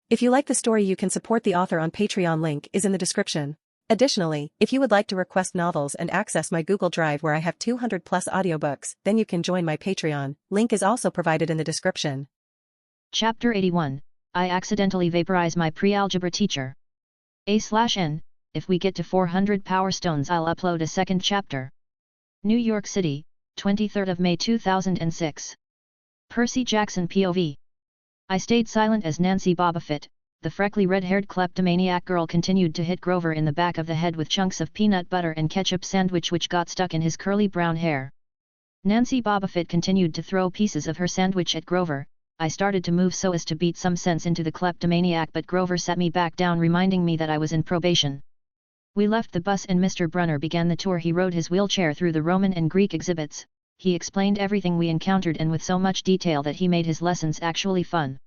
If you like the story, you can support the author on Patreon. Link is in the description. Additionally, if you would like to request novels and access my Google Drive where I have 200 plus audiobooks, then you can join my Patreon. Link is also provided in the description. Chapter 81. I accidentally vaporize my pre-algebra teacher. A/N, if we get to 400 power stones I'll upload a second chapter. New York City, 23rd of May 2006. Percy Jackson POV. I stayed silent as Nancy Bobofit, the freckly red-haired kleptomaniac girl, continued to hit Grover in the back of the head with chunks of peanut butter and ketchup sandwich which got stuck in his curly brown hair. Nancy Bobofit continued to throw pieces of her sandwich at Grover. I started to move so as to beat some sense into the kleptomaniac, but Grover sat me back down, reminding me that I was in probation. We left the bus and Mr. Brunner began the tour. He rode his wheelchair through the Roman and Greek exhibits. He explained everything we encountered and with so much detail that he made his lessons actually fun.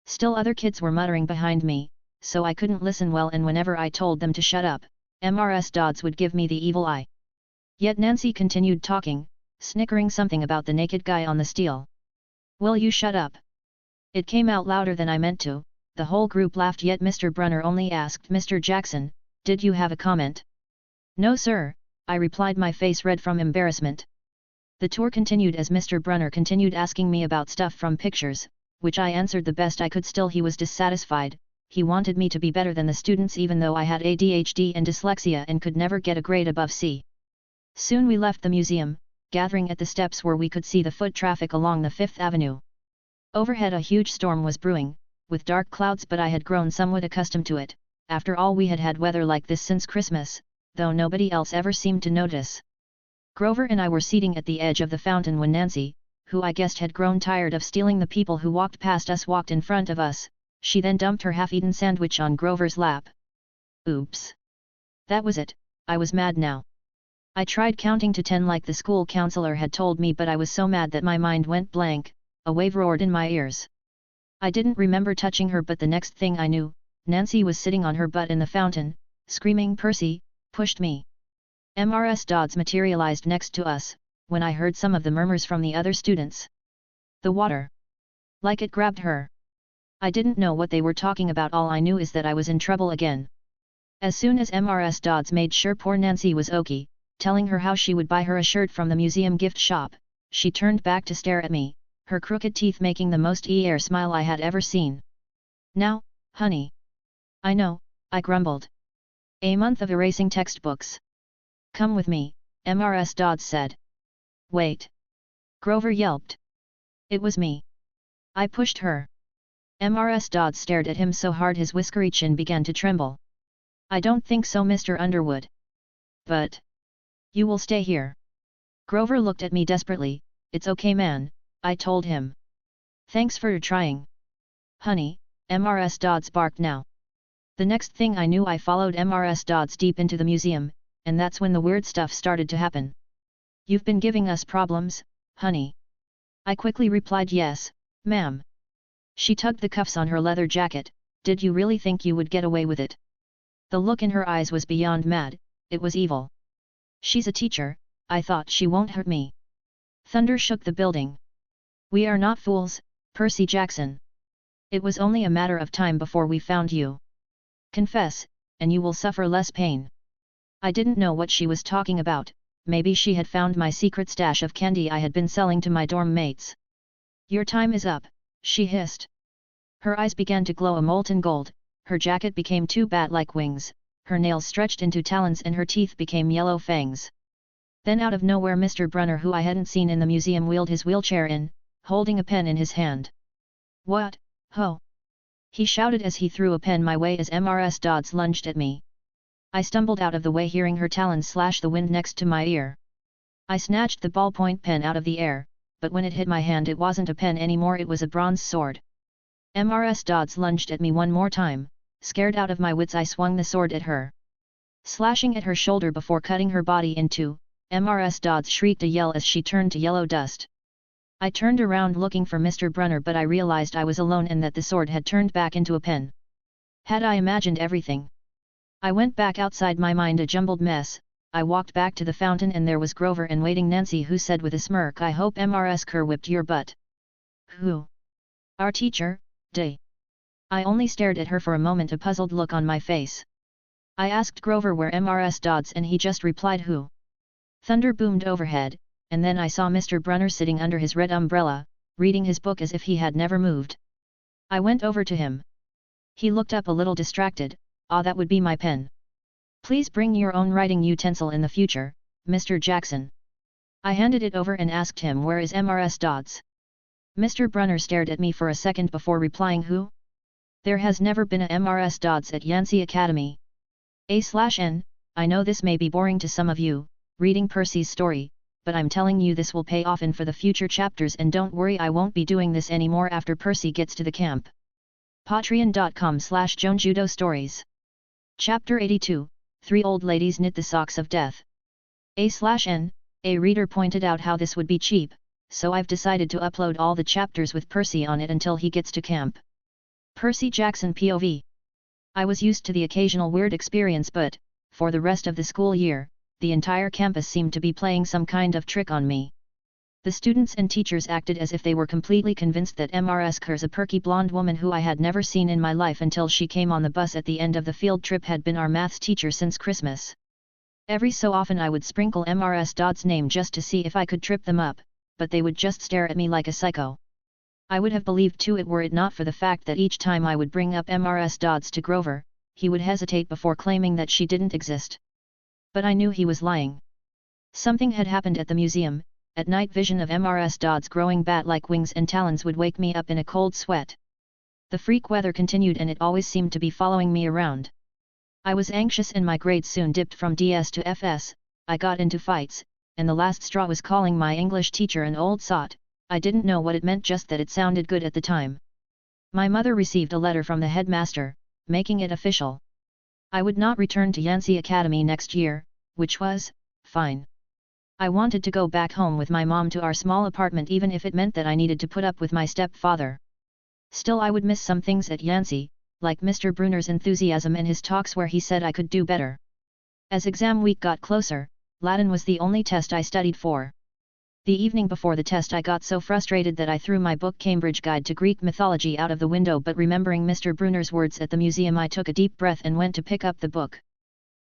Still other kids were muttering behind me, so I couldn't listen well, and whenever I told them to shut up, Mrs. Dods would give me the evil eye. Yet Nancy continued talking, snickering something about the naked guy on the steel. "Will you shut up?" It came out louder than I meant to. The whole group laughed, yet Mr. Brunner only asked, "Mr. Jackson, did you have a comment?" "No sir," I replied, my face red from embarrassment. The tour continued as Mr. Brunner continued asking me about stuff from pictures, which I answered the best I could. Still he was dissatisfied. He wanted me to be better than the students even though I had ADHD and dyslexia and could never get a grade above C. Soon we left the museum, gathering at the steps where we could see the foot traffic along the 5th Avenue. Overhead a huge storm was brewing, with dark clouds, but I had grown somewhat accustomed to it. After all, we had had weather like this since Christmas, though nobody else ever seemed to notice. Grover and I were seating at the edge of the fountain when Nancy, who I guessed had grown tired of stealing the people who walked past us, walked in front of us. She then dumped her half-eaten sandwich on Grover's lap. Oops. That was it. I was mad now. I tried counting to 10 like the school counselor had told me, but I was so mad that my mind went blank. A wave roared in my ears. I didn't remember touching her, but the next thing I knew, Nancy was sitting on her butt in the fountain, screaming, "Percy, pushed me." Mrs. Dods materialized next to us, when I heard some of the murmurs from the other students. The water. Like it grabbed her. I didn't know what they were talking about. All I knew is that I was in trouble again. As soon as Mrs. Dods made sure poor Nancy was okay, telling her how she would buy her a shirt from the museum gift shop, she turned back to stare at me, her crooked teeth making the most air smile I had ever seen. "Now, honey." "I know," I grumbled. "A month of erasing textbooks." "Come with me," Mrs. Dods said. "Wait!" Grover yelped. It was me. I pushed her. Mrs. Dods stared at him so hard his whiskery chin began to tremble. "I don't think so, Mr. Underwood." "But you will stay here." Grover looked at me desperately. "It's okay, man," I told him. "Thanks for trying." "Honey," Mrs. Dods barked now. The next thing I knew, I followed Mrs. Dods deep into the museum, and that's when the weird stuff started to happen. "You've been giving us problems, honey." I quickly replied, "Yes, ma'am." She tugged the cuffs on her leather jacket. "Did you really think you would get away with it?" The look in her eyes was beyond mad, it was evil. "She's a teacher, I thought. She won't hurt me." Thunder shook the building. "We are not fools, Percy Jackson. It was only a matter of time before we found you. Confess, and you will suffer less pain." I didn't know what she was talking about. Maybe she had found my secret stash of candy I had been selling to my dorm mates. "Your time is up," she hissed. Her eyes began to glow a molten gold, her jacket became two bat-like wings, her nails stretched into talons and her teeth became yellow fangs. Then out of nowhere Mr. Brunner, who I hadn't seen in the museum, wheeled his wheelchair in, holding a pen in his hand. "What, ho!" he shouted as he threw a pen my way as Mrs. Dods lunged at me. I stumbled out of the way, hearing her talons slash the wind next to my ear. I snatched the ballpoint pen out of the air, but when it hit my hand it wasn't a pen anymore, it was a bronze sword. Mrs. Dods lunged at me one more time. Scared out of my wits, I swung the sword at her. Slashing at her shoulder before cutting her body in two, Mrs. Dods shrieked a yell as she turned to yellow dust. I turned around looking for Mr. Brunner, but I realized I was alone and that the sword had turned back into a pen. Had I imagined everything? I went back outside, my mind a jumbled mess. I walked back to the fountain and there was Grover and waiting Nancy, who said with a smirk, "I hope Mrs. Kerr whipped your butt." "Who?" Our teacher, Day. I only stared at her for a moment, a puzzled look on my face. I asked Grover where Mrs. Dods and he just replied who. Thunder boomed overhead, and then I saw Mr. Brunner sitting under his red umbrella, reading his book as if he had never moved. I went over to him. He looked up a little distracted. Ah, that would be my pen. Please bring your own writing utensil in the future, Mr. Jackson. I handed it over and asked him where is Mrs. Dods. Mr. Brunner stared at me for a second before replying who? There has never been a Mrs. Dods at Yancy Academy. A/N, I know this may be boring to some of you, reading Percy's story, but I'm telling you this will pay off in for the future chapters, and don't worry, I won't be doing this anymore after Percy gets to the camp. Patreon.com/JoanJudo Stories. Chapter 82, 3 Old Ladies Knit the Socks of Death. A/N, a reader pointed out how this would be cheap, so I've decided to upload all the chapters with Percy on it until he gets to camp. Percy Jackson POV. I was used to the occasional weird experience, but, for the rest of the school year, the entire campus seemed to be playing some kind of trick on me. The students and teachers acted as if they were completely convinced that Mrs. Kerr, a perky blonde woman who I had never seen in my life until she came on the bus at the end of the field trip, had been our maths teacher since Christmas. Every so often I would sprinkle Mrs. Dodd's name just to see if I could trip them up, but they would just stare at me like a psycho. I would have believed too it were it not for the fact that each time I would bring up Mrs. Dods to Grover, he would hesitate before claiming that she didn't exist. But I knew he was lying. Something had happened at the museum. At night, vision of Mrs. Dods growing bat-like wings and talons would wake me up in a cold sweat. The freak weather continued, and it always seemed to be following me around. I was anxious and my grades soon dipped from DS to FS, I got into fights, and the last straw was calling my English teacher an old sot. I didn't know what it meant, just that it sounded good at the time. My mother received a letter from the headmaster, making it official. I would not return to Yancy Academy next year, which was fine. I wanted to go back home with my mom to our small apartment, even if it meant that I needed to put up with my stepfather. Still, I would miss some things at Yancy, like Mr. Brunner's enthusiasm and his talks where he said I could do better. As exam week got closer, Latin was the only test I studied for. The evening before the test I got so frustrated that I threw my book Cambridge Guide to Greek Mythology out of the window, but remembering Mr. Brunner's words at the museum, I took a deep breath and went to pick up the book.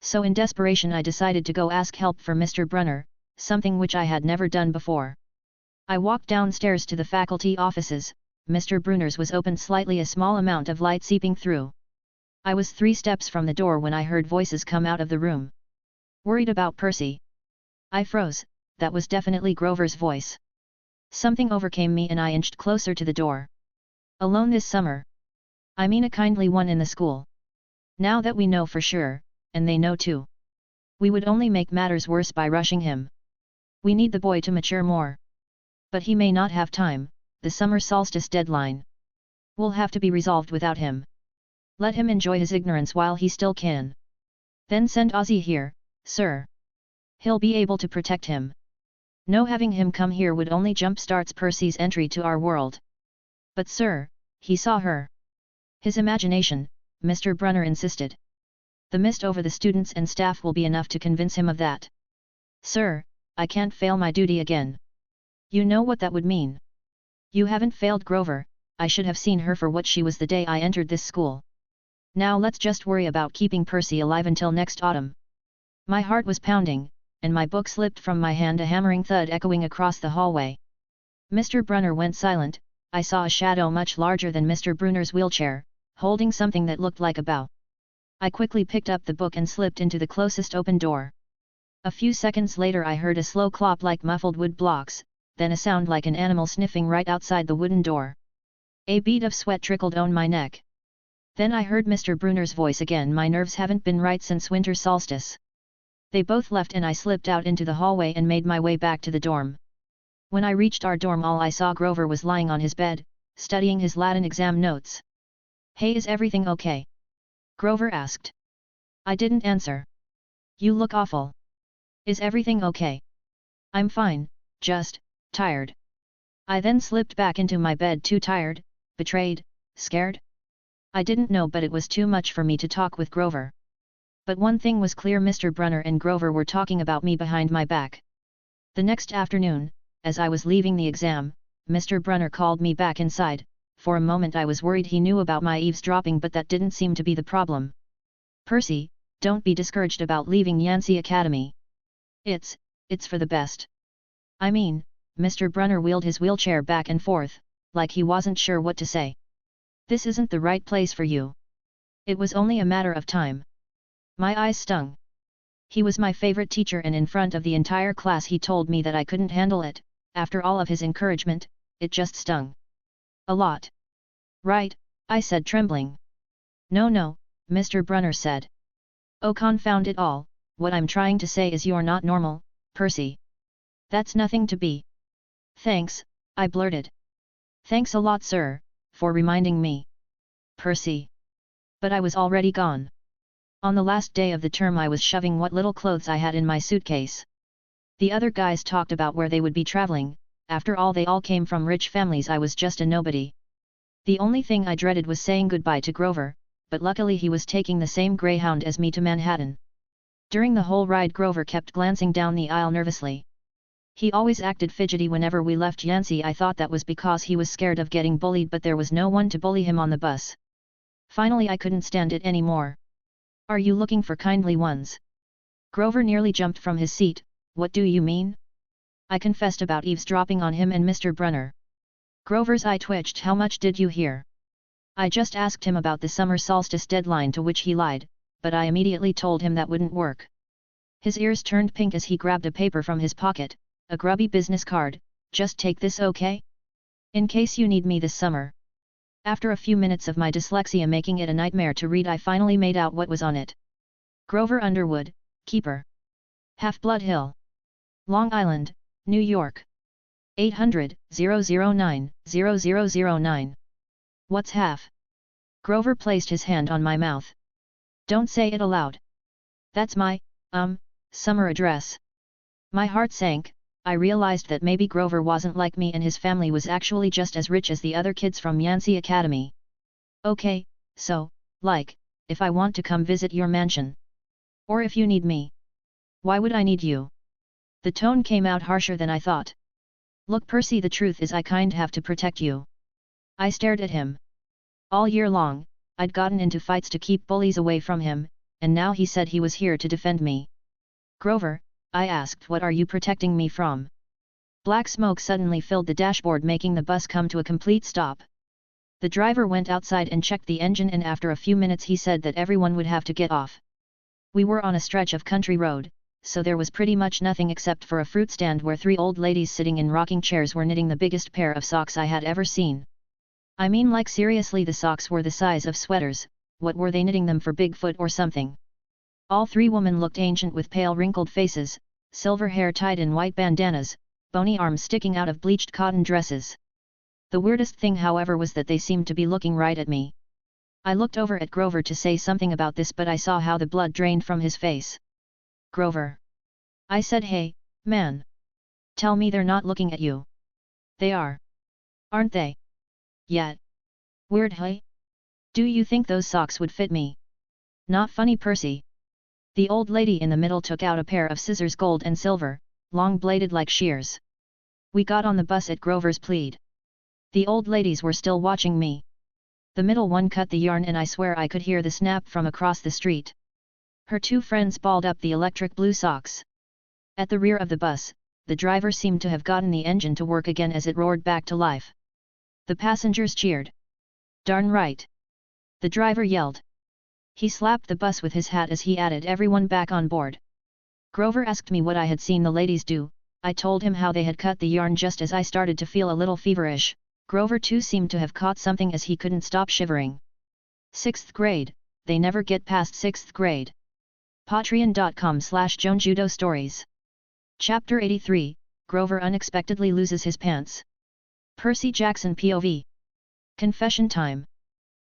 So in desperation I decided to go ask help for Mr. Brunner, something which I had never done before. I walked downstairs to the faculty offices. Mr. Brunner's was open slightly, a small amount of light seeping through. I was 3 steps from the door when I heard voices come out of the room. Worried about Percy? I froze. That was definitely Grover's voice. Something overcame me and I inched closer to the door. Alone this summer? I mean a kindly one in the school. Now that we know for sure, and they know too. We would only make matters worse by rushing him. We need the boy to mature more. But he may not have time, the summer solstice deadline will have to be resolved without him. Let him enjoy his ignorance while he still can. Then send Ozzy here, sir. He'll be able to protect him. No, having him come here would only jump-starts Percy's entry to our world. But sir, he saw her. His imagination, Mr. Brunner insisted. The mist over the students and staff will be enough to convince him of that. Sir, I can't fail my duty again. You know what that would mean. You haven't failed Grover. I should have seen her for what she was the day I entered this school. Now let's just worry about keeping Percy alive until next autumn. My heart was pounding, and my book slipped from my hand, a hammering thud echoing across the hallway. Mr. Brunner went silent. I saw a shadow much larger than Mr. Brunner's wheelchair, holding something that looked like a bow. I quickly picked up the book and slipped into the closest open door. A few seconds later I heard a slow clop like muffled wood blocks, then a sound like an animal sniffing right outside the wooden door. A bead of sweat trickled down my neck. Then I heard Mr. Brunner's voice again. My nerves haven't been right since winter solstice. They both left and I slipped out into the hallway and made my way back to the dorm. When I reached our dorm, all I saw Grover was lying on his bed, studying his Latin exam notes. Hey, is everything okay? Grover asked. I didn't answer. You look awful. Is everything okay? I'm fine, just tired. I then slipped back into my bed, too tired, betrayed, scared. I didn't know, but it was too much for me to talk with Grover. But one thing was clear, Mr. Brunner and Grover were talking about me behind my back. The next afternoon, as I was leaving the exam, Mr. Brunner called me back inside. For a moment I was worried he knew about my eavesdropping, but that didn't seem to be the problem. Percy, don't be discouraged about leaving Yancy Academy. It's for the best. I mean, Mr. Brunner wheeled his wheelchair back and forth, like he wasn't sure what to say. This isn't the right place for you. It was only a matter of time. My eyes stung. He was my favorite teacher, and in front of the entire class he told me that I couldn't handle it. After all of his encouragement, it just stung. A lot. Right, I said, trembling. No, Mr. Brunner said. Oh, confound it all, what I'm trying to say is you're not normal, Percy. That's nothing to be. Thanks, I blurted. Thanks a lot, sir, for reminding me. Percy. But I was already gone. On the last day of the term I was shoving what little clothes I had in my suitcase. The other guys talked about where they would be traveling. After all, they all came from rich families. I was just a nobody. The only thing I dreaded was saying goodbye to Grover, but luckily he was taking the same Greyhound as me to Manhattan. During the whole ride Grover kept glancing down the aisle nervously. He always acted fidgety whenever we left Yancy. I thought that was because he was scared of getting bullied, but there was no one to bully him on the bus. Finally I couldn't stand it anymore. Are you looking for kindly ones? Grover nearly jumped from his seat. What do you mean? I confessed about eavesdropping on him and Mr. Brunner. Grover's eye twitched. How much did you hear? I just asked him about the summer solstice deadline, to which he lied, but I immediately told him that wouldn't work. His ears turned pink as he grabbed a paper from his pocket, a grubby business card. Just take this, okay? In case you need me this summer. After a few minutes of my dyslexia making it a nightmare to read, I finally made out what was on it. Grover Underwood, Keeper. Half-Blood Hill. Long Island, New York. 800-009-0009. What's half? Grover placed his hand on my mouth. Don't say it aloud. That's my, summer address. My heart sank. I realized that maybe Grover wasn't like me and his family was actually just as rich as the other kids from Yancy Academy. Okay, so, like, if I want to come visit your mansion. Or if you need me. Why would I need you? The tone came out harsher than I thought. Look, Percy, the truth is I kind have to protect you. I stared at him. All year long, I'd gotten into fights to keep bullies away from him, and now he said he was here to defend me. Grover, I asked, what are you protecting me from? Black smoke suddenly filled the dashboard, making the bus come to a complete stop. The driver went outside and checked the engine, and after a few minutes he said that everyone would have to get off. We were on a stretch of country road, so there was pretty much nothing except for a fruit stand where 3 old ladies sitting in rocking chairs were knitting the biggest pair of socks I had ever seen. I mean, like, seriously, the socks were the size of sweaters. What were they knitting them for, Bigfoot or something? All 3 women looked ancient with pale wrinkled faces, silver hair tied in white bandanas, bony arms sticking out of bleached cotton dresses. The weirdest thing, however, was that they seemed to be looking right at me. I looked over at Grover to say something about this, but I saw how the blood drained from his face. Grover. I said, hey, man. Tell me they're not looking at you. They are. Aren't they? Yet. Weird, hey? Do you think those socks would fit me? Not funny, Percy. The old lady in the middle took out a pair of scissors, gold and silver, long-bladed like shears. We got on the bus at Grover's plead. The old ladies were still watching me. The middle one cut the yarn, and I swear I could hear the snap from across the street. Her 2 friends balled up the electric blue socks. At the rear of the bus, the driver seemed to have gotten the engine to work again as it roared back to life. The passengers cheered. Darn right! The driver yelled. He slapped the bus with his hat as he added everyone back on board. Grover asked me what I had seen the ladies do. I told him how they had cut the yarn just as I started to feel a little feverish. Grover too seemed to have caught something as he couldn't stop shivering. 6th grade, they never get past 6th grade. Patreon.com/JoanJudo Stories. Chapter 83, Grover unexpectedly loses his pants. Percy Jackson POV. Confession time.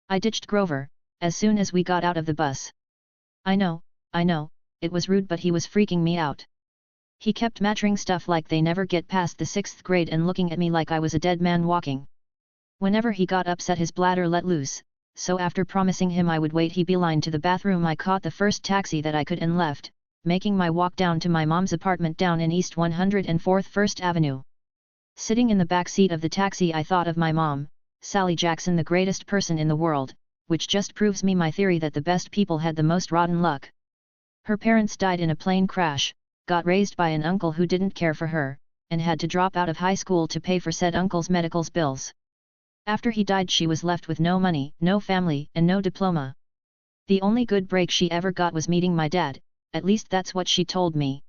I ditched Grover, as soon as we got out of the bus. I know, it was rude, but he was freaking me out. He kept muttering stuff like they never get past the 6th grade and looking at me like I was a dead man walking. Whenever he got upset, his bladder let loose, so after promising him I would wait, he beelined to the bathroom. I caught the first taxi that I could and left, making my walk down to my mom's apartment down in East 104th 1st Avenue. Sitting in the back seat of the taxi, I thought of my mom, Sally Jackson the greatest person in the world, which just proves me my theory that the best people had the most rotten luck. Her parents died in a plane crash, got raised by an uncle who didn't care for her, and had to drop out of high school to pay for said uncle's medical bills. After he died she was left with no money, no family, and no diploma. The only good break she ever got was meeting my dad, at least that's what she told me.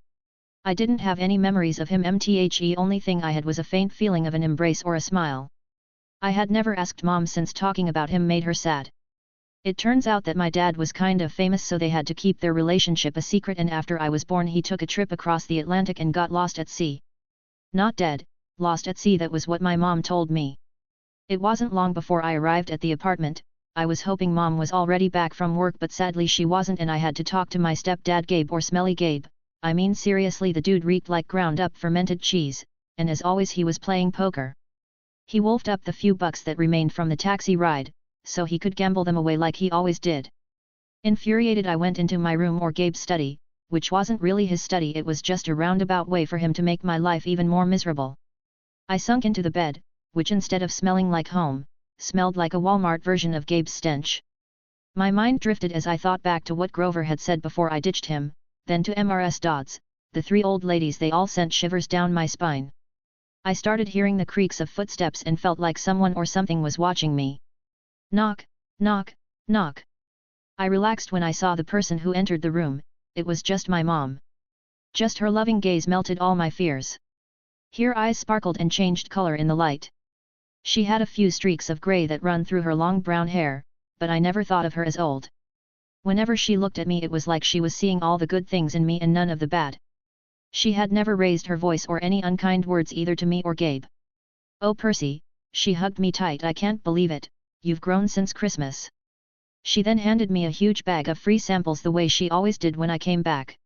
I didn't have any memories of him. Only thing I had was a faint feeling of an embrace or a smile. I had never asked Mom since talking about him made her sad. It turns out that my dad was kind of famous, so they had to keep their relationship a secret, and after I was born he took a trip across the Atlantic and got lost at sea. Not dead, lost at sea, that was what my mom told me. It wasn't long before I arrived at the apartment. I was hoping Mom was already back from work, but sadly she wasn't, and I had to talk to my stepdad Gabe, or Smelly Gabe. I mean seriously, the dude reeked like ground up fermented cheese, and as always he was playing poker. He wolfed up the few bucks that remained from the taxi ride, so he could gamble them away like he always did. Infuriated I went into my room, or Gabe's study, which wasn't really his study, it was just a roundabout way for him to make my life even more miserable. I sunk into the bed, which instead of smelling like home, smelled like a Walmart version of Gabe's stench. My mind drifted as I thought back to what Grover had said before I ditched him, then to Mrs. Dods, the three old ladies. They all sent shivers down my spine. I started hearing the creaks of footsteps and felt like someone or something was watching me. Knock, knock, knock. I relaxed when I saw the person who entered the room. It was just my mom. Just her loving gaze melted all my fears. Her eyes sparkled and changed color in the light. She had a few streaks of gray that run through her long brown hair, but I never thought of her as old. Whenever she looked at me it was like she was seeing all the good things in me and none of the bad. She had never raised her voice or any unkind words either to me or Gabe. "Oh Percy," she hugged me tight, "I can't believe it, you've grown since Christmas." She then handed me a huge bag of free samples the way she always did when I came back.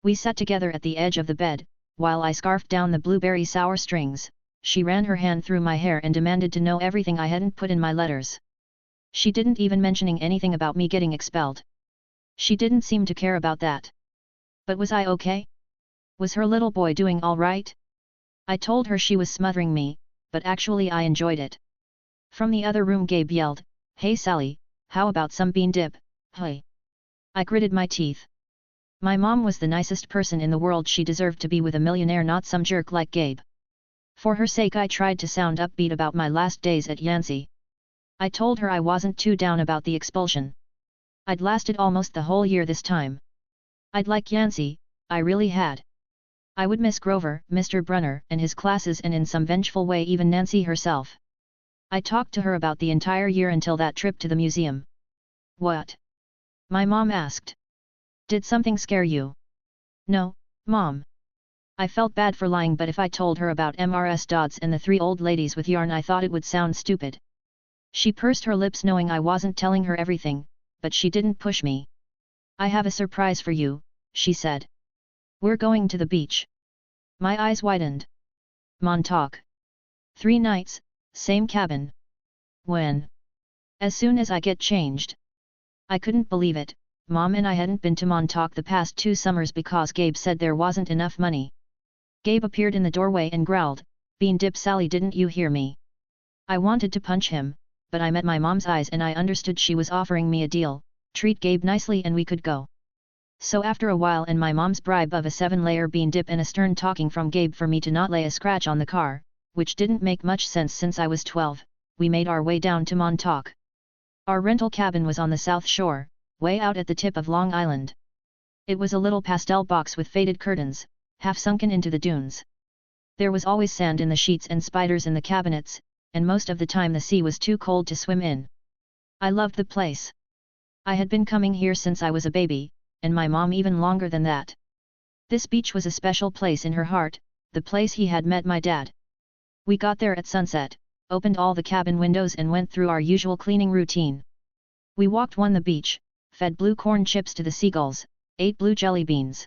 We sat together at the edge of the bed, while I scarfed down the blueberry sour strings. She ran her hand through my hair and demanded to know everything I hadn't put in my letters. She didn't even mention anything about me getting expelled. She didn't seem to care about that. But was I okay? Was her little boy doing all right? I told her she was smothering me, but actually I enjoyed it. From the other room Gabe yelled, "Hey Sally, how about some bean dip, hey?" I gritted my teeth. My mom was the nicest person in the world. She deserved to be with a millionaire, not some jerk like Gabe. For her sake I tried to sound upbeat about my last days at Yancy. I told her I wasn't too down about the expulsion. I'd lasted almost the whole year this time. I'd like Yancy, I really had. I would miss Grover, Mr. Brunner, and his classes, and in some vengeful way even Nancy herself. I talked to her about the entire year until that trip to the museum. "What?" my mom asked. "Did something scare you?" "No, Mom." I felt bad for lying, but if I told her about Mrs. Dods and the three old ladies with yarn I thought it would sound stupid. She pursed her lips knowing I wasn't telling her everything, but she didn't push me. "I have a surprise for you," she said. "We're going to the beach." My eyes widened. Montauk. 3 nights, same cabin. When? As soon as I get changed. I couldn't believe it. Mom and I hadn't been to Montauk the past 2 summers because Gabe said there wasn't enough money. Gabe appeared in the doorway and growled, "Bean dip Sally, didn't you hear me?" I wanted to punch him, but I met my mom's eyes and I understood she was offering me a deal: treat Gabe nicely and we could go. So after a while and my mom's bribe of a 7-layer bean dip and a stern talking from Gabe for me to not lay a scratch on the car, which didn't make much sense since I was 12, we made our way down to Montauk. Our rental cabin was on the South Shore, way out at the tip of Long Island. It was a little pastel box with faded curtains, half sunken into the dunes. There was always sand in the sheets and spiders in the cabinets, and most of the time the sea was too cold to swim in. I loved the place. I had been coming here since I was a baby, and my mom even longer than that. This beach was a special place in her heart, the place he had met my dad. We got there at sunset, opened all the cabin windows and went through our usual cleaning routine. We walked the beach, fed blue corn chips to the seagulls, ate blue jelly beans.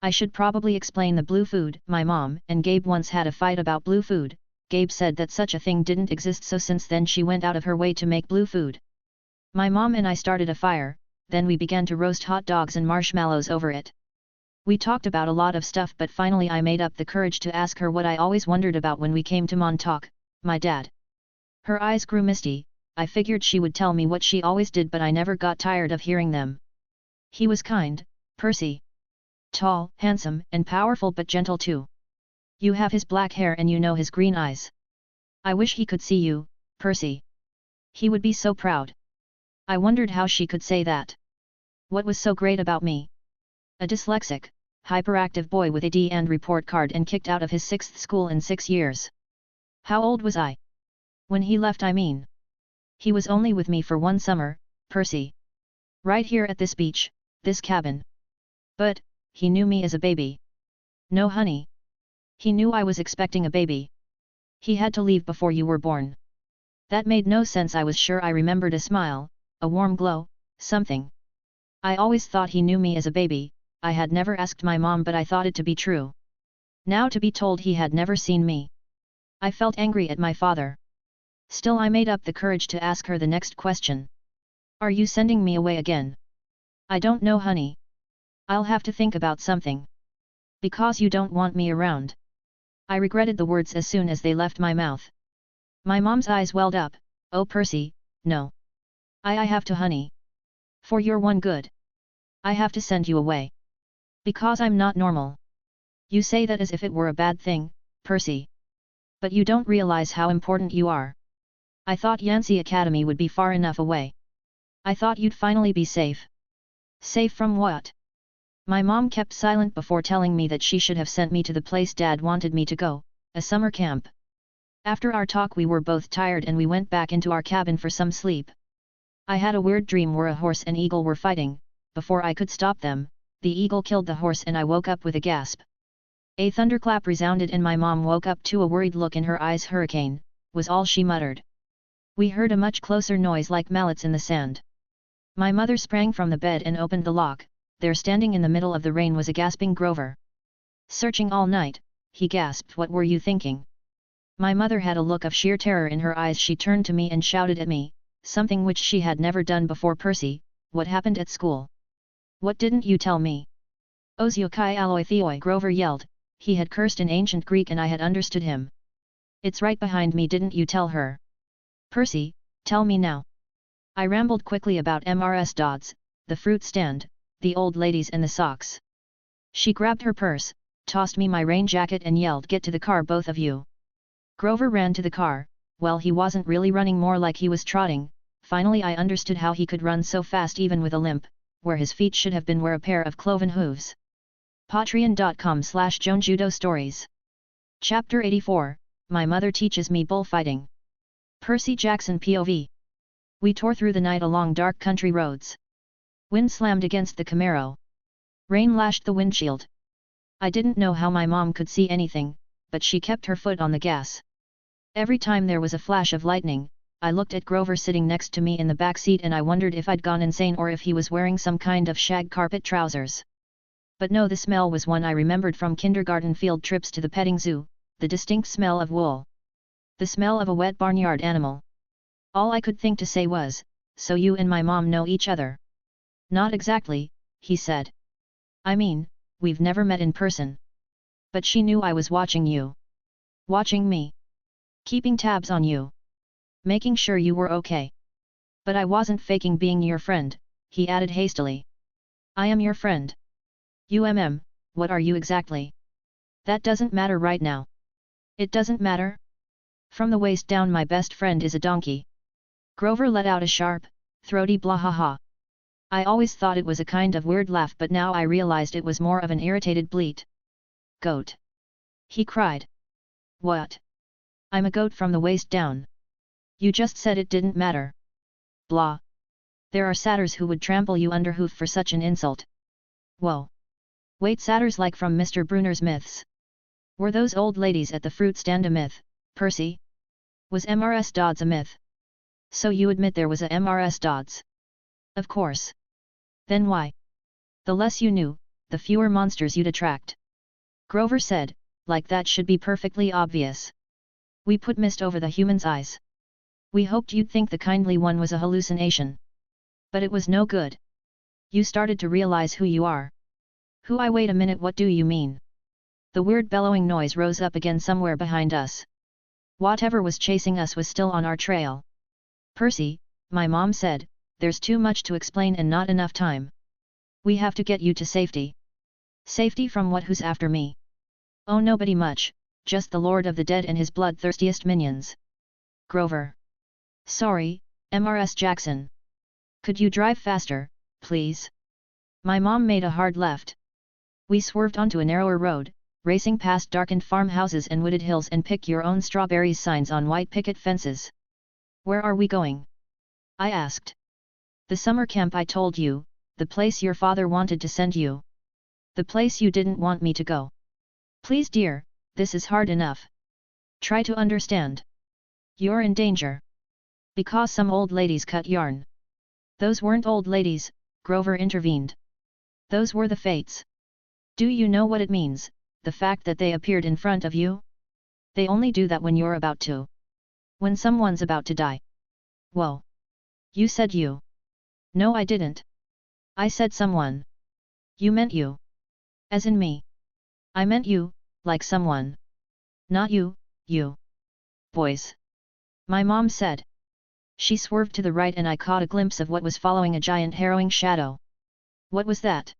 I should probably explain the blue food. My mom and Gabe once had a fight about blue food. Gabe said that such a thing didn't exist, so since then she went out of her way to make blue food. My mom and I started a fire, then we began to roast hot dogs and marshmallows over it. We talked about a lot of stuff, but finally I made up the courage to ask her what I always wondered about when we came to Montauk: my dad. Her eyes grew misty. I figured she would tell me what she always did, but I never got tired of hearing them. He was kind, Percy. Tall, handsome, and powerful, but gentle too. You have his black hair and you know his green eyes. I wish he could see you, Percy. He would be so proud. I wondered how she could say that. What was so great about me? A dyslexic, hyperactive boy with a D&D report card and kicked out of his 6th school in 6 years. How old was I? When he left, I mean. He was only with me for 1 summer, Percy. Right here at this beach, this cabin. But, he knew me as a baby. No honey. He knew I was expecting a baby. He had to leave before you were born. That made no sense. I was sure I remembered a smile, a warm glow, something. I always thought he knew me as a baby. I had never asked my mom, but I thought it to be true. Now to be told he had never seen me. I felt angry at my father. Still I made up the courage to ask her the next question. Are you sending me away again? I don't know, honey. I'll have to think about something. Because you don't want me around. I regretted the words as soon as they left my mouth. My mom's eyes welled up. Oh Percy, no. I have to, honey. For your one good. I have to send you away. Because I'm not normal. You say that as if it were a bad thing, Percy. But you don't realize how important you are. I thought Yancy Academy would be far enough away. I thought you'd finally be safe. Safe from what? My mom kept silent before telling me that she should have sent me to the place Dad wanted me to go, a summer camp. After our talk we were both tired and we went back into our cabin for some sleep. I had a weird dream where a horse and eagle were fighting. Before I could stop them, the eagle killed the horse and I woke up with a gasp. A thunderclap resounded and my mom woke up too. A worried look in her eyes. Hurricane, was all she muttered. We heard a much closer noise like mallets in the sand. My mother sprang from the bed and opened the lock. There standing in the middle of the rain was a gasping Grover. Searching all night, he gasped. What were you thinking? My mother had a look of sheer terror in her eyes. She turned to me and shouted at me, something which she had never done before. Percy, what happened at school? What didn't you tell me? Ozyokai aloi theoi, Grover yelled. He had cursed in ancient Greek and I had understood him. It's right behind me. Didn't you tell her? Percy, tell me now. I rambled quickly about Mrs. Dods, the fruit stand, the old ladies and the socks. She grabbed her purse, tossed me my rain jacket and yelled, "Get to the car, both of you." Grover ran to the car. Well, he wasn't really running, more like he was trotting. Finally I understood how he could run so fast even with a limp, where his feet should have been were a pair of cloven hooves. Patreon.com/JoanJudo Stories. Chapter 84, My Mother Teaches Me Bullfighting. Percy Jackson POV. We tore through the night along dark country roads. Wind slammed against the Camaro. Rain lashed the windshield. I didn't know how my mom could see anything, but she kept her foot on the gas. Every time there was a flash of lightning, I looked at Grover sitting next to me in the back seat and I wondered if I'd gone insane or if he was wearing some kind of shag carpet trousers. But no, the smell was one I remembered from kindergarten field trips to the petting zoo, the distinct smell of wool. The smell of a wet barnyard animal. All I could think to say was, "So you and my mom know each other?" "Not exactly," he said. "I mean, we've never met in person. But she knew I was watching you." "Watching me?" "Keeping tabs on you. Making sure you were okay." "But I wasn't faking being your friend," he added hastily. "I am your friend." What are you exactly?" "That doesn't matter right now." "It doesn't matter?" "From the waist down my best friend is a donkey." Grover let out a sharp, throaty blah-ha-ha. I always thought it was a kind of weird laugh, but now I realized it was more of an irritated bleat. "Goat!" he cried. "What?" "I'm a goat from the waist down." "You just said it didn't matter." "Blah. There are satyrs who would trample you under hoof for such an insult." "Whoa. Wait, satyrs like from Mr. Bruner's myths? Were those old ladies at the fruit stand a myth, Percy? Was Mrs. Dods a myth?" "So you admit there was a Mrs. Dods?" "Of course. Then why? The less you knew, the fewer monsters you'd attract." Grover said, "Like that should be perfectly obvious. We put mist over the human's eyes. We hoped you'd think the kindly one was a hallucination. But it was no good. You started to realize who you are." "Who I? Wait a minute, what do you mean?" The weird bellowing noise rose up again somewhere behind us. Whatever was chasing us was still on our trail. Percy, my mom said, there's too much to explain and not enough time. We have to get you to safety. Safety from what? Who's after me? Oh, nobody much, just the Lord of the Dead and his bloodthirstiest minions. Grover. Sorry, Mrs. Jackson. Could you drive faster, please? My mom made a hard left. We swerved onto a narrower road, racing past darkened farmhouses and wooded hills and pick your own strawberries signs on white picket fences. Where are we going? I asked. The summer camp I told you, the place your father wanted to send you. The place you didn't want me to go. Please dear, this is hard enough. Try to understand. You're in danger. Because some old ladies cut yarn. Those weren't old ladies, Grover intervened. Those were the fates. Do you know what it means, the fact that they appeared in front of you? They only do that when you're about to. When someone's about to die. Whoa. You said you. No, I didn't. I said someone. You meant you. As in me. I meant you, like someone. Not you, you. Boys. My mom said. She swerved to the right and I caught a glimpse of what was following a giant harrowing shadow. What was that?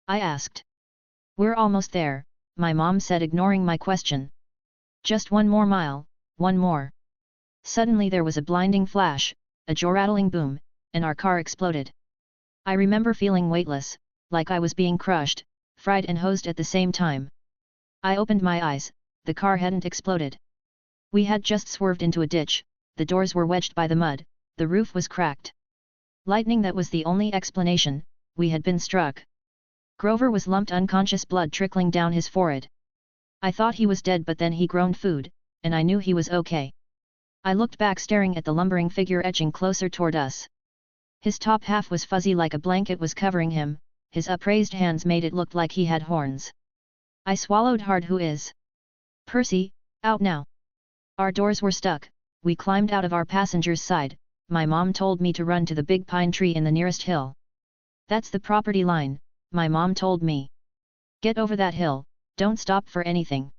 I asked. We're almost there, my mom said, ignoring my question. Just one more mile, one more. Suddenly there was a blinding flash, a jaw-rattling boom, and our car exploded. I remember feeling weightless, like I was being crushed, fried and hosed at the same time. I opened my eyes, the car hadn't exploded. We had just swerved into a ditch, the doors were wedged by the mud, the roof was cracked. Lightning, that was the only explanation, we had been struck. Grover was lumped unconscious, blood trickling down his forehead. I thought he was dead, but then he groaned food, and I knew he was okay. I looked back, staring at the lumbering figure edging closer toward us. His top half was fuzzy like a blanket was covering him, his upraised hands made it look like he had horns. I swallowed hard. Who is? Percy, out now. Our doors were stuck, we climbed out of our passenger's side, my mom told me to run to the big pine tree in the nearest hill. That's the property line, my mom told me. Get over that hill, don't stop for anything.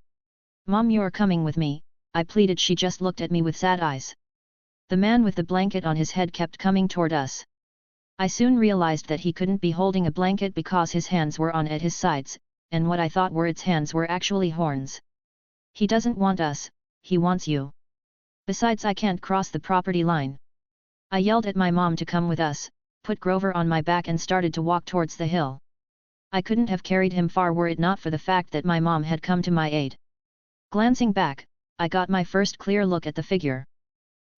Mom, you're coming with me, I pleaded. She just looked at me with sad eyes. The man with the blanket on his head kept coming toward us. I soon realized that he couldn't be holding a blanket because his hands were on at his sides, and what I thought were its hands were actually horns. He doesn't want us, he wants you. Besides, I can't cross the property line. I yelled at my mom to come with us, put Grover on my back and started to walk towards the hill. I couldn't have carried him far were it not for the fact that my mom had come to my aid. Glancing back, I got my first clear look at the figure.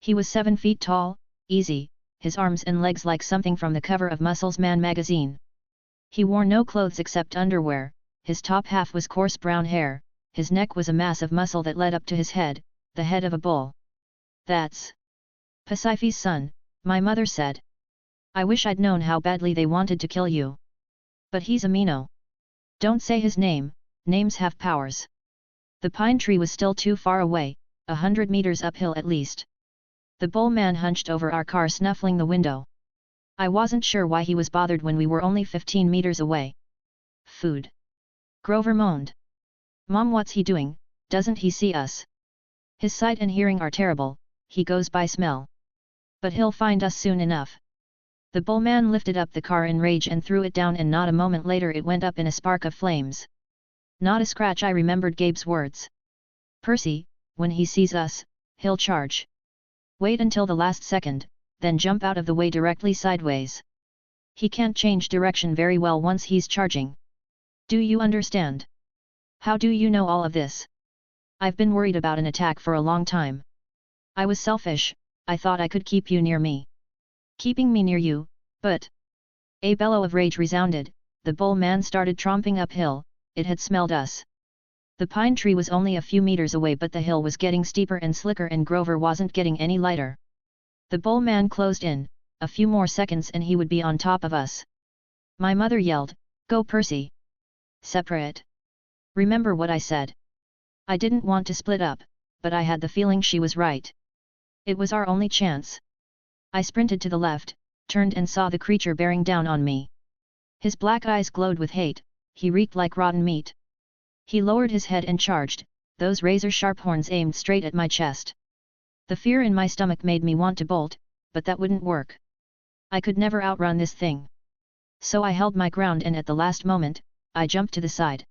He was 7 feet tall, easy, his arms and legs like something from the cover of Muscles Man magazine. He wore no clothes except underwear, his top half was coarse brown hair, his neck was a mass of muscle that led up to his head, the head of a bull. That's Pasiphae's son, my mother said. I wish I'd known how badly they wanted to kill you. But he's a Mino. Don't say his name, names have powers. The pine tree was still too far away, 100 meters uphill at least. The bull man hunched over our car, snuffling the window. I wasn't sure why he was bothered when we were only 15 meters away. Food. Grover moaned. Mom, what's he doing? Doesn't he see us? His sight and hearing are terrible, he goes by smell. But he'll find us soon enough. The bull man lifted up the car in rage and threw it down, and not a moment later it went up in a spark of flames. Not a scratch. I remembered Gabe's words. Percy, when he sees us, he'll charge. Wait until the last second, then jump out of the way directly sideways. He can't change direction very well once he's charging. Do you understand? How do you know all of this? I've been worried about an attack for a long time. I was selfish, I thought I could keep you near me. Keeping me near you, but... A bellow of rage resounded, the bull man started tromping uphill, it had smelled us. The pine tree was only a few meters away, but the hill was getting steeper and slicker and Grover wasn't getting any lighter. The bull man closed in, a few more seconds and he would be on top of us. My mother yelled, "Go Percy! Separate! Remember what I said." I didn't want to split up, but I had the feeling she was right. It was our only chance. I sprinted to the left, turned and saw the creature bearing down on me. His black eyes glowed with hate, he reeked like rotten meat. He lowered his head and charged, those razor-sharp horns aimed straight at my chest. The fear in my stomach made me want to bolt, but that wouldn't work. I could never outrun this thing. So I held my ground and at the last moment, I jumped to the side.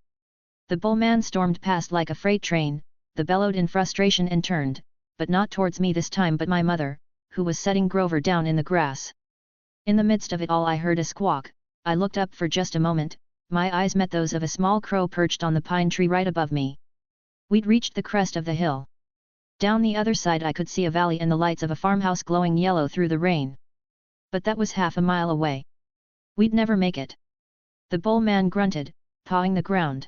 The bullman stormed past like a freight train, the bellowed in frustration and turned, but not towards me this time but my mother, who was setting Grover down in the grass. In the midst of it all I heard a squawk. I looked up for just a moment, my eyes met those of a small crow perched on the pine tree right above me. We'd reached the crest of the hill. Down the other side I could see a valley and the lights of a farmhouse glowing yellow through the rain. But that was half a mile away. We'd never make it. The bullman grunted, pawing the ground.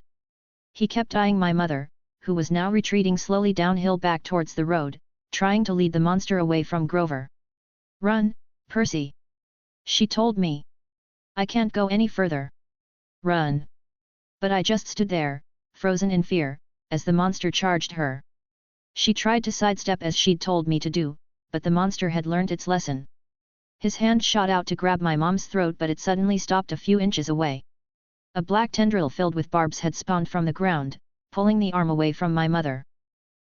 He kept eyeing my mother, who was now retreating slowly downhill back towards the road, trying to lead the monster away from Grover. "Run, Percy!" she told me. "I can't go any further." "Run!" But I just stood there, frozen in fear, as the monster charged her. She tried to sidestep as she'd told me to do, but the monster had learnt its lesson. His hand shot out to grab my mom's throat but it suddenly stopped a few inches away. A black tendril filled with barbs had spawned from the ground, pulling the arm away from my mother.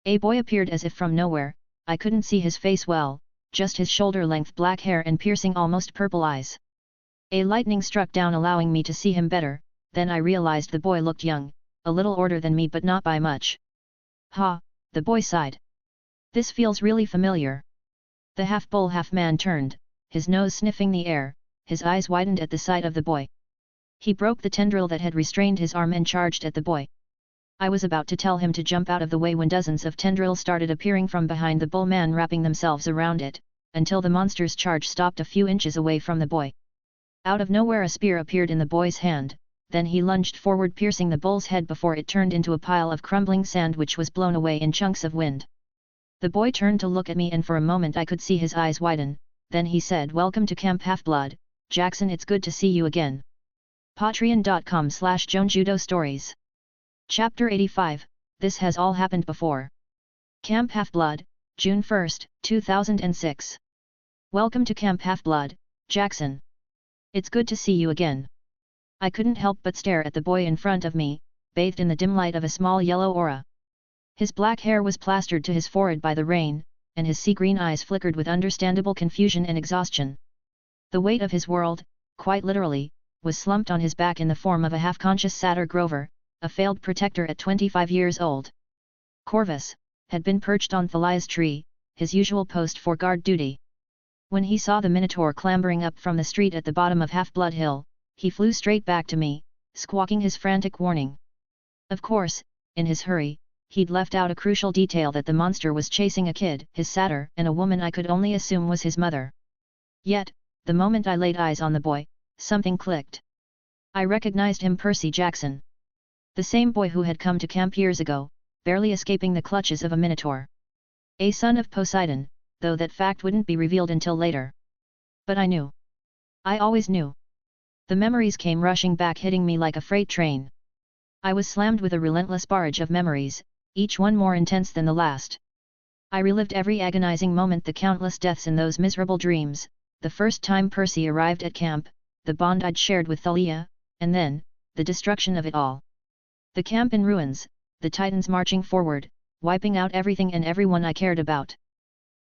A boy appeared as if from nowhere. I couldn't see his face well, just his shoulder-length black hair and piercing almost purple eyes. A lightning struck down allowing me to see him better, then I realized the boy looked young, a little older than me but not by much. "Ha," the boy sighed. "This feels really familiar." The half-bull half-man turned, his nose sniffing the air, his eyes widened at the sight of the boy. He broke the tendril that had restrained his arm and charged at the boy. I was about to tell him to jump out of the way when dozens of tendrils started appearing from behind the bullman wrapping themselves around it, until the monster's charge stopped a few inches away from the boy. Out of nowhere a spear appeared in the boy's hand, then he lunged forward piercing the bull's head before it turned into a pile of crumbling sand which was blown away in chunks of wind. The boy turned to look at me and for a moment I could see his eyes widen, then he said, "Welcome to Camp Half-Blood, Jackson, it's good to see you again." Patreon.com/JoanJudo Stories. Chapter 85, This Has All Happened Before. Camp Half-Blood, June 1, 2006. Welcome to Camp Half-Blood, Jackson. It's good to see you again. I couldn't help but stare at the boy in front of me, bathed in the dim light of a small yellow aura. His black hair was plastered to his forehead by the rain, and his sea-green eyes flickered with understandable confusion and exhaustion. The weight of his world, quite literally, was slumped on his back in the form of a half-conscious satyr Grover, a failed protector at 25 years old. Corvus had been perched on Thalia's tree, his usual post for guard duty. When he saw the Minotaur clambering up from the street at the bottom of Half-Blood Hill, he flew straight back to me, squawking his frantic warning. Of course, in his hurry, he'd left out a crucial detail that the monster was chasing a kid, his satyr, and a woman I could only assume was his mother. Yet, the moment I laid eyes on the boy, something clicked. I recognized him, Percy Jackson. The same boy who had come to camp years ago, barely escaping the clutches of a Minotaur. A son of Poseidon, though that fact wouldn't be revealed until later. But I knew. I always knew. The memories came rushing back, hitting me like a freight train. I was slammed with a relentless barrage of memories, each one more intense than the last. I relived every agonizing moment, the countless deaths in those miserable dreams, the first time Percy arrived at camp, the bond I'd shared with Thalia, and then, the destruction of it all. The camp in ruins, the Titans marching forward, wiping out everything and everyone I cared about.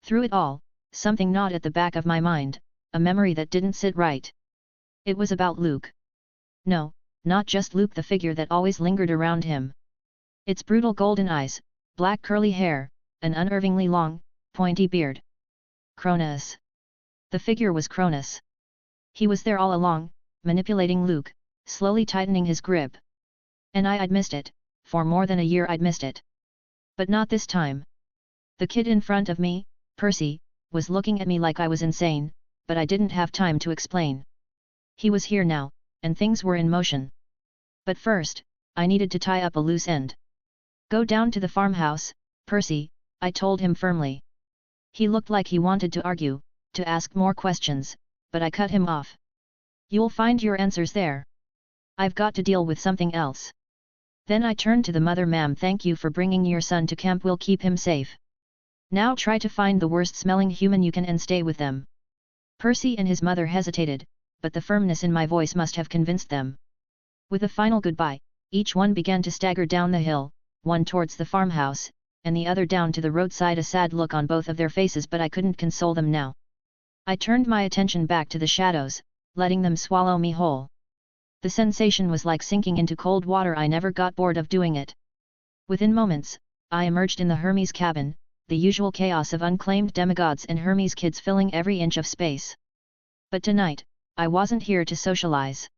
Through it all, something gnawed at the back of my mind, a memory that didn't sit right. It was about Luke. No, not just Luke, the figure that always lingered around him. Its brutal golden eyes, black curly hair, an unnervingly long, pointy beard. Kronos. The figure was Kronos. He was there all along, manipulating Luke, slowly tightening his grip. And I'd missed it, for more than a year I'd missed it. But not this time. The kid in front of me, Percy, was looking at me like I was insane, but I didn't have time to explain. He was here now, and things were in motion. But first, I needed to tie up a loose end. "Go down to the farmhouse, Percy," I told him firmly. He looked like he wanted to argue, to ask more questions, but I cut him off. "You'll find your answers there. I've got to deal with something else." Then I turned to the mother. "Ma'am, thank you for bringing your son to camp, we'll keep him safe. Now try to find the worst-smelling human you can and stay with them." Percy and his mother hesitated, but the firmness in my voice must have convinced them. With a final goodbye, each one began to stagger down the hill, one towards the farmhouse, and the other down to the roadside, a sad look on both of their faces, but I couldn't console them now. I turned my attention back to the shadows, letting them swallow me whole. The sensation was like sinking into cold water. I never got bored of doing it. Within moments, I emerged in the Hermes cabin, the usual chaos of unclaimed demigods and Hermes kids filling every inch of space. But tonight, I wasn't here to socialize.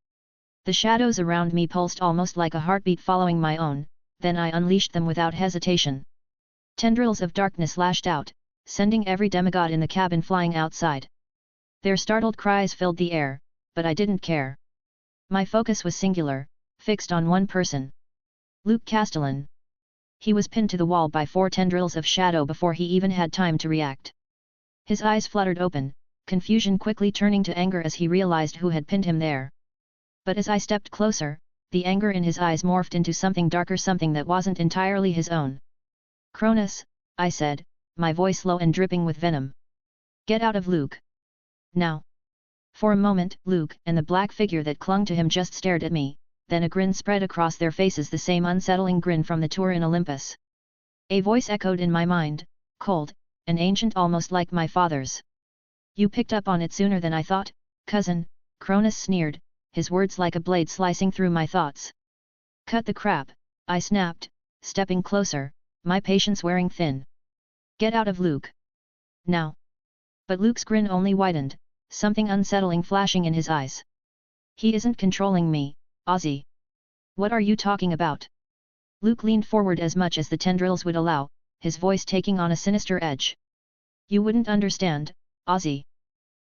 The shadows around me pulsed almost like a heartbeat following my own, then I unleashed them without hesitation. Tendrils of darkness lashed out, sending every demigod in the cabin flying outside. Their startled cries filled the air, but I didn't care. My focus was singular, fixed on one person. Luke Castellan. He was pinned to the wall by 4 tendrils of shadow before he even had time to react. His eyes fluttered open, confusion quickly turning to anger as he realized who had pinned him there. But as I stepped closer, the anger in his eyes morphed into something darker, something that wasn't entirely his own. "Kronos," I said, my voice low and dripping with venom. "Get out of Luke. Now." For a moment, Luke and the black figure that clung to him just stared at me, then a grin spread across their faces, the same unsettling grin from the tour in Olympus. A voice echoed in my mind, cold, and ancient, almost like my father's. "You picked up on it sooner than I thought, cousin," Kronos sneered, his words like a blade slicing through my thoughts. "Cut the crap," I snapped, stepping closer, my patience wearing thin. "Get out of Luke. Now." But Luke's grin only widened, something unsettling flashing in his eyes. "He isn't controlling me, Ozzy." "What are you talking about?" Luke leaned forward as much as the tendrils would allow, his voice taking on a sinister edge. "You wouldn't understand, Ozzy.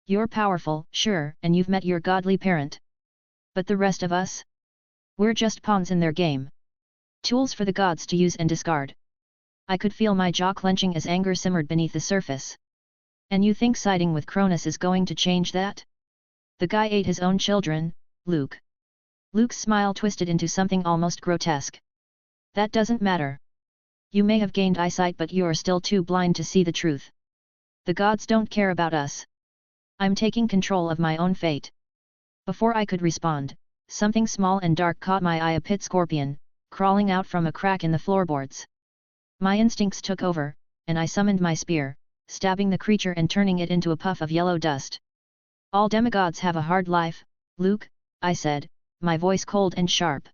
You're powerful, sure, and you've met your godly parent. But the rest of us? We're just pawns in their game. Tools for the gods to use and discard." I could feel my jaw clenching as anger simmered beneath the surface. "And you think siding with Kronos is going to change that? The guy ate his own children, Luke." Luke's smile twisted into something almost grotesque. "That doesn't matter. You may have gained eyesight, but you're still too blind to see the truth. The gods don't care about us. I'm taking control of my own fate." Before I could respond, something small and dark caught my eye, a pit scorpion, crawling out from a crack in the floorboards. My instincts took over, and I summoned my spear, stabbing the creature and turning it into a puff of yellow dust. "All demigods have a hard life, Luke," I said, my voice cold and sharp.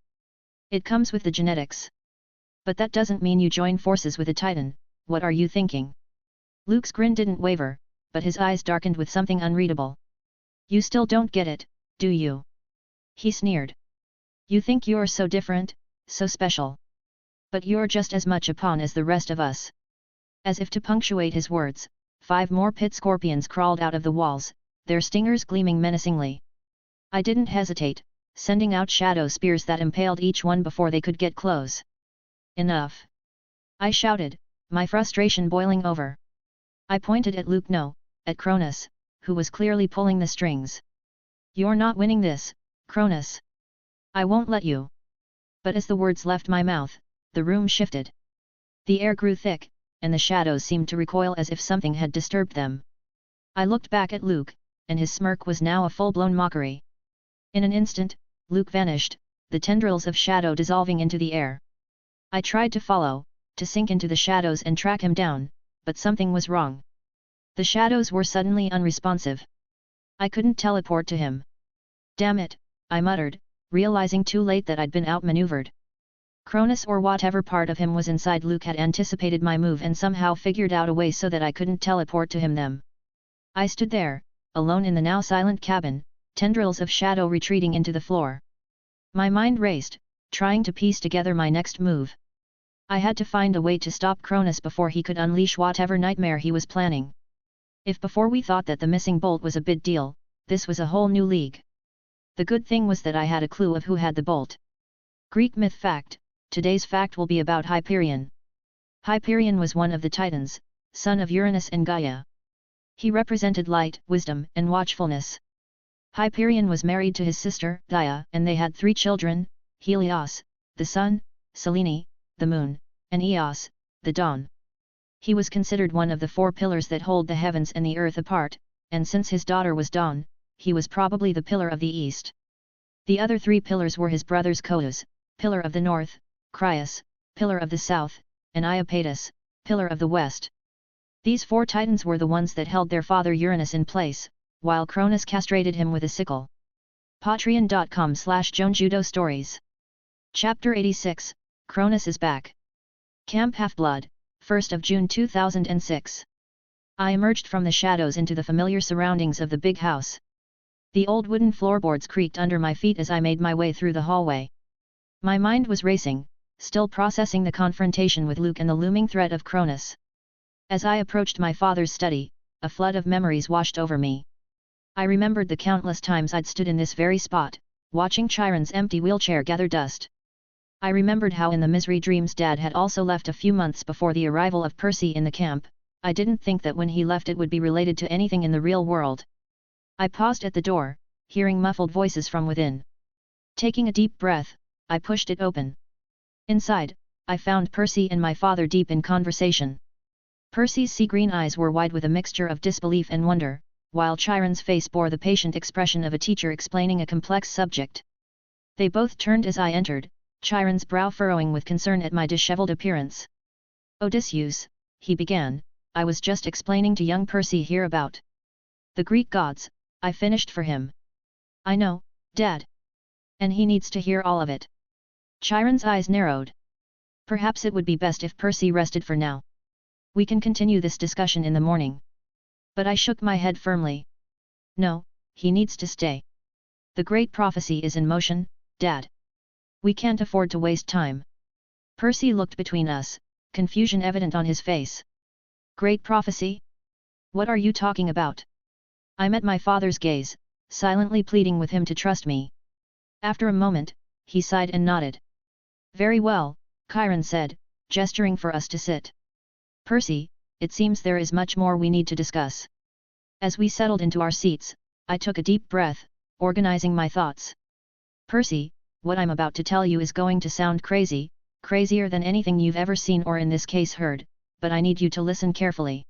"It comes with the genetics. But that doesn't mean you join forces with a titan. What are you thinking?" Luke's grin didn't waver, but his eyes darkened with something unreadable. "You still don't get it, do you?" he sneered. "You think you're so different, so special. But you're just as much a pawn as the rest of us." As if to punctuate his words, 5 more pit scorpions crawled out of the walls, their stingers gleaming menacingly. I didn't hesitate, sending out shadow spears that impaled each one before they could get close. "Enough!" I shouted, my frustration boiling over. I pointed at Luke, no, at Kronos, who was clearly pulling the strings. "You're not winning this, Kronos. I won't let you." But as the words left my mouth, the room shifted. The air grew thick, and the shadows seemed to recoil as if something had disturbed them. I looked back at Luke, and his smirk was now a full-blown mockery. In an instant, Luke vanished, the tendrils of shadow dissolving into the air. I tried to follow, to sink into the shadows and track him down, but something was wrong. The shadows were suddenly unresponsive. I couldn't teleport to him. "Damn it," I muttered, realizing too late that I'd been outmaneuvered. Kronos, or whatever part of him was inside Luke, had anticipated my move and somehow figured out a way so that I couldn't teleport to him. I stood there, alone in the now silent cabin, tendrils of shadow retreating into the floor. My mind raced, trying to piece together my next move. I had to find a way to stop Kronos before he could unleash whatever nightmare he was planning. If before we thought that the missing bolt was a big deal, this was a whole new league. The good thing was that I had a clue of who had the bolt. Greek myth fact. Today's fact will be about Hyperion. Hyperion was one of the Titans, son of Uranus and Gaia. He represented light, wisdom, and watchfulness. Hyperion was married to his sister, Gaia, and they had 3 children, Helios, the sun, Selene, the moon, and Eos, the dawn. He was considered one of the 4 pillars that hold the heavens and the earth apart, and since his daughter was Dawn, he was probably the pillar of the east. The other 3 pillars were his brothers: Khaos, pillar of the north, Khaos, pillar of the south, and Iapetus, pillar of the west. These 4 titans were the ones that held their father Uranus in place, while Kronos castrated him with a sickle. Patreon.com/JoanJudo Stories. Chapter 86, Kronos is back. Camp Half-Blood, 1st of June 2006. I emerged from the shadows into the familiar surroundings of the big house. The old wooden floorboards creaked under my feet as I made my way through the hallway. My mind was racing, still processing the confrontation with Luke and the looming threat of Kronos. As I approached my father's study, a flood of memories washed over me. I remembered the countless times I'd stood in this very spot, watching Chiron's empty wheelchair gather dust. I remembered how in the misery dreams Dad had also left a few months before the arrival of Percy in the camp. I didn't think that when he left it would be related to anything in the real world. I paused at the door, hearing muffled voices from within. Taking a deep breath, I pushed it open. Inside, I found Percy and my father deep in conversation. Percy's sea-green eyes were wide with a mixture of disbelief and wonder, while Chiron's face bore the patient expression of a teacher explaining a complex subject. They both turned as I entered, Chiron's brow furrowing with concern at my disheveled appearance. "Odysseus," he began, "I was just explaining to young Percy here about the Greek gods. I finished for him." "I know, Dad. And he needs to hear all of it." Chiron's eyes narrowed. "Perhaps it would be best if Percy rested for now. We can continue this discussion in the morning." But I shook my head firmly. "No, he needs to stay. The great prophecy is in motion, Dad. We can't afford to waste time." Percy looked between us, confusion evident on his face. "Great prophecy? What are you talking about?" I met my father's gaze, silently pleading with him to trust me. After a moment, he sighed and nodded. "Very well," Chiron said, gesturing for us to sit. "Percy, it seems there is much more we need to discuss." As we settled into our seats, I took a deep breath, organizing my thoughts. "Percy, what I'm about to tell you is going to sound crazy, crazier than anything you've ever seen or in this case heard, but I need you to listen carefully."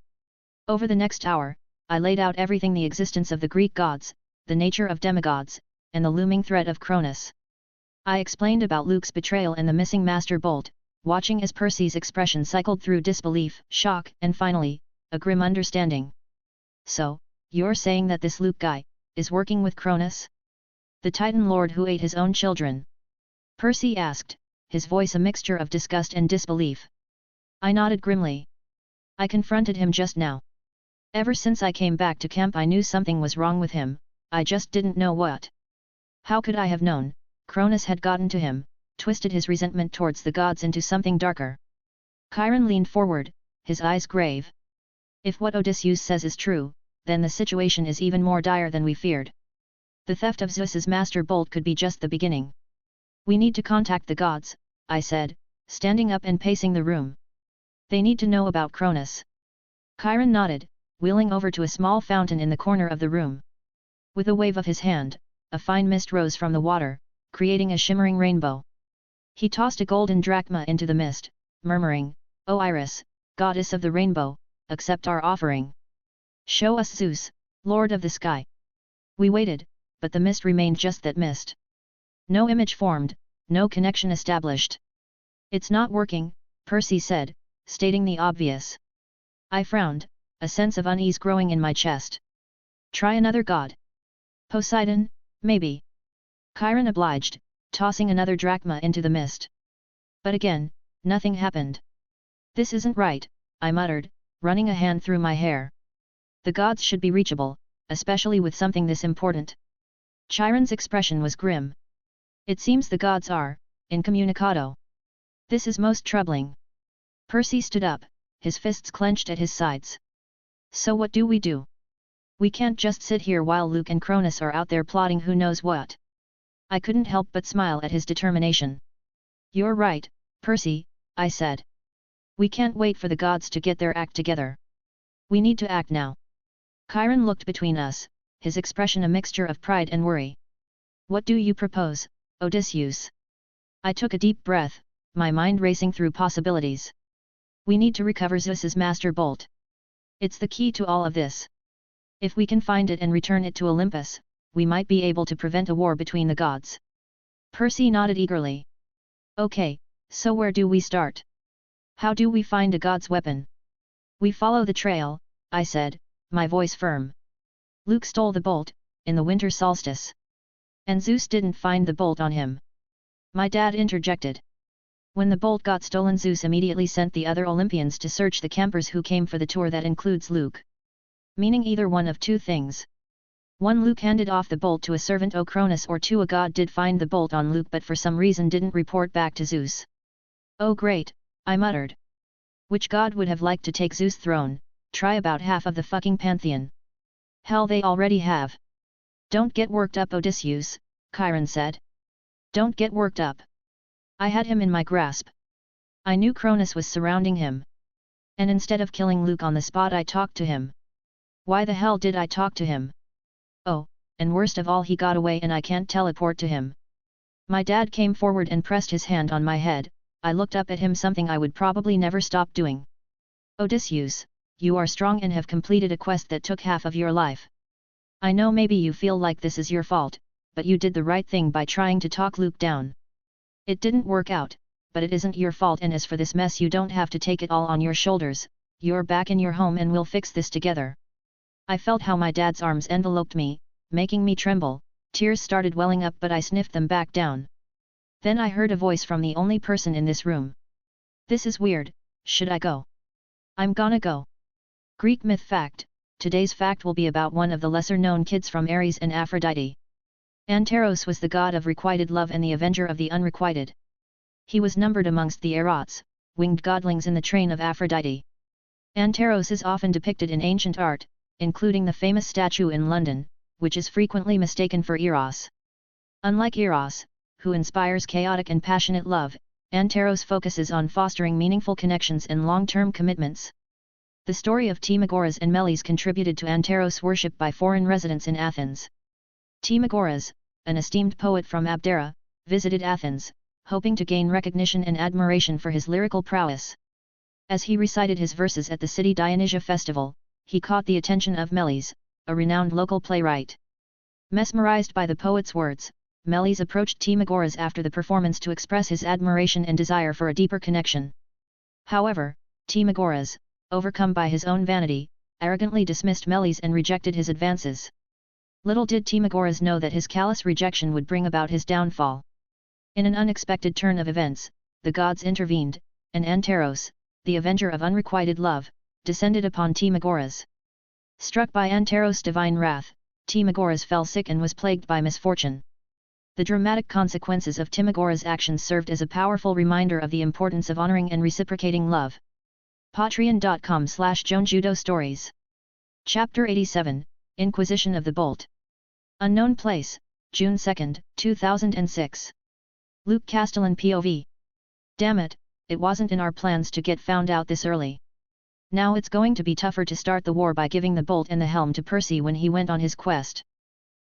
Over the next hour, I laid out everything: the existence of the Greek gods, the nature of demigods, and the looming threat of Kronos. I explained about Luke's betrayal and the missing master bolt, watching as Percy's expression cycled through disbelief, shock, and finally, a grim understanding. "So, you're saying that this Luke guy is working with Kronos? The Titan Lord who ate his own children?" Percy asked, his voice a mixture of disgust and disbelief. I nodded grimly. "I confronted him just now. Ever since I came back to camp I knew something was wrong with him, I just didn't know what. How could I have known? Kronos had gotten to him, twisted his resentment towards the gods into something darker." Chiron leaned forward, his eyes grave. "If what Odysseus says is true, then the situation is even more dire than we feared. The theft of Zeus's master bolt could be just the beginning. We need to contact the gods," I said, standing up and pacing the room. "They need to know about Kronos." Chiron nodded, wheeling over to a small fountain in the corner of the room. With a wave of his hand, a fine mist rose from the water, creating a shimmering rainbow. He tossed a golden drachma into the mist, murmuring, "O Iris, goddess of the rainbow, accept our offering. Show us Zeus, lord of the sky." We waited, but the mist remained just that mist. No image formed, no connection established. "It's not working," Percy said, stating the obvious. I frowned, a sense of unease growing in my chest. "Try another god. Poseidon, maybe." Chiron obliged, tossing another drachma into the mist. But again, nothing happened. "This isn't right," I muttered, running a hand through my hair. "The gods should be reachable, especially with something this important." Chiron's expression was grim. "It seems the gods are incommunicado. This is most troubling." Percy stood up, his fists clenched at his sides. "So what do we do? We can't just sit here while Luke and Kronos are out there plotting who knows what." I couldn't help but smile at his determination. "You're right, Percy," I said. "We can't wait for the gods to get their act together. We need to act now." Chiron looked between us, his expression a mixture of pride and worry. "What do you propose, Odysseus?" I took a deep breath, my mind racing through possibilities. "We need to recover Zeus's master bolt. It's the key to all of this. If we can find it and return it to Olympus, we might be able to prevent a war between the gods." Percy nodded eagerly. "Okay, So where do we start? How do we find a god's weapon? We follow the trail, I said, my voice firm. Luke stole the bolt, in the winter solstice. And Zeus didn't find the bolt on him. My dad interjected. When the bolt got stolen, Zeus immediately sent the other Olympians to search the campers who came for the tour that includes Luke. Meaning either one of two things. 1. Luke handed off the bolt to a servant o Kronos, or 2. A god did find the bolt on Luke but for some reason didn't report back to Zeus. Oh great, I muttered. Which god would have liked to take Zeus' throne? Try about half of the fucking pantheon. Hell, they already have. Don't get worked up, Odysseus, Chiron said. Don't get worked up. I had him in my grasp. I knew Kronos was surrounding him. And instead of killing Luke on the spot, I talked to him. Why the hell did I talk to him? Oh, and worst of all, he got away and I can't teleport to him. My dad came forward and pressed his hand on my head. I looked up at him, something I would probably never stop doing. Odysseus, you are strong and have completed a quest that took half of your life. I know maybe you feel like this is your fault, but you did the right thing by trying to talk Luke down. It didn't work out, but it isn't your fault, and as for this mess, you don't have to take it all on your shoulders. You're back in your home and we'll fix this together. I felt how my dad's arms enveloped me, making me tremble. Tears started welling up but I sniffed them back down. Then I heard a voice from the only person in this room. This is weird, should I go? I'm gonna go. Greek myth fact. Today's fact will be about one of the lesser-known kids from Ares and Aphrodite. Anteros was the god of requited love and the avenger of the unrequited. He was numbered amongst the Erots, winged godlings in the train of Aphrodite. Anteros is often depicted in ancient art, including the famous statue in London, which is frequently mistaken for Eros. Unlike Eros, who inspires chaotic and passionate love, Anteros focuses on fostering meaningful connections and long-term commitments. The story of Timagoras and Meles contributed to Anteros worship by foreign residents in Athens. Timagoras, an esteemed poet from Abdera, visited Athens, hoping to gain recognition and admiration for his lyrical prowess. As he recited his verses at the city Dionysia festival, he caught the attention of Meles, a renowned local playwright. Mesmerized by the poet's words, Meles approached Timagoras after the performance to express his admiration and desire for a deeper connection. However, Timagoras, overcome by his own vanity, arrogantly dismissed Meles and rejected his advances. Little did Timagoras know that his callous rejection would bring about his downfall. In an unexpected turn of events, the gods intervened, and Anteros, the avenger of unrequited love, descended upon Timagoras. Struck by Anteros' divine wrath, Timagoras fell sick and was plagued by misfortune. The dramatic consequences of Timagoras' actions served as a powerful reminder of the importance of honoring and reciprocating love. Patreon.com/JoanJudo Stories. Chapter 87, Inquisition of the Bolt. Unknown place, June 2, 2006. Luke Castellan POV. Damn it, it wasn't in our plans to get found out this early. Now it's going to be tougher to start the war by giving the bolt and the helm to Percy when he went on his quest.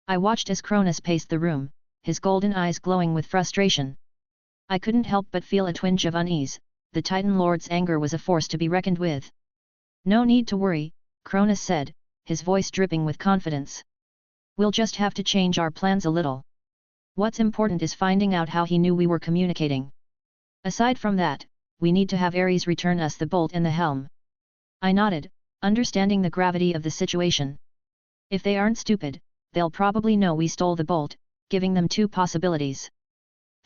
I watched as Kronos paced the room, his golden eyes glowing with frustration. I couldn't help but feel a twinge of unease. The Titan Lord's anger was a force to be reckoned with. No need to worry, Kronos said, his voice dripping with confidence. We'll just have to change our plans a little. What's important is finding out how he knew we were communicating. Aside from that, we need to have Ares return us the bolt and the helm. I nodded, understanding the gravity of the situation. If they aren't stupid, they'll probably know we stole the bolt, giving them two possibilities.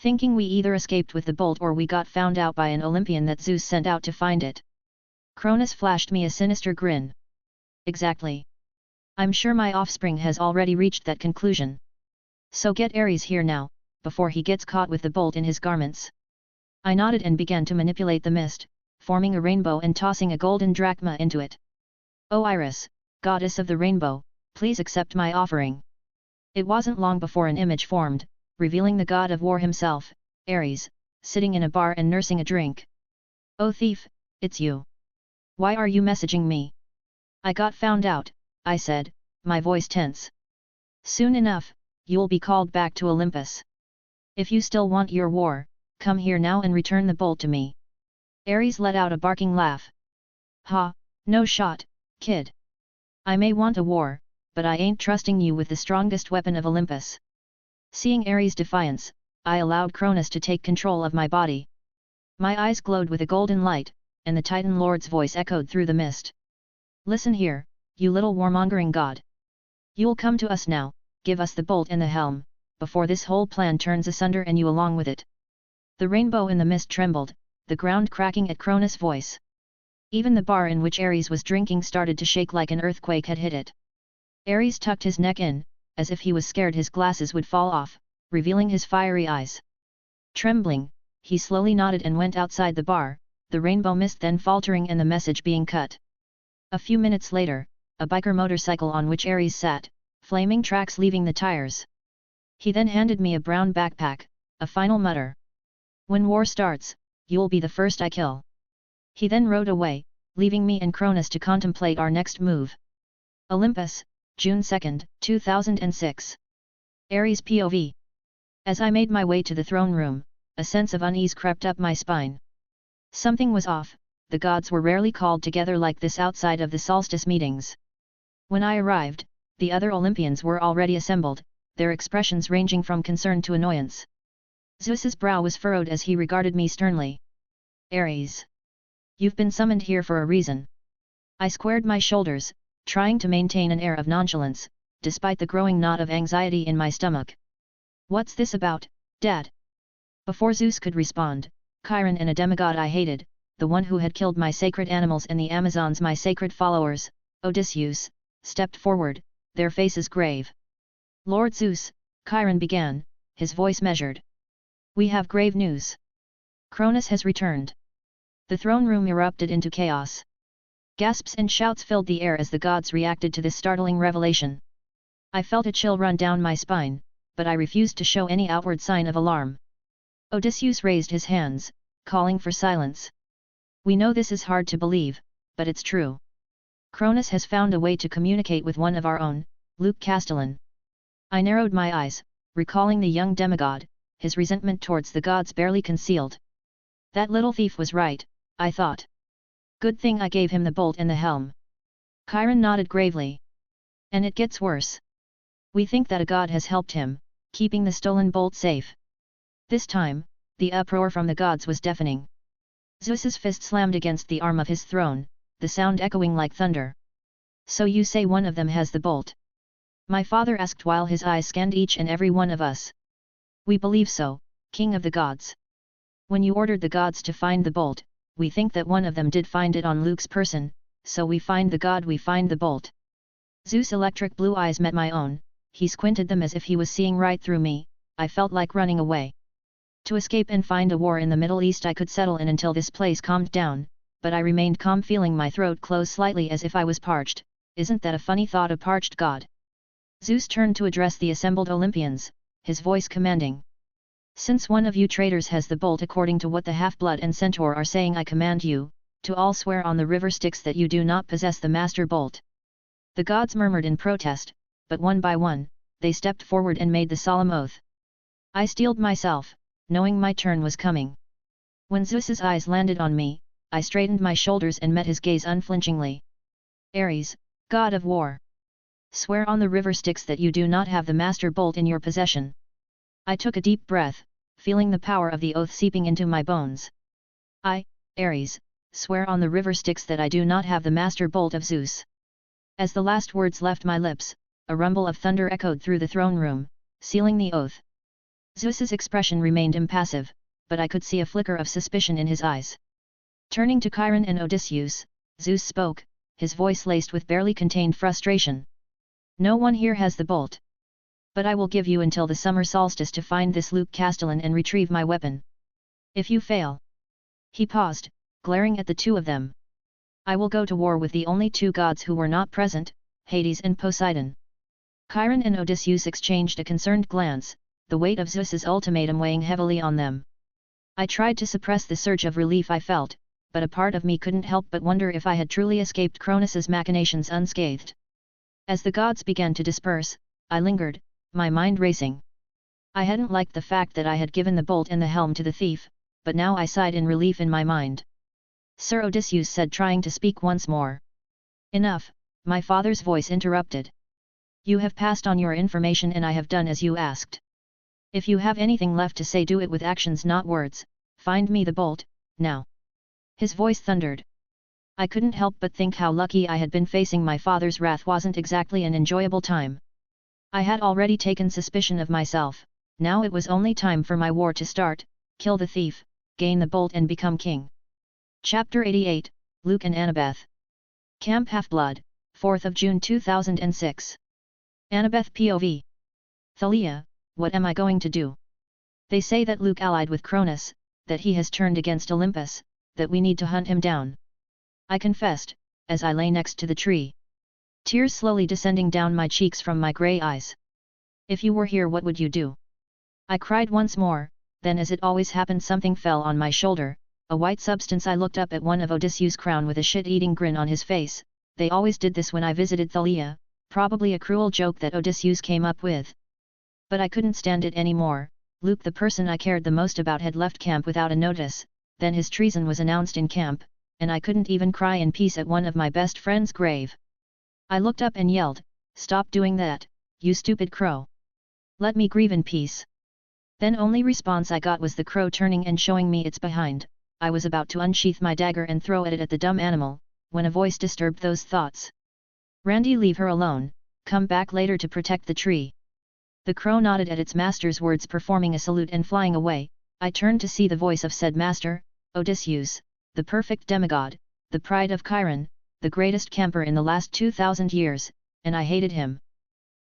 Thinking we either escaped with the bolt or we got found out by an Olympian that Zeus sent out to find it. Kronos flashed me a sinister grin. Exactly. I'm sure my offspring has already reached that conclusion. So get Ares here now, before he gets caught with the bolt in his garments. I nodded and began to manipulate the mist, forming a rainbow and tossing a golden drachma into it. O Iris, goddess of the rainbow, please accept my offering. It wasn't long before an image formed, revealing the god of war himself, Ares, sitting in a bar and nursing a drink. Oh thief, it's you. Why are you messaging me? I got found out, I said, my voice tense. Soon enough, you'll be called back to Olympus. If you still want your war, come here now and return the bolt to me. Ares let out a barking laugh. Ha, no shot, kid. I may want a war, but I ain't trusting you with the strongest weapon of Olympus. Seeing Ares' defiance, I allowed Kronos to take control of my body. My eyes glowed with a golden light, and the Titan Lord's voice echoed through the mist. Listen here, you little warmongering god. You'll come to us now, give us the bolt and the helm, before this whole plan turns asunder and you along with it. The rainbow in the mist trembled, the ground cracking at Kronos' voice. Even the bar in which Ares was drinking started to shake like an earthquake had hit it. Ares tucked his neck in, as if he was scared his glasses would fall off, revealing his fiery eyes. Trembling, he slowly nodded and went outside the bar, the rainbow mist then faltering and the message being cut. A few minutes later, a biker motorcycle on which Ares sat, flaming tracks leaving the tires. He then handed me a brown backpack, a final mutter. When war starts, you'll be the first I kill. He then rode away, leaving me and Kronos to contemplate our next move. Olympus, June 2, 2006. Ares POV. As I made my way to the throne room, a sense of unease crept up my spine. Something was off, the gods were rarely called together like this outside of the solstice meetings. When I arrived, the other Olympians were already assembled, their expressions ranging from concern to annoyance. Zeus's brow was furrowed as he regarded me sternly. Ares. You've been summoned here for a reason. I squared my shoulders, trying to maintain an air of nonchalance, despite the growing knot of anxiety in my stomach. What's this about, Dad? Before Zeus could respond, Chiron and a demigod I hated, the one who had killed my sacred animals and the Amazons my sacred followers, Odysseus, stepped forward, their faces grave. Lord Zeus, Chiron began, his voice measured. We have grave news. Kronos has returned. The throne room erupted into chaos. Gasps and shouts filled the air as the gods reacted to this startling revelation. I felt a chill run down my spine, but I refused to show any outward sign of alarm. Odysseus raised his hands, calling for silence. We know this is hard to believe, but it's true. Kronos has found a way to communicate with one of our own, Luke Castellan. I narrowed my eyes, recalling the young demigod, his resentment towards the gods barely concealed. That little thief was right, I thought. Good thing I gave him the bolt and the helm. Chiron nodded gravely. And it gets worse. We think that a god has helped him, keeping the stolen bolt safe. This time, the uproar from the gods was deafening. Zeus's fist slammed against the arm of his throne, the sound echoing like thunder. So you say one of them has the bolt? My father asked while his eyes scanned each and every one of us. We believe so, King of the Gods. When you ordered the gods to find the bolt, we think that one of them did find it on Luke's person, so we find the god, we find the bolt. Zeus' electric blue eyes met my own, he squinted them as if he was seeing right through me. I felt like running away. To escape and find a war in the Middle East I could settle in until this place calmed down, but I remained calm, feeling my throat close slightly as if I was parched. Isn't that a funny thought, a parched god? Zeus turned to address the assembled Olympians, his voice commanding. Since one of you traitors has the bolt according to what the Half-Blood and Centaur are saying, I command you, to all swear on the river Styx that you do not possess the master bolt. The gods murmured in protest, but one by one, they stepped forward and made the solemn oath. I steeled myself, knowing my turn was coming. When Zeus's eyes landed on me, I straightened my shoulders and met his gaze unflinchingly. Ares, god of war. Swear on the river Styx that you do not have the master bolt in your possession. I took a deep breath, feeling the power of the oath seeping into my bones. I, Ares, swear on the river Styx that I do not have the master bolt of Zeus. As the last words left my lips, a rumble of thunder echoed through the throne room, sealing the oath. Zeus's expression remained impassive, but I could see a flicker of suspicion in his eyes. Turning to Chiron and Odysseus, Zeus spoke, his voice laced with barely contained frustration. No one here has the bolt. But I will give you until the summer solstice to find this Luke Castellan and retrieve my weapon. If you fail. He paused, glaring at the two of them. I will go to war with the only two gods who were not present, Hades and Poseidon. Chiron and Odysseus exchanged a concerned glance, the weight of Zeus's ultimatum weighing heavily on them. I tried to suppress the surge of relief I felt, but a part of me couldn't help but wonder if I had truly escaped Kronos' machinations unscathed. As the gods began to disperse, I lingered, my mind racing. I hadn't liked the fact that I had given the bolt and the helm to the thief, but now I sighed in relief in my mind. Sir, Odysseus said, trying to speak once more. Enough, my father's voice interrupted. You have passed on your information and I have done as you asked. If you have anything left to say, do it with actions, not words. Find me the bolt, now. His voice thundered. I couldn't help but think how lucky I had been. Facing my father's wrath wasn't exactly an enjoyable time. I had already taken suspicion of myself, now it was only time for my war to start, kill the thief, gain the bolt and become king. Chapter 88, Luke and Annabeth. Camp Half-Blood, 4th of June 2006. Annabeth POV. Thalia, what am I going to do? They say that Luke allied with Kronos, that he has turned against Olympus, that we need to hunt him down. I confessed, as I lay next to the tree. Tears slowly descending down my cheeks from my grey eyes. If you were here, what would you do? I cried once more, then as it always happened something fell on my shoulder, a white substance. I looked up at one of Odysseus' crown with a shit-eating grin on his face. They always did this when I visited Thalia, probably a cruel joke that Odysseus came up with. But I couldn't stand it anymore. Luke, the person I cared the most about, had left camp without a notice, then his treason was announced in camp, and I couldn't even cry in peace at one of my best friend's grave. I looked up and yelled, "Stop doing that, you stupid crow! Let me grieve in peace." Then only response I got was the crow turning and showing me its behind. I was about to unsheath my dagger and throw it at the dumb animal, when a voice disturbed those thoughts. "Randy, leave her alone, come back later to protect the tree." The crow nodded at its master's words, performing a salute and flying away. I turned to see the voice of said master, Odysseus, the perfect demigod, the pride of Chiron, the greatest camper in the last 2000 years, and I hated him.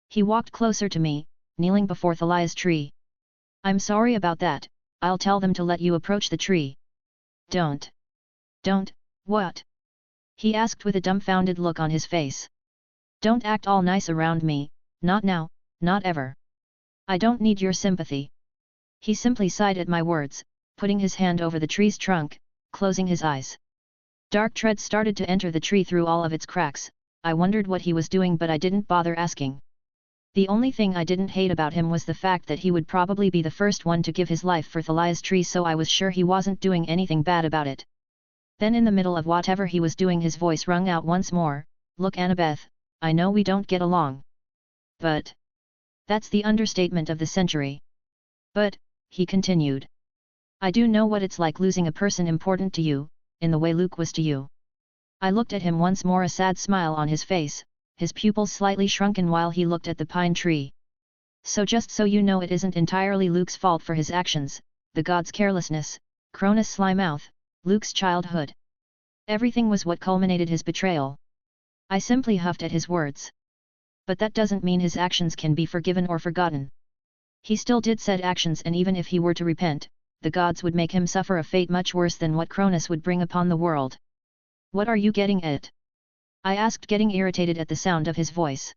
He walked closer to me, kneeling before Thalia's tree. "I'm sorry about that, I'll tell them to let you approach the tree." Don't, what?" he asked with a dumbfounded look on his face. "Don't act all nice around me, not now, not ever. I don't need your sympathy." He simply sighed at my words, putting his hand over the tree's trunk, closing his eyes. Dark treads started to enter the tree through all of its cracks. I wondered what he was doing, but I didn't bother asking. The only thing I didn't hate about him was the fact that he would probably be the first one to give his life for Thalia's tree, so I was sure he wasn't doing anything bad about it. Then in the middle of whatever he was doing, his voice rung out once more, "Look, Annabeth, I know we don't get along. But..." That's the understatement of the century. "But," he continued, "I do know what it's like losing a person important to you, in the way Luke was to you." I looked at him once more, a sad smile on his face, his pupils slightly shrunken while he looked at the pine tree. "So just so you know, it isn't entirely Luke's fault for his actions, the god's carelessness, Kronos' sly mouth, Luke's childhood. Everything was what culminated his betrayal." I simply huffed at his words. "But that doesn't mean his actions can be forgiven or forgotten. He still did said actions, and even if he were to repent, the gods would make him suffer a fate much worse than what Kronos would bring upon the world." "What are you getting at?" I asked, getting irritated at the sound of his voice.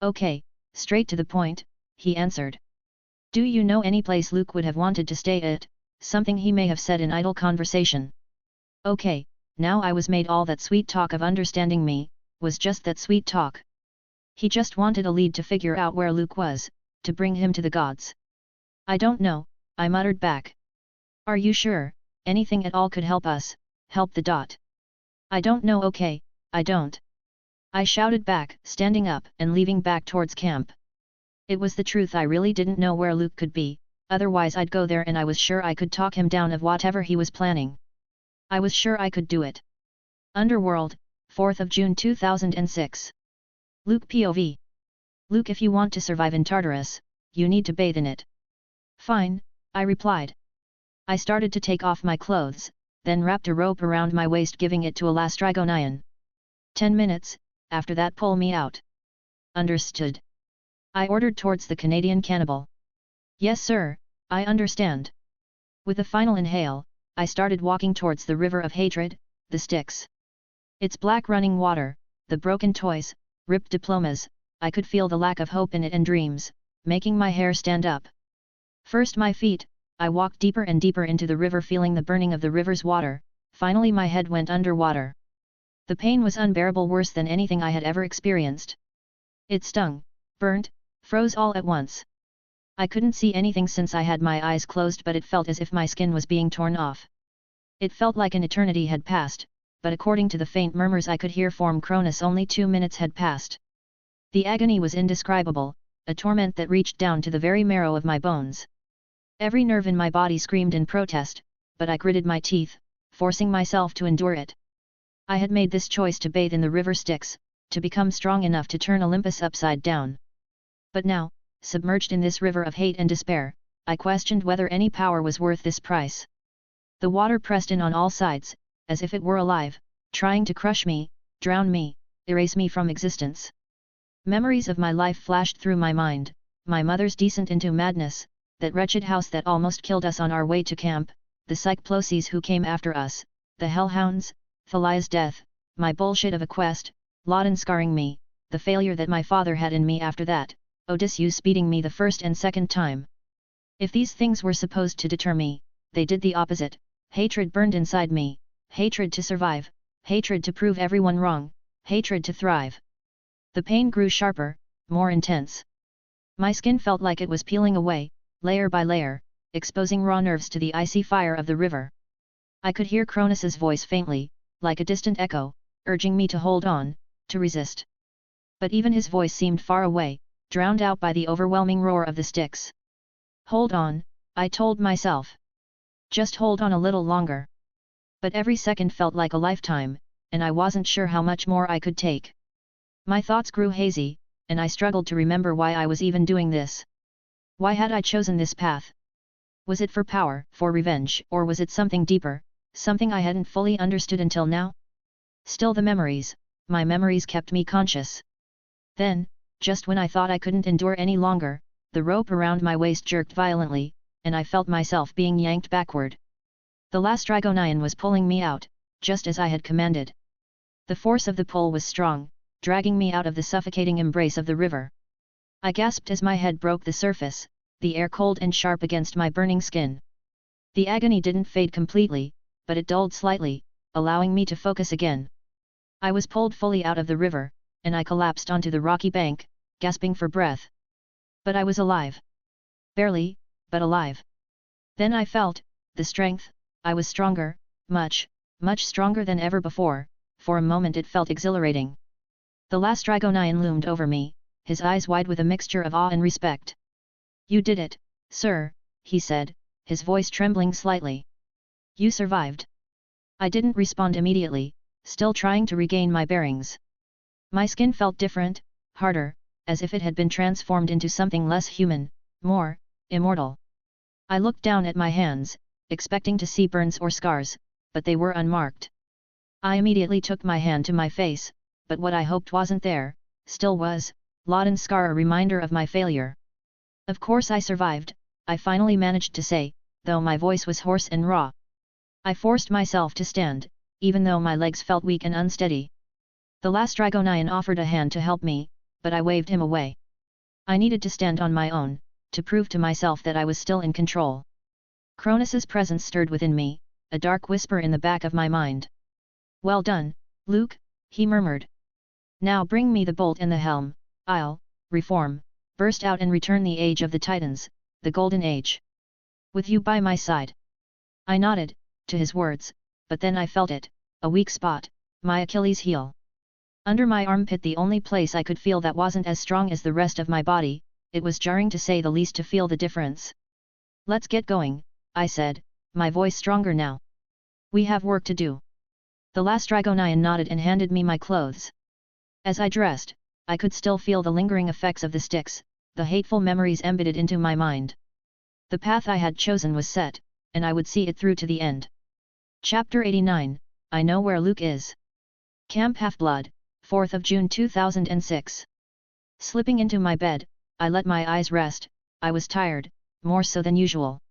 "Okay, straight to the point," he answered. "Do you know any place Luke would have wanted to stay at, something he may have said in idle conversation?" Okay, now I was made. All that sweet talk of understanding me, was just that sweet talk. He just wanted a lead to figure out where Luke was, to bring him to the gods. "I don't know," I muttered back. "Are you sure, anything at all could help us, help the dot?" "I don't know, okay, I don't," I shouted back, standing up and leaving back towards camp. It was the truth, I really didn't know where Luke could be, otherwise I'd go there, and I was sure I could talk him down of whatever he was planning. I was sure I could do it. Underworld, 4th of June 2006. Luke POV. "Luke, if you want to survive in Tartarus, you need to bathe in it." "Fine," I replied. I started to take off my clothes, then wrapped a rope around my waist, giving it to a Lastrygonian. 10 minutes, after that pull me out. "Understood," I ordered towards the Canadian cannibal. "Yes sir, I understand." With a final inhale, I started walking towards the river of hatred, the Styx. Its black running water, the broken toys, ripped diplomas, I could feel the lack of hope in it and dreams, making my hair stand up. First my feet, I walked deeper and deeper into the river, feeling the burning of the river's water. Finally my head went underwater. The pain was unbearable, worse than anything I had ever experienced. It stung, burnt, froze all at once. I couldn't see anything since I had my eyes closed, but it felt as if my skin was being torn off. It felt like an eternity had passed, but according to the faint murmurs I could hear from Kronos, only 2 minutes had passed. The agony was indescribable, a torment that reached down to the very marrow of my bones. Every nerve in my body screamed in protest, but I gritted my teeth, forcing myself to endure it. I had made this choice to bathe in the river Styx, to become strong enough to turn Olympus upside down. But now, submerged in this river of hate and despair, I questioned whether any power was worth this price. The water pressed in on all sides, as if it were alive, trying to crush me, drown me, erase me from existence. Memories of my life flashed through my mind, my mother's descent into madness, that wretched house that almost killed us on our way to camp, the Cyclopses who came after us, the hellhounds, Thalia's death, my bullshit of a quest, Loudon scarring me, the failure that my father had in me after that, Odysseus beating me the first and second time. If these things were supposed to deter me, they did the opposite. Hatred burned inside me, hatred to survive, hatred to prove everyone wrong, hatred to thrive. The pain grew sharper, more intense. My skin felt like it was peeling away, layer by layer, exposing raw nerves to the icy fire of the river. I could hear Kronos's voice faintly, like a distant echo, urging me to hold on, to resist. But even his voice seemed far away, drowned out by the overwhelming roar of the Styx. Hold on, I told myself. Just hold on a little longer. But every second felt like a lifetime, and I wasn't sure how much more I could take. My thoughts grew hazy, and I struggled to remember why I was even doing this. Why had I chosen this path? Was it for power, for revenge, or was it something deeper, something I hadn't fully understood until now? Still my memories kept me conscious. Then, just when I thought I couldn't endure any longer, the rope around my waist jerked violently, and I felt myself being yanked backward. The Lastrygonian was pulling me out, just as I had commanded. The force of the pull was strong, dragging me out of the suffocating embrace of the river. I gasped as my head broke the surface, the air cold and sharp against my burning skin. The agony didn't fade completely, but it dulled slightly, allowing me to focus again. I was pulled fully out of the river, and I collapsed onto the rocky bank, gasping for breath. But I was alive. Barely, but alive. Then I felt the strength. I was stronger, much stronger than ever before. For a moment it felt exhilarating. The Lastrygonian loomed over me, his eyes wide with a mixture of awe and respect. "You did it, sir," he said, his voice trembling slightly. "You survived." I didn't respond immediately, still trying to regain my bearings. My skin felt different, harder, as if it had been transformed into something less human, more immortal. I looked down at my hands, expecting to see burns or scars, but they were unmarked. I immediately took my hand to my face, but what I hoped wasn't there, still was, Loudon's scar, a reminder of my failure. "Of course I survived," I finally managed to say, though my voice was hoarse and raw. I forced myself to stand, even though my legs felt weak and unsteady. The Lastrygonian offered a hand to help me, but I waved him away. I needed to stand on my own, to prove to myself that I was still in control. Kronos's presence stirred within me, a dark whisper in the back of my mind. "Well done, Luke," he murmured. "Now bring me the bolt and the helm, I'll reform, burst out and return the age of the Titans, the Golden Age. With you by my side." I nodded, to his words, but then I felt it, a weak spot, my Achilles heel. Under my armpit, the only place I could feel that wasn't as strong as the rest of my body. It was jarring to say the least to feel the difference. "Let's get going," I said, my voice stronger now. "We have work to do." The Lastrygonian nodded and handed me my clothes. As I dressed, I could still feel the lingering effects of the Styx, the hateful memories embedded into my mind. The path I had chosen was set, and I would see it through to the end. Chapter 89, I Know Where Luke Is. Camp Half-Blood, 4th of June 2006. Slipping into my bed, I let my eyes rest. I was tired, more so than usual.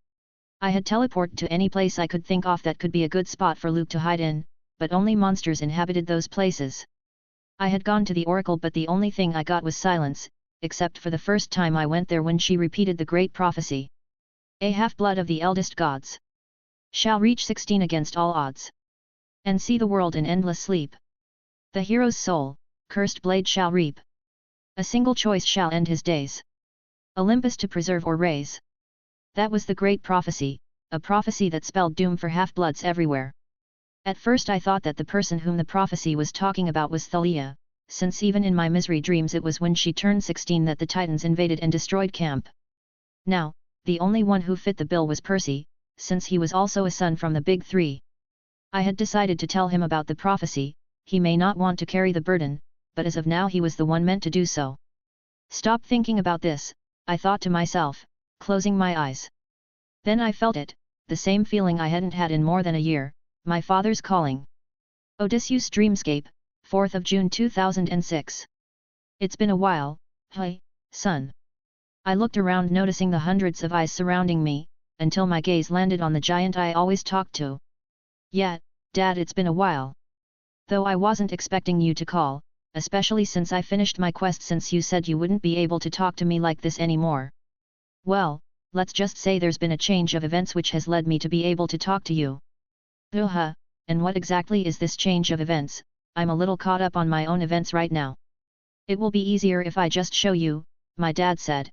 I had teleported to any place I could think of that could be a good spot for Luke to hide in, but only monsters inhabited those places. I had gone to the Oracle, but the only thing I got was silence, except for the first time I went there when she repeated the great prophecy. "A half-blood of the eldest gods shall reach 16 against all odds, and see the world in endless sleep. The hero's soul, cursed blade shall reap. A single choice shall end his days. Olympus to preserve or raise." That was the great prophecy, a prophecy that spelled doom for half-bloods everywhere. At first I thought that the person whom the prophecy was talking about was Thalia, since even in my misery dreams it was when she turned 16 that the Titans invaded and destroyed camp. Now, the only one who fit the bill was Percy, since he was also a son from the Big Three. I had decided to tell him about the prophecy. He may not want to carry the burden, but as of now he was the one meant to do so. Stop thinking about this, I thought to myself, closing my eyes. Then I felt it, the same feeling I hadn't had in more than a year, my father's calling. Odysseus Dreamscape, 4th of June 2006. It's been a while, hey, son. I looked around noticing the hundreds of eyes surrounding me, until my gaze landed on the giant I always talked to. Yeah, Dad, it's been a while. Though I wasn't expecting you to call, especially since I finished my quest since you said you wouldn't be able to talk to me like this anymore. Well, let's just say there's been a change of events which has led me to be able to talk to you. And what exactly is this change of events? I'm a little caught up on my own events right now. It will be easier if I just show you, my dad said.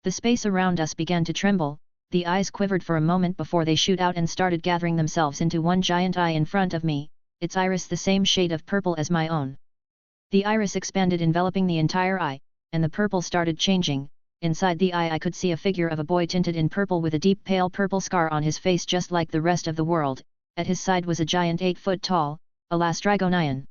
The space around us began to tremble, the eyes quivered for a moment before they shoot out and started gathering themselves into one giant eye in front of me, its iris the same shade of purple as my own. The iris expanded, enveloping the entire eye, and the purple started changing. Inside the eye I could see a figure of a boy tinted in purple with a deep pale purple scar on his face just like the rest of the world. At his side was a giant 8-foot-tall, Alastrygonian.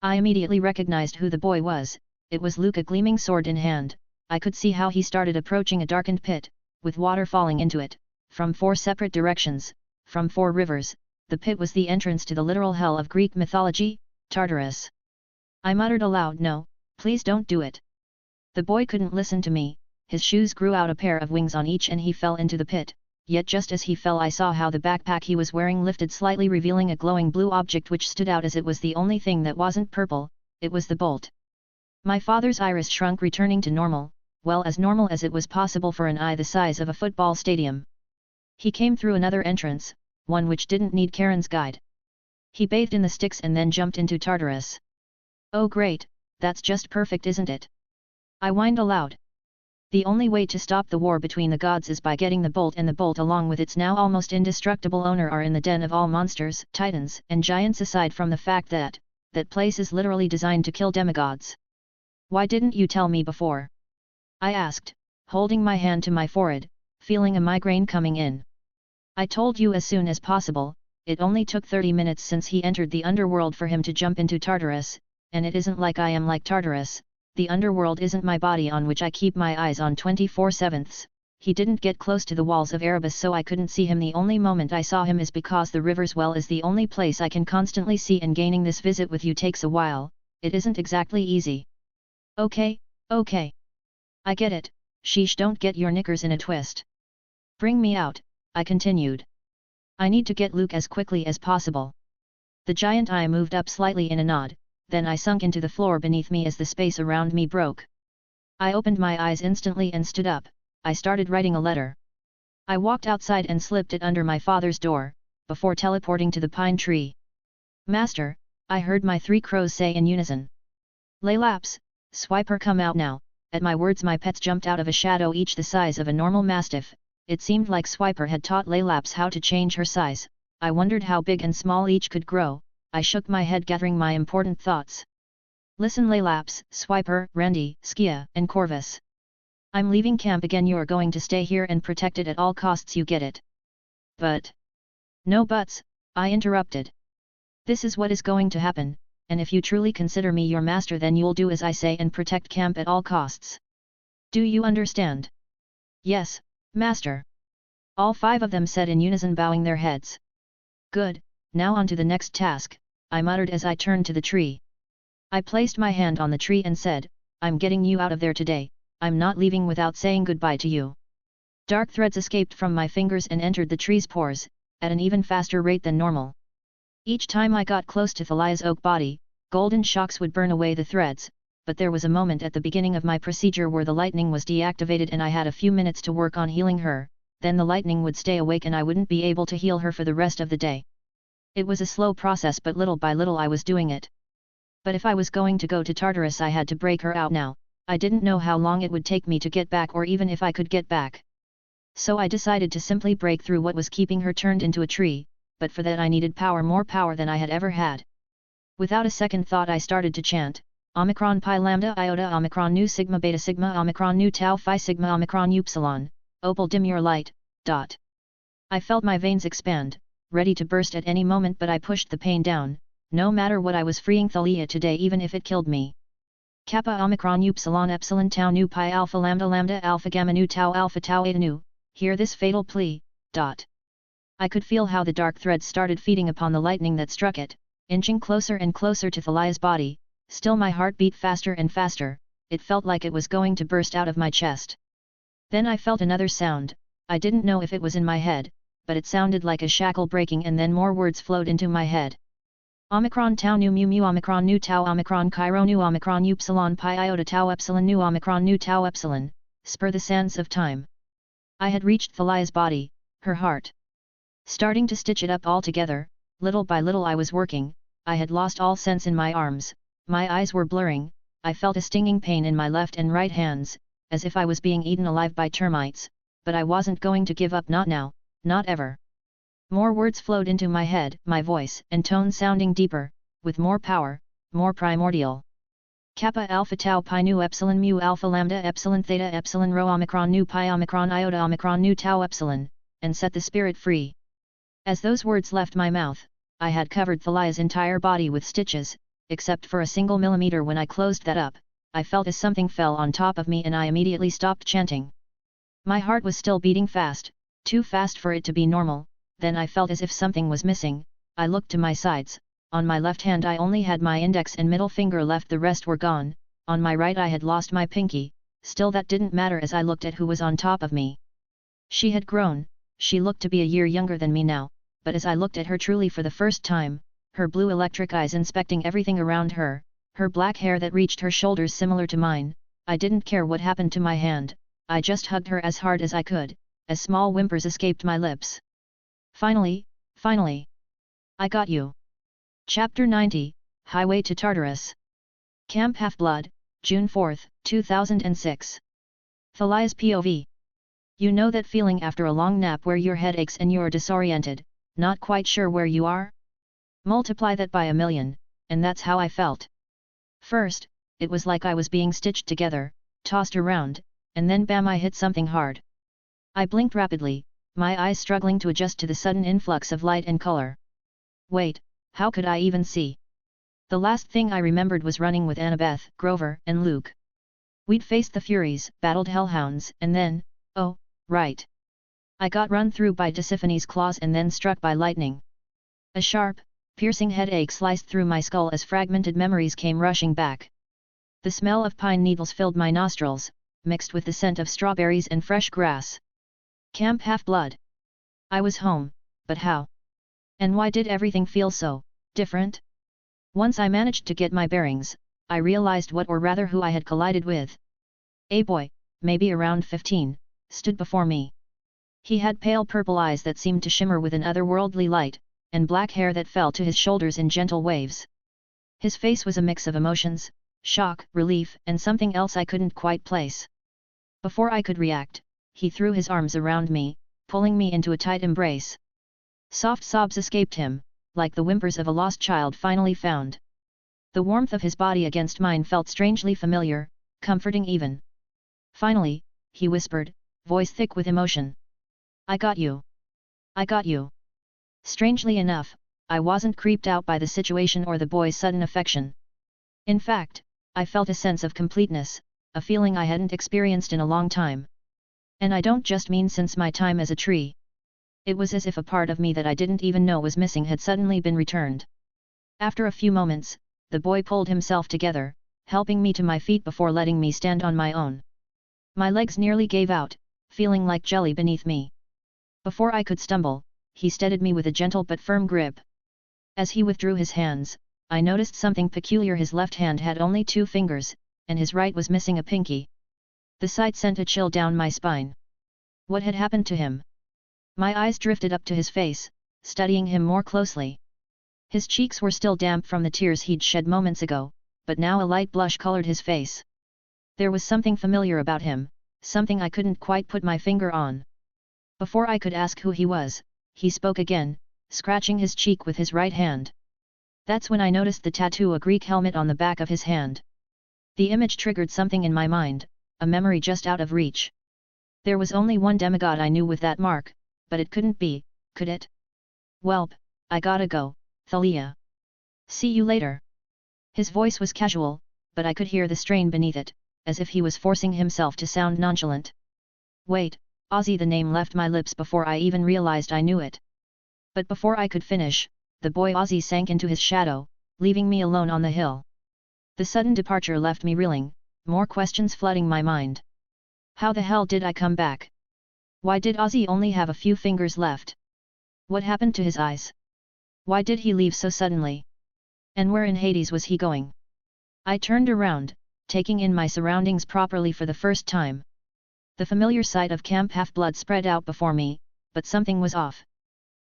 I immediately recognized who the boy was. It was Luke, a gleaming sword in hand. I could see how he started approaching a darkened pit, with water falling into it, from 4 separate directions, from 4 rivers. The pit was the entrance to the literal hell of Greek mythology, Tartarus. I muttered aloud, "No, please don't do it." The boy couldn't listen to me, his shoes grew out a pair of wings on each and he fell into the pit, yet just as he fell I saw how the backpack he was wearing lifted slightly, revealing a glowing blue object which stood out as it was the only thing that wasn't purple. It was the bolt. My father's iris shrunk, returning to normal, well, as normal as it was possible for an eye the size of a football stadium. He came through another entrance, one which didn't need Karen's guide. He bathed in the Styx and then jumped into Tartarus. Oh great, that's just perfect, isn't it? I whined aloud. The only way to stop the war between the gods is by getting the bolt, and the bolt along with its now almost indestructible owner are in the den of all monsters, titans, and giants, aside from the fact that that place is literally designed to kill demigods. Why didn't you tell me before? I asked, holding my hand to my forehead, feeling a migraine coming in. I told you as soon as possible. It only took 30 minutes since he entered the underworld for him to jump into Tartarus, and it isn't like I am like Tartarus. The underworld isn't my body on which I keep my eyes on 24/7. He didn't get close to the walls of Erebus, so I couldn't see him. The only moment I saw him is because the river's well is the only place I can constantly see, and gaining this visit with you takes a while. It isn't exactly easy. Okay. I get it, sheesh, don't get your knickers in a twist. Bring me out, I continued. I need to get Luke as quickly as possible. The giant eye moved up slightly in a nod, then I sunk into the floor beneath me as the space around me broke. I opened my eyes instantly and stood up. I started writing a letter. I walked outside and slipped it under my father's door, before teleporting to the pine tree. Master, I heard my 3 crows say in unison. Laylaps, Swiper, come out now. At my words my pets jumped out of a shadow, each the size of a normal mastiff. It seemed like Swiper had taught Laylaps how to change her size. I wondered how big and small each could grow. I shook my head, gathering my important thoughts. Listen, Laylaps, Swiper, Randy, Skia, and Corvus. I'm leaving camp again. You're going to stay here and protect it at all costs, you get it? But... No buts, I interrupted. This is what is going to happen, and if you truly consider me your master, then you'll do as I say and protect camp at all costs. Do you understand? Yes, master. All 5 of them said in unison, bowing their heads. Good, now on to the next task, I muttered as I turned to the tree. I placed my hand on the tree and said, I'm getting you out of there today. I'm not leaving without saying goodbye to you. Dark threads escaped from my fingers and entered the tree's pores, at an even faster rate than normal. Each time I got close to Thalia's oak body, golden shocks would burn away the threads, but there was a moment at the beginning of my procedure where the lightning was deactivated and I had a few minutes to work on healing her, then the lightning would stay awake and I wouldn't be able to heal her for the rest of the day. It was a slow process, but little by little I was doing it. But if I was going to go to Tartarus, I had to break her out now. I didn't know how long it would take me to get back, or even if I could get back. So I decided to simply break through what was keeping her turned into a tree, but for that I needed power, more power than I had ever had. Without a second thought I started to chant, Omicron Pi Lambda Iota Omicron Nu Sigma Beta Sigma Omicron Nu Tau Phi Sigma Omicron Upsilon, Opal dim your light, dot. I felt my veins expand, ready to burst at any moment, but I pushed the pain down. No matter what, I was freeing Thalia today, even if it killed me. Kappa Omicron Upsilon Epsilon Tau Nu Pi Alpha Lambda Lambda Alpha Gamma Nu Tau Alpha Tau Eta Nu, hear this fatal plea. I could feel how the dark thread started feeding upon the lightning that struck it, inching closer and closer to Thalia's body. Still my heart beat faster and faster, it felt like it was going to burst out of my chest. Then I felt another sound. I didn't know if it was in my head, but it sounded like a shackle breaking, and then more words flowed into my head. Omicron Tau Nu Mu Mu Omicron Nu Tau Omicron Cairo Nu Omicron Upsilon Pi Iota Tau Epsilon Nu Omicron Nu Tau Epsilon, spur the sands of time. I had reached Thalia's body, her heart. Starting to stitch it up all together, little by little I was working. I had lost all sense in my arms, my eyes were blurring, I felt a stinging pain in my left and right hands, as if I was being eaten alive by termites, but I wasn't going to give up, not now, not ever. More words flowed into my head, my voice and tone sounding deeper, with more power, more primordial. Kappa Alpha Tau Pi Nu Epsilon Mu Alpha Lambda Epsilon Theta Epsilon Rho Omicron Nu Pi Omicron Iota Omicron Nu Tau Epsilon, and set the spirit free. As those words left my mouth, I had covered Thalia's entire body with stitches, except for a single millimeter. When I closed that up, I felt as something fell on top of me and I immediately stopped chanting. My heart was still beating fast, too fast for it to be normal. Then I felt as if something was missing. I looked to my sides. On my left hand I only had my index and middle finger left, the rest were gone. On my right I had lost my pinky. Still that didn't matter as I looked at who was on top of me. She had grown, she looked to be a year younger than me now, but as I looked at her truly for the first time, her blue electric eyes inspecting everything around her, her black hair that reached her shoulders similar to mine, I didn't care what happened to my hand, I just hugged her as hard as I could, as small whimpers escaped my lips. Finally, I got you. Chapter 90, Highway to Tartarus. Camp Half-Blood, June 4, 2006. Thalia's POV. You know that feeling after a long nap where your head aches and you're disoriented, not quite sure where you are? Multiply that by 1,000,000, and that's how I felt. First, it was like I was being stitched together, tossed around, and then bam, I hit something hard. I blinked rapidly, my eyes struggling to adjust to the sudden influx of light and color. Wait, how could I even see? The last thing I remembered was running with Annabeth, Grover, and Luke. We'd faced the Furies, battled hellhounds, and then, oh, right. I got run through by Tisiphone's claws and then struck by lightning. A sharp, piercing headache sliced through my skull as fragmented memories came rushing back. The smell of pine needles filled my nostrils, mixed with the scent of strawberries and fresh grass. Camp Half-Blood. I was home, but how? And why did everything feel so different? Once I managed to get my bearings, I realized what, or rather who I had collided with. A boy, maybe around 15, stood before me. He had pale purple eyes that seemed to shimmer with an otherworldly light, and black hair that fell to his shoulders in gentle waves. His face was a mix of emotions, shock, relief, and something else I couldn't quite place. Before I could react, he threw his arms around me, pulling me into a tight embrace. Soft sobs escaped him, like the whimpers of a lost child finally found. The warmth of his body against mine felt strangely familiar, comforting even. Finally, he whispered, voice thick with emotion. I got you. I got you. Strangely enough, I wasn't creeped out by the situation or the boy's sudden affection. In fact, I felt a sense of completeness, a feeling I hadn't experienced in a long time. And I don't just mean since my time as a tree. It was as if a part of me that I didn't even know was missing had suddenly been returned. After a few moments, the boy pulled himself together, helping me to my feet before letting me stand on my own. My legs nearly gave out, feeling like jelly beneath me. Before I could stumble, he steadied me with a gentle but firm grip. As he withdrew his hands, I noticed something peculiar. His left hand had only 2 fingers, and his right was missing a pinky. The sight sent a chill down my spine. What had happened to him? My eyes drifted up to his face, studying him more closely. His cheeks were still damp from the tears he'd shed moments ago, but now a light blush colored his face. There was something familiar about him, something I couldn't quite put my finger on. Before I could ask who he was, he spoke again, scratching his cheek with his right hand. That's when I noticed the tattoo, a Greek helmet on the back of his hand. The image triggered something in my mind, a memory just out of reach. There was only one demigod I knew with that mark, but it couldn't be, could it? "Welp, I gotta go, Thalia. See you later." His voice was casual, but I could hear the strain beneath it, as if he was forcing himself to sound nonchalant. "Wait, Ozzy." The name left my lips before I even realized I knew it. But before I could finish, the boy Ozzy sank into his shadow, leaving me alone on the hill. The sudden departure left me reeling, more questions flooding my mind. How the hell did I come back? Why did Ozzy only have a few fingers left? What happened to his eyes? Why did he leave so suddenly? And where in Hades was he going? I turned around, taking in my surroundings properly for the first time. The familiar sight of Camp Half-Blood spread out before me, but something was off.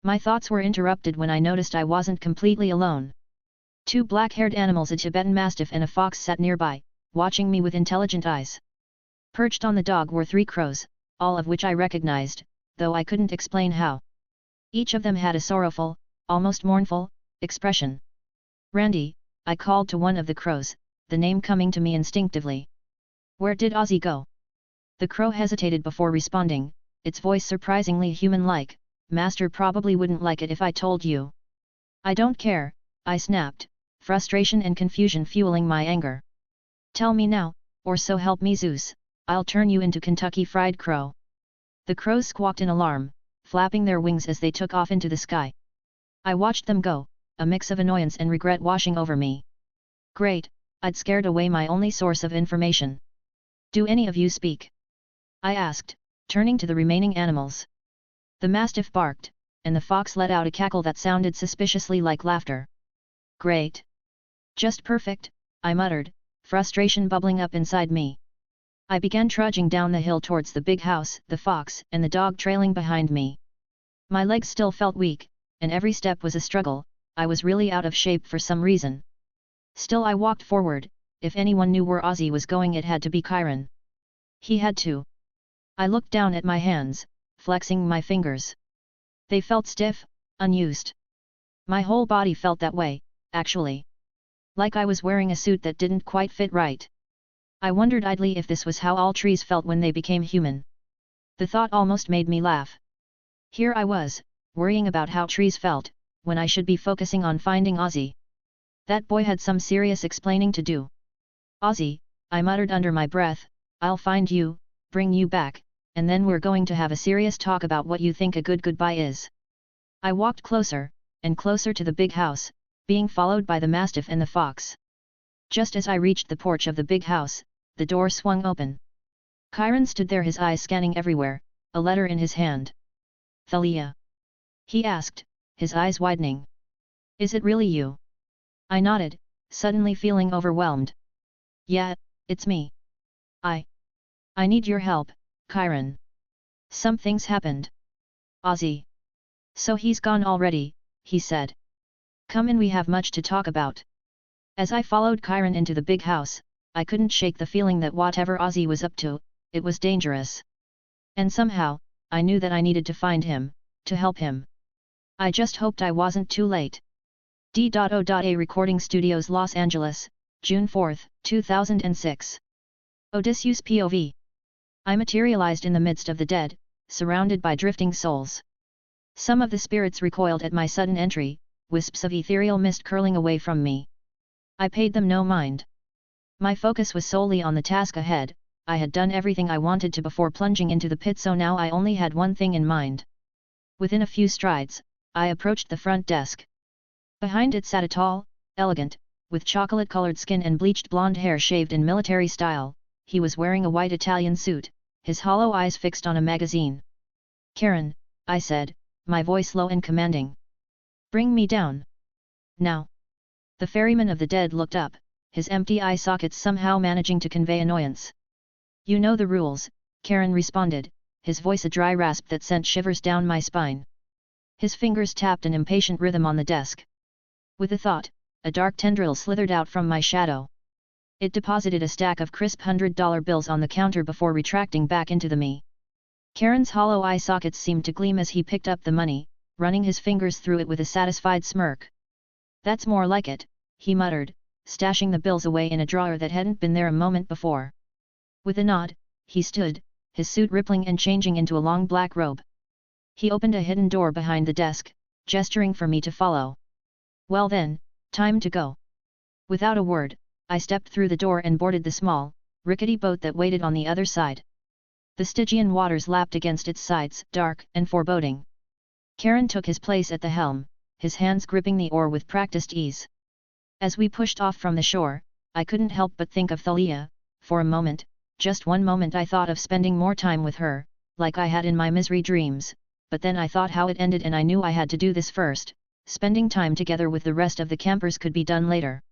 My thoughts were interrupted when I noticed I wasn't completely alone. Two black-haired animals, a Tibetan Mastiff and a fox, sat nearby, watching me with intelligent eyes. Perched on the dog were 3 crows, all of which I recognized, though I couldn't explain how. Each of them had a sorrowful, almost mournful, expression. "Randy," I called to one of the crows, the name coming to me instinctively. "Where did Ozzy go?" The crow hesitated before responding, its voice surprisingly human-like. "Master probably wouldn't like it if I told you." "I don't care," I snapped, frustration and confusion fueling my anger. "Tell me now, or so help me Zeus, I'll turn you into Kentucky Fried Crow." The crows squawked in alarm, flapping their wings as they took off into the sky. I watched them go, a mix of annoyance and regret washing over me. Great, I'd scared away my only source of information. "Do any of you speak?" I asked, turning to the remaining animals. The mastiff barked, and the fox let out a cackle that sounded suspiciously like laughter. "Great! Just perfect," I muttered, frustration bubbling up inside me. I began trudging down the hill towards the big house, the fox and the dog trailing behind me. My legs still felt weak, and every step was a struggle. I was really out of shape for some reason. Still I walked forward. If anyone knew where Ozzy was going, it had to be Chiron. He had to. I looked down at my hands, flexing my fingers. They felt stiff, unused. My whole body felt that way, actually. Like I was wearing a suit that didn't quite fit right. I wondered idly if this was how all trees felt when they became human. The thought almost made me laugh. Here I was, worrying about how trees felt, when I should be focusing on finding Ozzy. That boy had some serious explaining to do. "Ozzy," I muttered under my breath, "I'll find you, bring you back, and then we're going to have a serious talk about what you think a good goodbye is." I walked closer, and closer to the big house, being followed by the mastiff and the fox. Just as I reached the porch of the big house, the door swung open. Chiron stood there, his eyes scanning everywhere, a letter in his hand. "Thalia?" he asked, his eyes widening. "Is it really you?" I nodded, suddenly feeling overwhelmed. "Yeah, it's me. I need your help, Chiron. Something's happened." "Ozzy? So he's gone already," he said. "Come in, we have much to talk about." As I followed Chiron into the big house, I couldn't shake the feeling that whatever Ozzy was up to, it was dangerous. And somehow, I knew that I needed to find him, to help him. I just hoped I wasn't too late. D.O.A Recording Studios, Los Angeles, June 4, 2006. Odysseus POV. I materialized in the midst of the dead, surrounded by drifting souls. Some of the spirits recoiled at my sudden entry, wisps of ethereal mist curling away from me. I paid them no mind. My focus was solely on the task ahead. I had done everything I wanted to before plunging into the pit, so now I only had one thing in mind. Within a few strides, I approached the front desk. Behind it sat a tall, elegant, with chocolate-colored skin and bleached blonde hair shaved in military style. He was wearing a white Italian suit, his hollow eyes fixed on a magazine. "Karen," I said, my voice low and commanding. "Bring me down. Now." The ferryman of the dead looked up, his empty eye sockets somehow managing to convey annoyance. "You know the rules," Karen responded, his voice a dry rasp that sent shivers down my spine. His fingers tapped an impatient rhythm on the desk. With a thought, a dark tendril slithered out from my shadow. It deposited a stack of crisp $100 bills on the counter before retracting back into the me. Karen's hollow eye sockets seemed to gleam as he picked up the money, running his fingers through it with a satisfied smirk. "That's more like it," he muttered, stashing the bills away in a drawer that hadn't been there a moment before. With a nod, he stood, his suit rippling and changing into a long black robe. He opened a hidden door behind the desk, gesturing for me to follow. Well then, time to go. Without a word, I stepped through the door and boarded the small, rickety boat that waited on the other side. The Stygian waters lapped against its sides, dark and foreboding. Charon took his place at the helm, his hands gripping the oar with practiced ease. As we pushed off from the shore, I couldn't help but think of Thalia. For a moment, just one moment, I thought of spending more time with her, like I had in my misery dreams, but then I thought how it ended and I knew I had to do this first. Spending time together with the rest of the campers could be done later.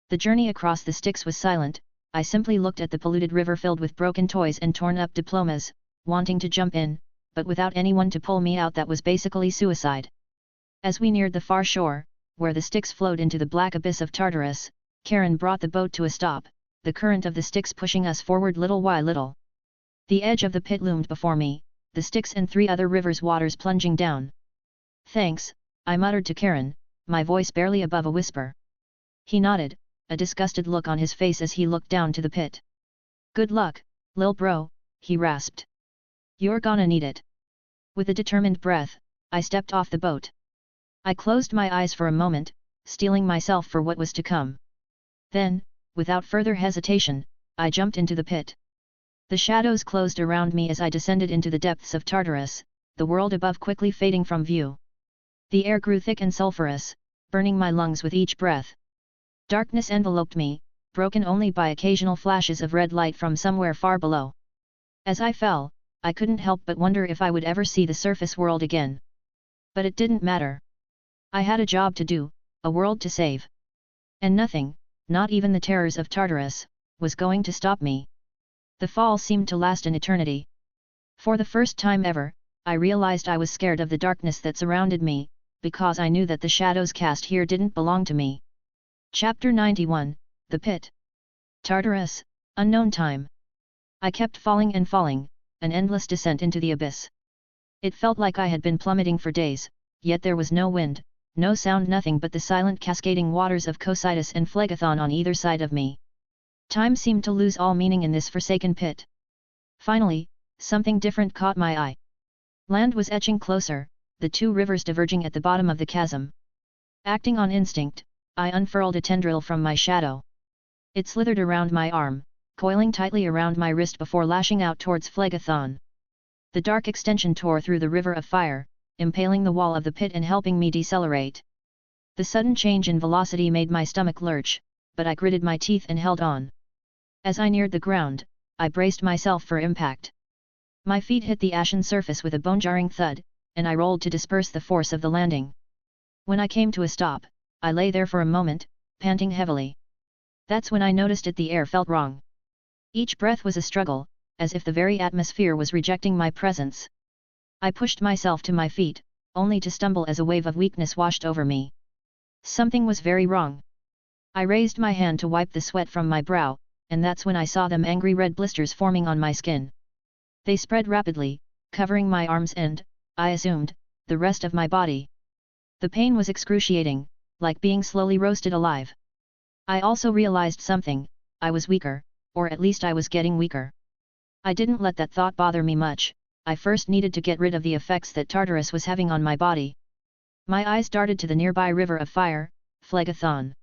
The journey across the Styx was silent. I simply looked at the polluted river filled with broken toys and torn up diplomas, wanting to jump in, but without anyone to pull me out. That was basically suicide. As we neared the far shore, where the Styx flowed into the black abyss of Tartarus, Charon brought the boat to a stop, the current of the Styx pushing us forward little by little. The edge of the pit loomed before me, the Styx and 3 other rivers' waters plunging down. "Thanks," I muttered to Charon, my voice barely above a whisper. He nodded, a disgusted look on his face as he looked down to the pit. "Good luck, lil bro," he rasped. "You're gonna need it." With a determined breath, I stepped off the boat. I closed my eyes for a moment, steeling myself for what was to come. Then, without further hesitation, I jumped into the pit. The shadows closed around me as I descended into the depths of Tartarus, the world above quickly fading from view. The air grew thick and sulphurous, burning my lungs with each breath. Darkness enveloped me, broken only by occasional flashes of red light from somewhere far below. As I fell, I couldn't help but wonder if I would ever see the surface world again. But it didn't matter. I had a job to do, a world to save. And nothing, not even the terrors of Tartarus, was going to stop me. The fall seemed to last an eternity. For the first time ever, I realized I was scared of the darkness that surrounded me, because I knew that the shadows cast here didn't belong to me. Chapter 91, The Pit. Tartarus, Unknown Time. I kept falling and falling, an endless descent into the abyss. It felt like I had been plummeting for days, yet there was no wind, no sound, nothing but the silent cascading waters of Poseidon and Phlegethon on either side of me. Time seemed to lose all meaning in this forsaken pit. Finally, something different caught my eye. Land was etching closer, the 2 rivers diverging at the bottom of the chasm. Acting on instinct, I unfurled a tendril from my shadow. It slithered around my arm, coiling tightly around my wrist before lashing out towards Phlegethon. The dark extension tore through the river of fire, impaling the wall of the pit and helping me decelerate. The sudden change in velocity made my stomach lurch, but I gritted my teeth and held on. As I neared the ground, I braced myself for impact. My feet hit the ashen surface with a bone-jarring thud, and I rolled to disperse the force of the landing. When I came to a stop, I lay there for a moment, panting heavily. That's when I noticed the air felt wrong. Each breath was a struggle, as if the very atmosphere was rejecting my presence. I pushed myself to my feet, only to stumble as a wave of weakness washed over me. Something was very wrong. I raised my hand to wipe the sweat from my brow, and that's when I saw them angry red blisters forming on my skin. They spread rapidly, covering my arms and, I assumed, the rest of my body. The pain was excruciating, like being slowly roasted alive. I also realized something: I was weaker, or at least I was getting weaker. I didn't let that thought bother me much. I first needed to get rid of the effects that Tartarus was having on my body. My eyes darted to the nearby river of fire, Phlegethon.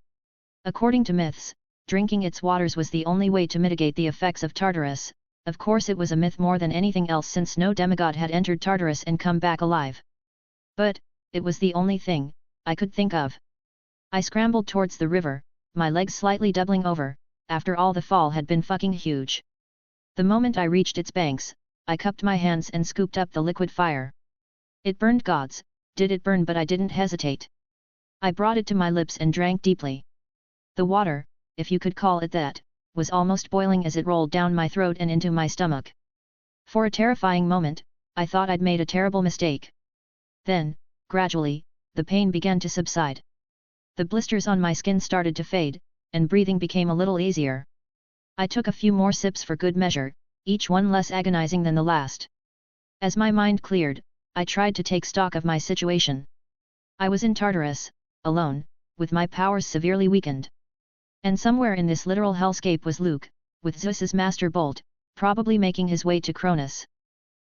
According to myths, drinking its waters was the only way to mitigate the effects of Tartarus. Of course it was a myth more than anything else, since no demigod had entered Tartarus and come back alive. But, it was the only thing I could think of. I scrambled towards the river, my legs slightly doubling over. After all, the fall had been fucking huge. The moment I reached its banks, I cupped my hands and scooped up the liquid fire. It burned, gods, did it burn, but I didn't hesitate. I brought it to my lips and drank deeply. The water, if you could call it that, was almost boiling as it rolled down my throat and into my stomach. For a terrifying moment, I thought I'd made a terrible mistake. Then, gradually, the pain began to subside. The blisters on my skin started to fade, and breathing became a little easier. I took a few more sips for good measure, each one less agonizing than the last. As my mind cleared, I tried to take stock of my situation. I was in Tartarus, alone, with my powers severely weakened. And somewhere in this literal hellscape was Luke, with Zeus's master bolt, probably making his way to Kronos.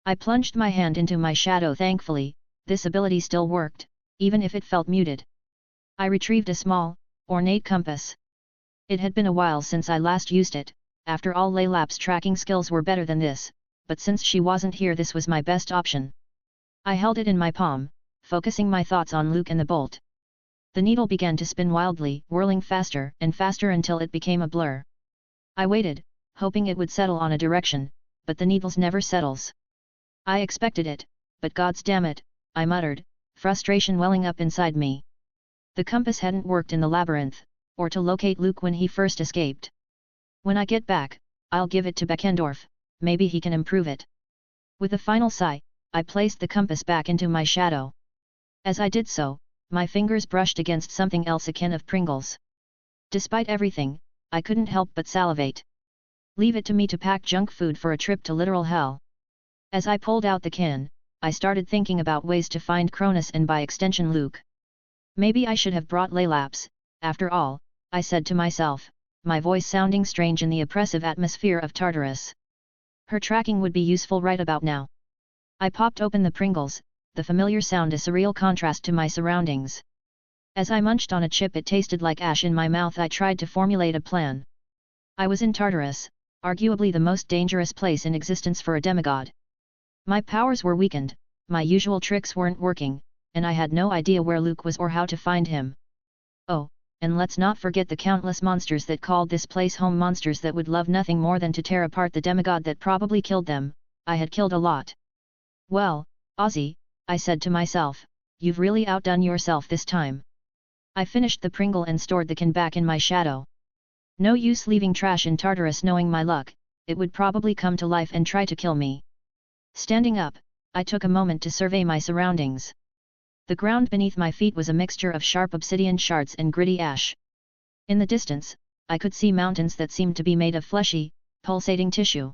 I plunged my hand into my shadow. Thankfully, this ability still worked, even if it felt muted. I retrieved a small, ornate compass. It had been a while since I last used it, after all Laylap's tracking skills were better than this, but since she wasn't here this was my best option. I held it in my palm, focusing my thoughts on Luke and the bolt. The needle began to spin wildly, whirling faster and faster until it became a blur. I waited, hoping it would settle on a direction, but the needles never settles. I expected it, but gods damn it, I muttered, frustration welling up inside me. The compass hadn't worked in the labyrinth, or to locate Luke when he first escaped. When I get back, I'll give it to Beckendorf, maybe he can improve it. With a final sigh, I placed the compass back into my shadow. As I did so, my fingers brushed against something else akin of Pringles. Despite everything, I couldn't help but salivate. Leave it to me to pack junk food for a trip to literal hell. As I pulled out the can, I started thinking about ways to find Kronos and by extension Luke. Maybe I should have brought Laylaps, after all, I said to myself, my voice sounding strange in the oppressive atmosphere of Tartarus. Her tracking would be useful right about now. I popped open the Pringles, the familiar sound a surreal contrast to my surroundings. As I munched on a chip it tasted like ash in my mouth. I tried to formulate a plan. I was in Tartarus, arguably the most dangerous place in existence for a demigod. My powers were weakened, my usual tricks weren't working, and I had no idea where Luke was or how to find him. Oh, and let's not forget the countless monsters that called this place home, monsters that would love nothing more than to tear apart the demigod that probably killed them. I had killed a lot. Well, Ozzy, I said to myself, you've really outdone yourself this time. I finished the Pringle and stored the can back in my shadow. No use leaving trash in Tartarus. Knowing my luck, it would probably come to life and try to kill me. Standing up, I took a moment to survey my surroundings. The ground beneath my feet was a mixture of sharp obsidian shards and gritty ash. In the distance, I could see mountains that seemed to be made of fleshy, pulsating tissue.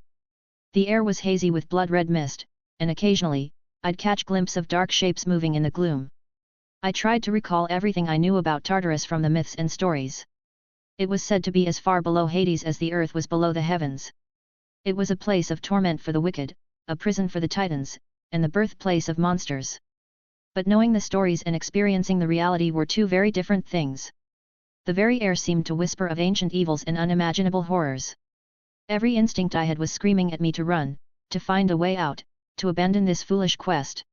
The air was hazy with blood-red mist, and occasionally, I'd catch glimpses of dark shapes moving in the gloom. I tried to recall everything I knew about Tartarus from the myths and stories. It was said to be as far below Hades as the earth was below the heavens. It was a place of torment for the wicked, a prison for the titans, and the birthplace of monsters. But knowing the stories and experiencing the reality were two very different things. The very air seemed to whisper of ancient evils and unimaginable horrors. Every instinct I had was screaming at me to run, to find a way out, to abandon this foolish quest.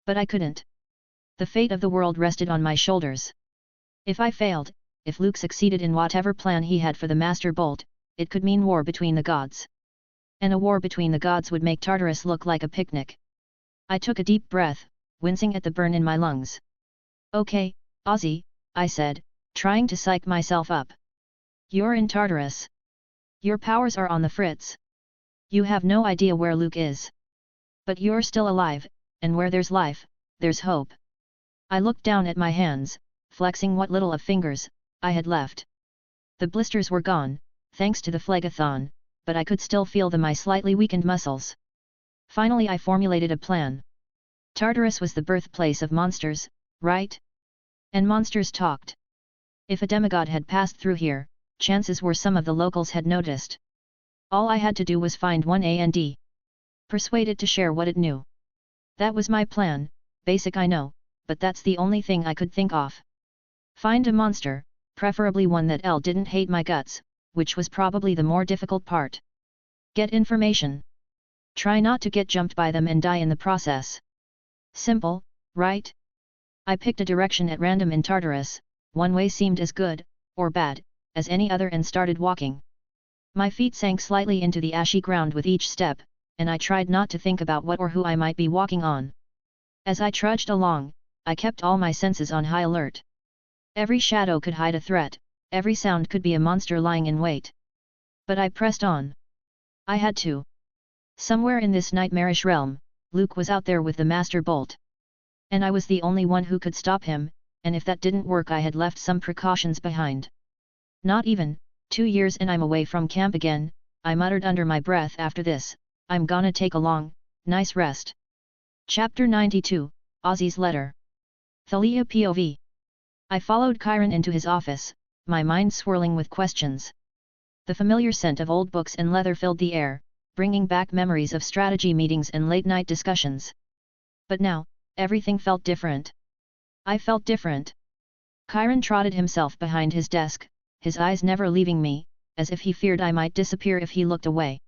But I couldn't. The fate of the world rested on my shoulders. If I failed, if Luke succeeded in whatever plan he had for the Master Bolt, it could mean war between the gods. And a war between the gods would make Tartarus look like a picnic. I took a deep breath, wincing at the burn in my lungs. Okay, Ozzy, I said, trying to psych myself up. You're in Tartarus. Your powers are on the fritz. You have no idea where Luke is. But you're still alive, and where there's life, there's hope. I looked down at my hands, flexing what little of fingers I had left. The blisters were gone, thanks to the phlegathon, but I could still feel my slightly weakened muscles. Finally I formulated a plan. Tartarus was the birthplace of monsters, right? And monsters talked. If a demigod had passed through here, chances were some of the locals had noticed. All I had to do was find one and persuade it to share what it knew. That was my plan, basic I know, but that's the only thing I could think of. Find a monster, preferably one that didn't hate my guts, which was probably the more difficult part. Get information. Try not to get jumped by them and die in the process. Simple, right? I picked a direction at random in Tartarus, one way seemed as good, or bad, as any other and started walking. My feet sank slightly into the ashy ground with each step, and I tried not to think about what or who I might be walking on. As I trudged along, I kept all my senses on high alert. Every shadow could hide a threat, every sound could be a monster lying in wait. But I pressed on. I had to. Somewhere in this nightmarish realm, Luke was out there with the Master Bolt. And I was the only one who could stop him, and if that didn't work I had left some precautions behind. Not even 2 years and I'm away from camp again, I muttered under my breath. After this, I'm gonna take a long, nice rest. Chapter 92, Ozzy's Letter. Thalia POV. I followed Chiron into his office, my mind swirling with questions. The familiar scent of old books and leather filled the air, bringing back memories of strategy meetings and late-night discussions. But now, everything felt different. I felt different. Chiron trotted himself behind his desk, his eyes never leaving me, as if he feared I might disappear if he looked away.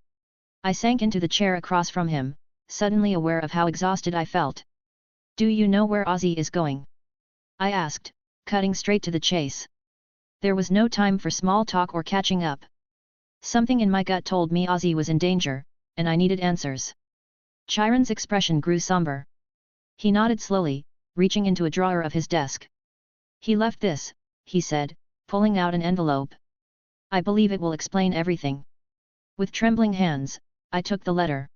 I sank into the chair across from him, suddenly aware of how exhausted I felt. Do you know where Ozzy is going? I asked, cutting straight to the chase. There was no time for small talk or catching up. Something in my gut told me Ozzy was in danger, and I needed answers. Chiron's expression grew somber. He nodded slowly, reaching into a drawer of his desk. He left this, he said, pulling out an envelope. I believe it will explain everything. With trembling hands, I took the letter.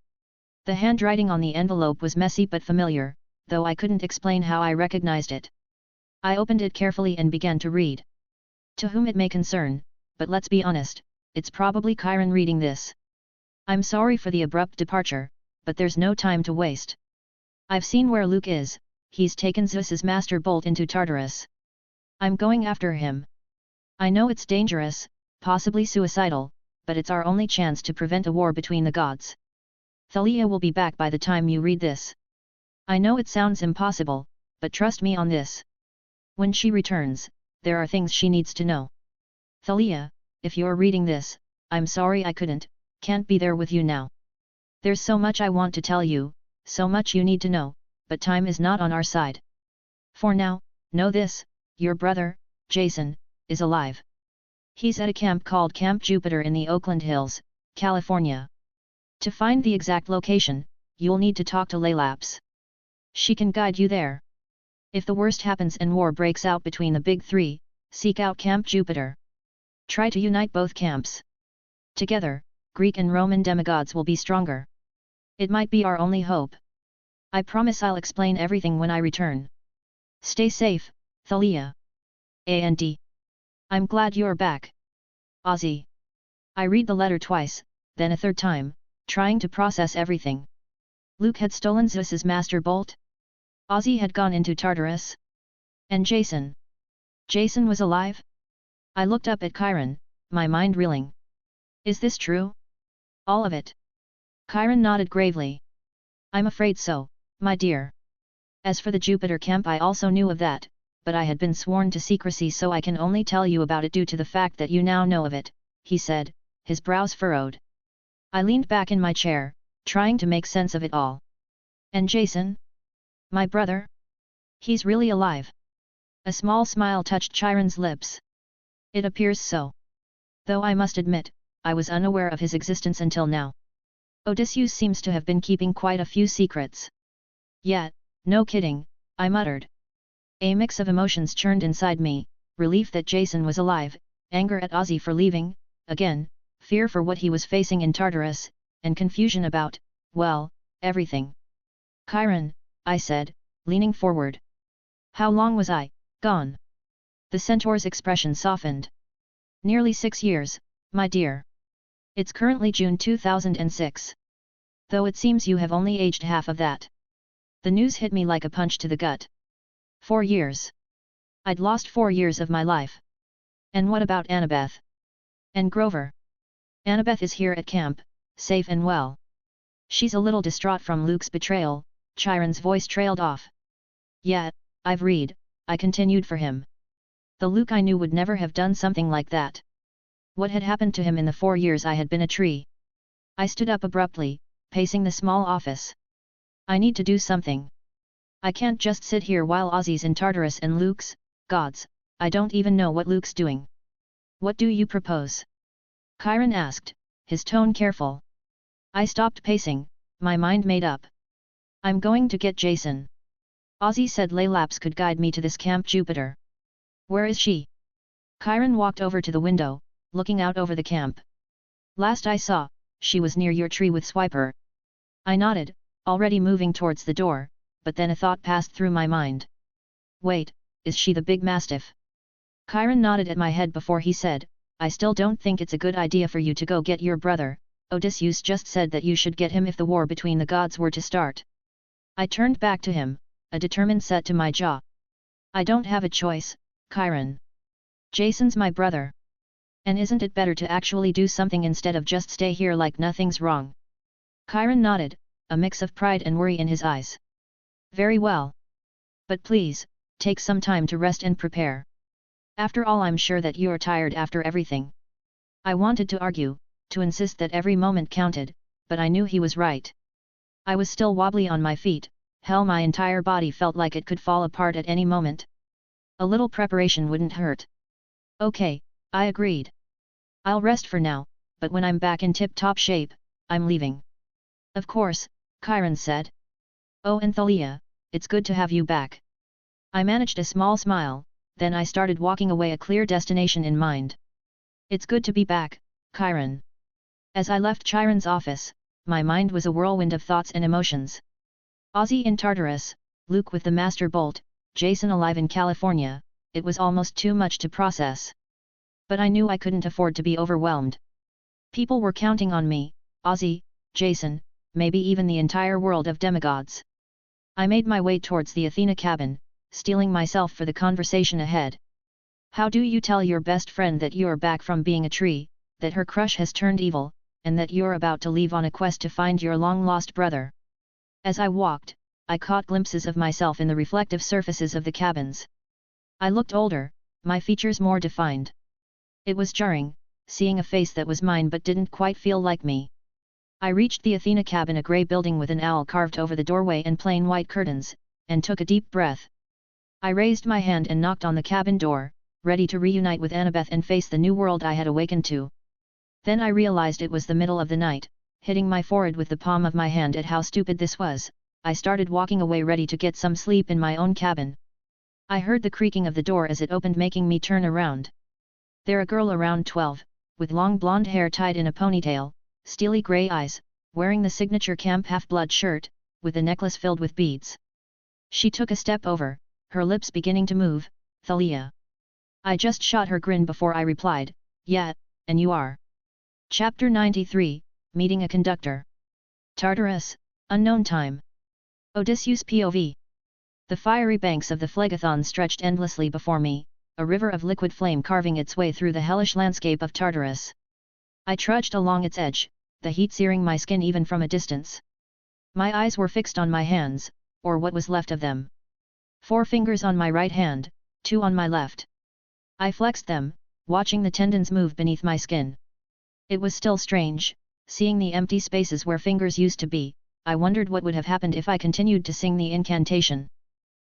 The handwriting on the envelope was messy but familiar, though I couldn't explain how I recognized it. I opened it carefully and began to read. To whom it may concern, but let's be honest, it's probably Chiron reading this. I'm sorry for the abrupt departure, but there's no time to waste. I've seen where Luke is, he's taken Zeus's master bolt into Tartarus. I'm going after him. I know it's dangerous, possibly suicidal, but it's our only chance to prevent a war between the gods. Thalia will be back by the time you read this. I know it sounds impossible, but trust me on this. When she returns, there are things she needs to know. Thalia, if you're reading this, I'm sorry I can't be there with you now. There's so much I want to tell you, so much you need to know, but time is not on our side. For now, know this, your brother, Jason, is alive. He's at a camp called Camp Jupiter in the Oakland Hills, California. To find the exact location, you'll need to talk to Laylaps. She can guide you there. If the worst happens and war breaks out between the big three, seek out Camp Jupiter. Try to unite both camps. Together, Greek and Roman demigods will be stronger. It might be our only hope. I promise I'll explain everything when I return. Stay safe, Thalia. And I'm glad you're back. Ozzy. I read the letter twice, then a third time, trying to process everything. Luke had stolen Zeus's master bolt? Ozzy had gone into Tartarus? And Jason? Jason was alive? I looked up at Chiron, my mind reeling. Is this true? All of it? Chiron nodded gravely. I'm afraid so, my dear. As for the Jupiter camp, I also knew of that, but I had been sworn to secrecy, so I can only tell you about it due to the fact that you now know of it, he said, his brows furrowed. I leaned back in my chair, trying to make sense of it all. And Jason? My brother? He's really alive? A small smile touched Chiron's lips. It appears so. Though I must admit, I was unaware of his existence until now. Odysseus seems to have been keeping quite a few secrets. Yet, no kidding, I muttered. A mix of emotions churned inside me, relief that Jason was alive, anger at Ozzy for leaving, again, fear for what he was facing in Tartarus, and confusion about, well, everything. Chiron, I said, leaning forward. How long was I gone? The centaur's expression softened. Nearly 6 years, my dear. It's currently June 2006. Though it seems you have only aged half of that. The news hit me like a punch to the gut. 4 years. I'd lost 4 years of my life. And what about Annabeth? And Grover? Annabeth is here at camp, safe and well. She's a little distraught from Luke's betrayal. Chiron's voice trailed off. Yet, I continued for him. The Luke I knew would never have done something like that. What had happened to him in the 4 years I had been a tree? I stood up abruptly, pacing the small office. I need to do something. I can't just sit here while Ozzy's in Tartarus and Luke's, gods, I don't even know what Luke's doing. What do you propose? Chiron asked, his tone careful. I stopped pacing, my mind made up. I'm going to get Jason. Ozzy said Laylaps could guide me to this Camp Jupiter. Where is she? Chiron walked over to the window, looking out over the camp. Last I saw, she was near your tree with Swiper. I nodded, already moving towards the door, but then a thought passed through my mind. Wait, is she the big mastiff? Chiron nodded at my head before he said, I still don't think it's a good idea for you to go get your brother. Odysseus just said that you should get him if the war between the gods were to start. I turned back to him, a determined set to my jaw. I don't have a choice, Chiron. Jason's my brother. And isn't it better to actually do something instead of just stay here like nothing's wrong? Chiron nodded, a mix of pride and worry in his eyes. Very well. But please, take some time to rest and prepare. After all, I'm sure that you're tired after everything. I wanted to argue, to insist that every moment counted, but I knew he was right. I was still wobbly on my feet, hell, my entire body felt like it could fall apart at any moment. A little preparation wouldn't hurt. Okay, I agreed. I'll rest for now, but when I'm back in tip-top shape, I'm leaving. Of course, Chiron said. Oh, and Thalia, it's good to have you back. I managed a small smile, then I started walking away, a clear destination in mind. It's good to be back, Chiron. As I left Chiron's office, my mind was a whirlwind of thoughts and emotions. Ozzy in Tartarus, Luke with the Master Bolt, Jason alive in California, it was almost too much to process. But I knew I couldn't afford to be overwhelmed. People were counting on me, Ozzy, Jason, maybe even the entire world of demigods. I made my way towards the Athena cabin, steeling myself for the conversation ahead. How do you tell your best friend that you're back from being a tree, that her crush has turned evil, and that you're about to leave on a quest to find your long-lost brother? As I walked, I caught glimpses of myself in the reflective surfaces of the cabins. I looked older, my features more defined. It was jarring, seeing a face that was mine but didn't quite feel like me. I reached the Athena cabin, a grey building with an owl carved over the doorway and plain white curtains, and took a deep breath. I raised my hand and knocked on the cabin door, ready to reunite with Annabeth and face the new world I had awakened to. Then I realized it was the middle of the night, hitting my forehead with the palm of my hand at how stupid this was. I started walking away, ready to get some sleep in my own cabin. I heard the creaking of the door as it opened, making me turn around. There, a girl around 12, with long blonde hair tied in a ponytail, steely grey eyes, wearing the signature Camp Half-Blood shirt, with a necklace filled with beads. She took a step over, her lips beginning to move. Thalia. I just shot her grin before I replied, yeah, and you are. Chapter 93, Meeting a Conductor. Tartarus, Unknown Time. Odysseus POV. The fiery banks of the Phlegethon stretched endlessly before me, a river of liquid flame carving its way through the hellish landscape of Tartarus. I trudged along its edge, the heat searing my skin even from a distance. My eyes were fixed on my hands, or what was left of them. 4 fingers on my right hand, 2 on my left. I flexed them, watching the tendons move beneath my skin. It was still strange, seeing the empty spaces where fingers used to be. I wondered what would have happened if I continued to sing the incantation.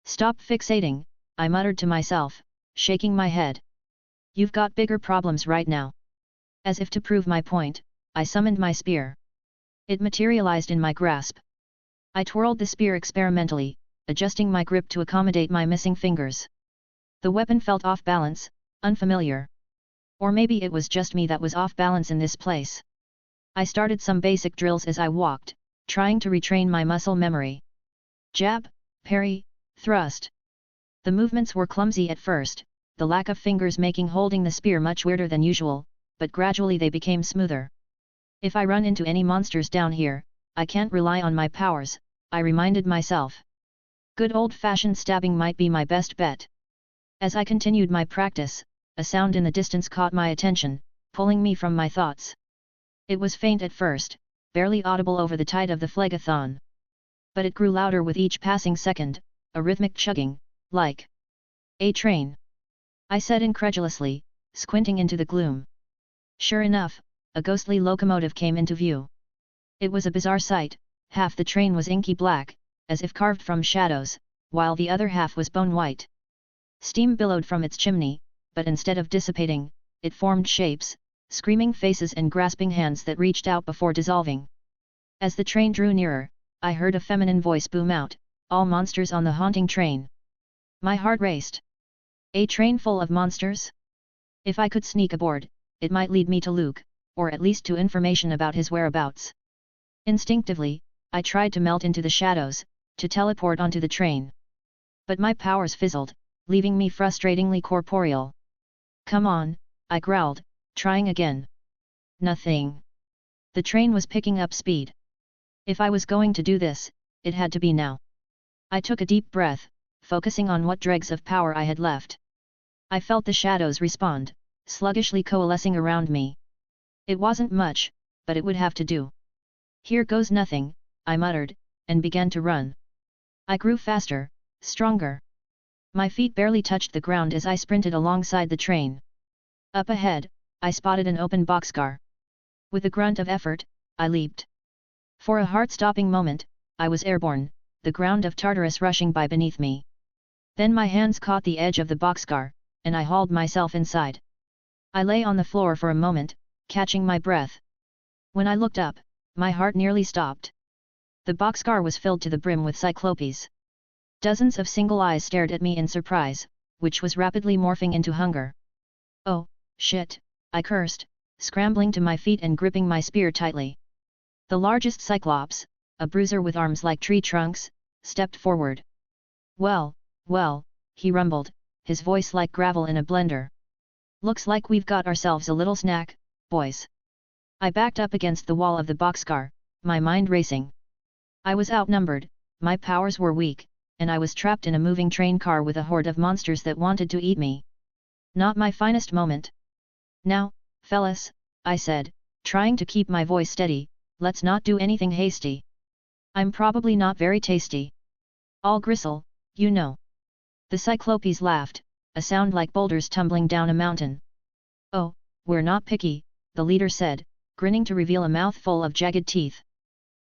Stop fixating, I muttered to myself, shaking my head. You've got bigger problems right now. As if to prove my point, I summoned my spear. It materialized in my grasp. I twirled the spear experimentally, adjusting my grip to accommodate my missing fingers. The weapon felt off balance, unfamiliar. Or maybe it was just me that was off balance in this place. I started some basic drills as I walked, trying to retrain my muscle memory. Jab, parry, thrust. The movements were clumsy at first, the lack of fingers making holding the spear much weirder than usual, but gradually they became smoother. If I run into any monsters down here, I can't rely on my powers, I reminded myself. Good old-fashioned stabbing might be my best bet. As I continued my practice, a sound in the distance caught my attention, pulling me from my thoughts. It was faint at first, barely audible over the tide of the Phlegethon. But it grew louder with each passing second, a rhythmic chugging, like a train. I said incredulously, squinting into the gloom. Sure enough, a ghostly locomotive came into view. It was a bizarre sight. Half the train was inky black, as if carved from shadows, while the other half was bone white. Steam billowed from its chimney, but instead of dissipating, it formed shapes, screaming faces and grasping hands that reached out before dissolving. As the train drew nearer, I heard a feminine voice boom out, "All monsters on the haunting train." My heart raced. A train full of monsters? If I could sneak aboard, it might lead me to Luke, or at least to information about his whereabouts. Instinctively, I tried to melt into the shadows, to teleport onto the train. But my powers fizzled, leaving me frustratingly corporeal. Come on, I growled, trying again. Nothing. The train was picking up speed. If I was going to do this, it had to be now. I took a deep breath, focusing on what dregs of power I had left. I felt the shadows respond, sluggishly coalescing around me. It wasn't much, but it would have to do. Here goes nothing, I muttered, and began to run. I grew faster, stronger. My feet barely touched the ground as I sprinted alongside the train. Up ahead, I spotted an open boxcar. With a grunt of effort, I leaped. For a heart-stopping moment, I was airborne, the ground of Tartarus rushing by beneath me. Then my hands caught the edge of the boxcar, and I hauled myself inside. I lay on the floor for a moment, catching my breath. When I looked up, my heart nearly stopped. The boxcar was filled to the brim with cyclopes. Dozens of single eyes stared at me in surprise, which was rapidly morphing into hunger. Oh, shit, I cursed, scrambling to my feet and gripping my spear tightly. The largest Cyclops, a bruiser with arms like tree trunks, stepped forward. Well, he rumbled, his voice like gravel in a blender. Looks like we've got ourselves a little snack, boys. I backed up against the wall of the boxcar, my mind racing. I was outnumbered, my powers were weak, and I was trapped in a moving train car with a horde of monsters that wanted to eat me. Not my finest moment. Now, fellas, I said, trying to keep my voice steady, let's not do anything hasty. I'm probably not very tasty. All gristle, you know. The Cyclopes laughed, a sound like boulders tumbling down a mountain. Oh, we're not picky, the leader said, grinning to reveal a mouthful of jagged teeth.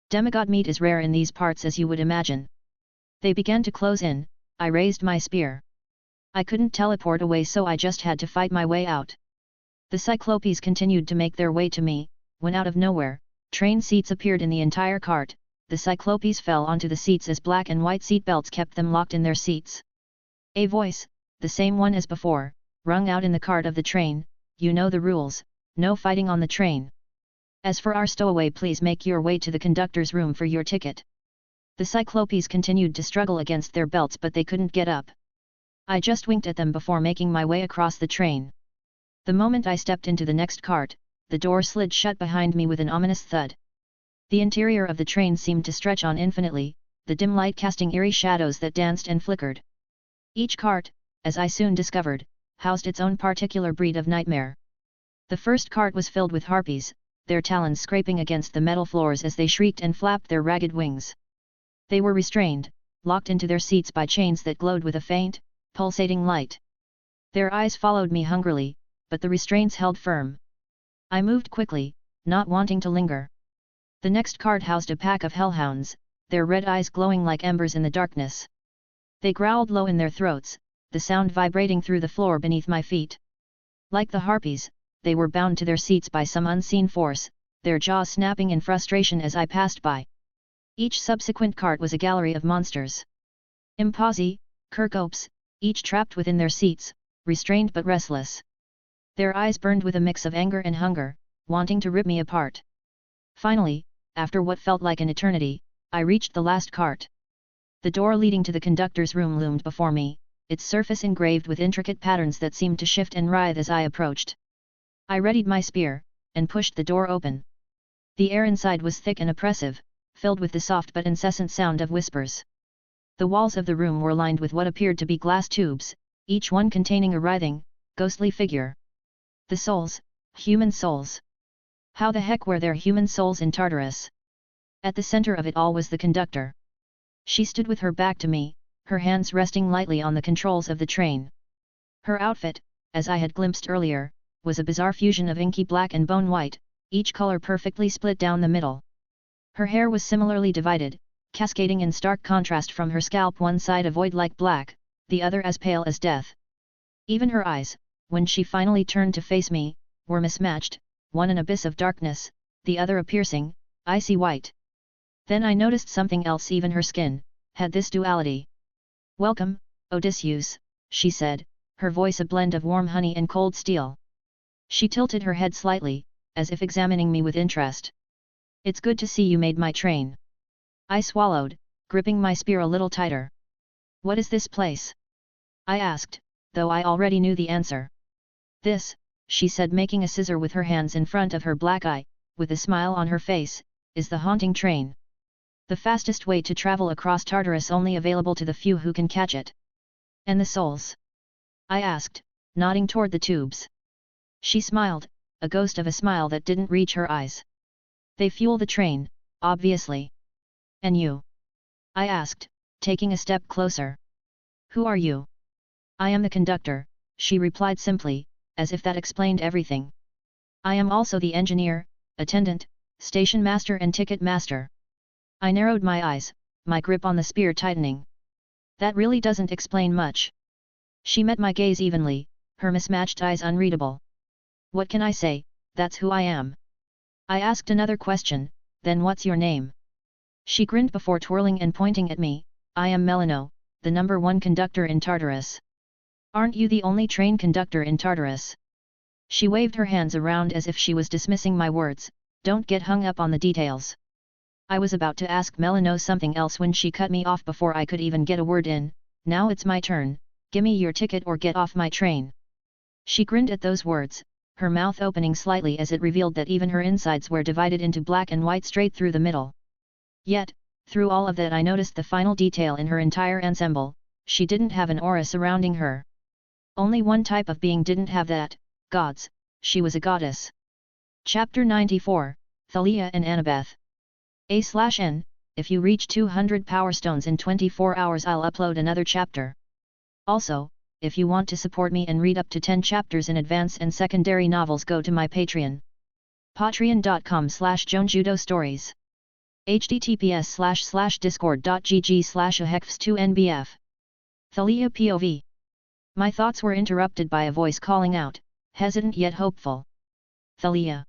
Demigod meat is rare in these parts as you would imagine. They began to close in, I raised my spear. I couldn't teleport away, so I just had to fight my way out. The Cyclopes continued to make their way to me, when out of nowhere, train seats appeared in the entire cart. The Cyclopes fell onto the seats as black and white seat belts kept them locked in their seats. A voice, the same one as before, rung out in the cart of the train, you know the rules, no fighting on the train. As for our stowaway, please make your way to the conductor's room for your ticket. The Cyclopes continued to struggle against their belts, but they couldn't get up. I just winked at them before making my way across the train. The moment I stepped into the next cart, the door slid shut behind me with an ominous thud. The interior of the train seemed to stretch on infinitely, the dim light casting eerie shadows that danced and flickered. Each cart, as I soon discovered, housed its own particular breed of nightmare. The first cart was filled with harpies, their talons scraping against the metal floors as they shrieked and flapped their ragged wings. They were restrained, locked into their seats by chains that glowed with a faint, pulsating light. Their eyes followed me hungrily, but the restraints held firm. I moved quickly, not wanting to linger. The next cart housed a pack of hellhounds, their red eyes glowing like embers in the darkness. They growled low in their throats, the sound vibrating through the floor beneath my feet. Like the harpies, they were bound to their seats by some unseen force, their jaws snapping in frustration as I passed by. Each subsequent cart was a gallery of monsters. Imposi, Kirkopes, each trapped within their seats, restrained but restless. Their eyes burned with a mix of anger and hunger, wanting to rip me apart. Finally, after what felt like an eternity, I reached the last cart. The door leading to the conductor's room loomed before me, its surface engraved with intricate patterns that seemed to shift and writhe as I approached. I readied my spear, and pushed the door open. The air inside was thick and oppressive, filled with the soft but incessant sound of whispers. The walls of the room were lined with what appeared to be glass tubes, each one containing a writhing, ghostly figure. The souls, human souls. How the heck were there human souls in Tartarus? At the center of it all was the conductor. She stood with her back to me, her hands resting lightly on the controls of the train. Her outfit, as I had glimpsed earlier, was a bizarre fusion of inky black and bone white, each color perfectly split down the middle. Her hair was similarly divided, cascading in stark contrast from her scalp, one side a void-like black, the other as pale as death. Even her eyes, when she finally turned to face me, were mismatched, one an abyss of darkness, the other a piercing, icy white. Then I noticed something else, even her skin had this duality. "Welcome, Odysseus," she said, her voice a blend of warm honey and cold steel. She tilted her head slightly, as if examining me with interest. "It's good to see you made my train." I swallowed, gripping my spear a little tighter. "What is this place?" I asked, though I already knew the answer. "This," she said, making a scissor with her hands in front of her black eye, with a smile on her face, "is the haunting train. The fastest way to travel across Tartarus, only available to the few who can catch it." "And the souls?" I asked, nodding toward the tubes. She smiled, a ghost of a smile that didn't reach her eyes. "They fuel the train, obviously." "And you?" I asked, taking a step closer. "Who are you?" I am the conductor, she replied simply, as if that explained everything. I am also the engineer, attendant, station master and ticket master. I narrowed my eyes, my grip on the spear tightening. That really doesn't explain much. She met my gaze evenly, her mismatched eyes unreadable. What can I say, that's who I am. I asked another question, then what's your name? She grinned before twirling and pointing at me, I am Melano, the #1 conductor in Tartarus. Aren't you the only train conductor in Tartarus? She waved her hands around as if she was dismissing my words, don't get hung up on the details. I was about to ask Melano something else when she cut me off before I could even get a word in, now it's my turn, gimme your ticket or get off my train. She grinned at those words, her mouth opening slightly as it revealed that even her insides were divided into black and white straight through the middle. Yet, through all of that I noticed the final detail in her entire ensemble, she didn't have an aura surrounding her. Only one type of being didn't have that, gods, she was a goddess. Chapter 94, Thalia and Annabeth. A/N, if you reach 200 power stones in 24 hours I'll upload another chapter. Also, if you want to support me and read up to 10 chapters in advance and secondary novels go to my Patreon. patreon.com/JoanJudoStories. https://discord.gg/ahexf2nbf. Thalia POV. My thoughts were interrupted by a voice calling out, hesitant yet hopeful. Thalia.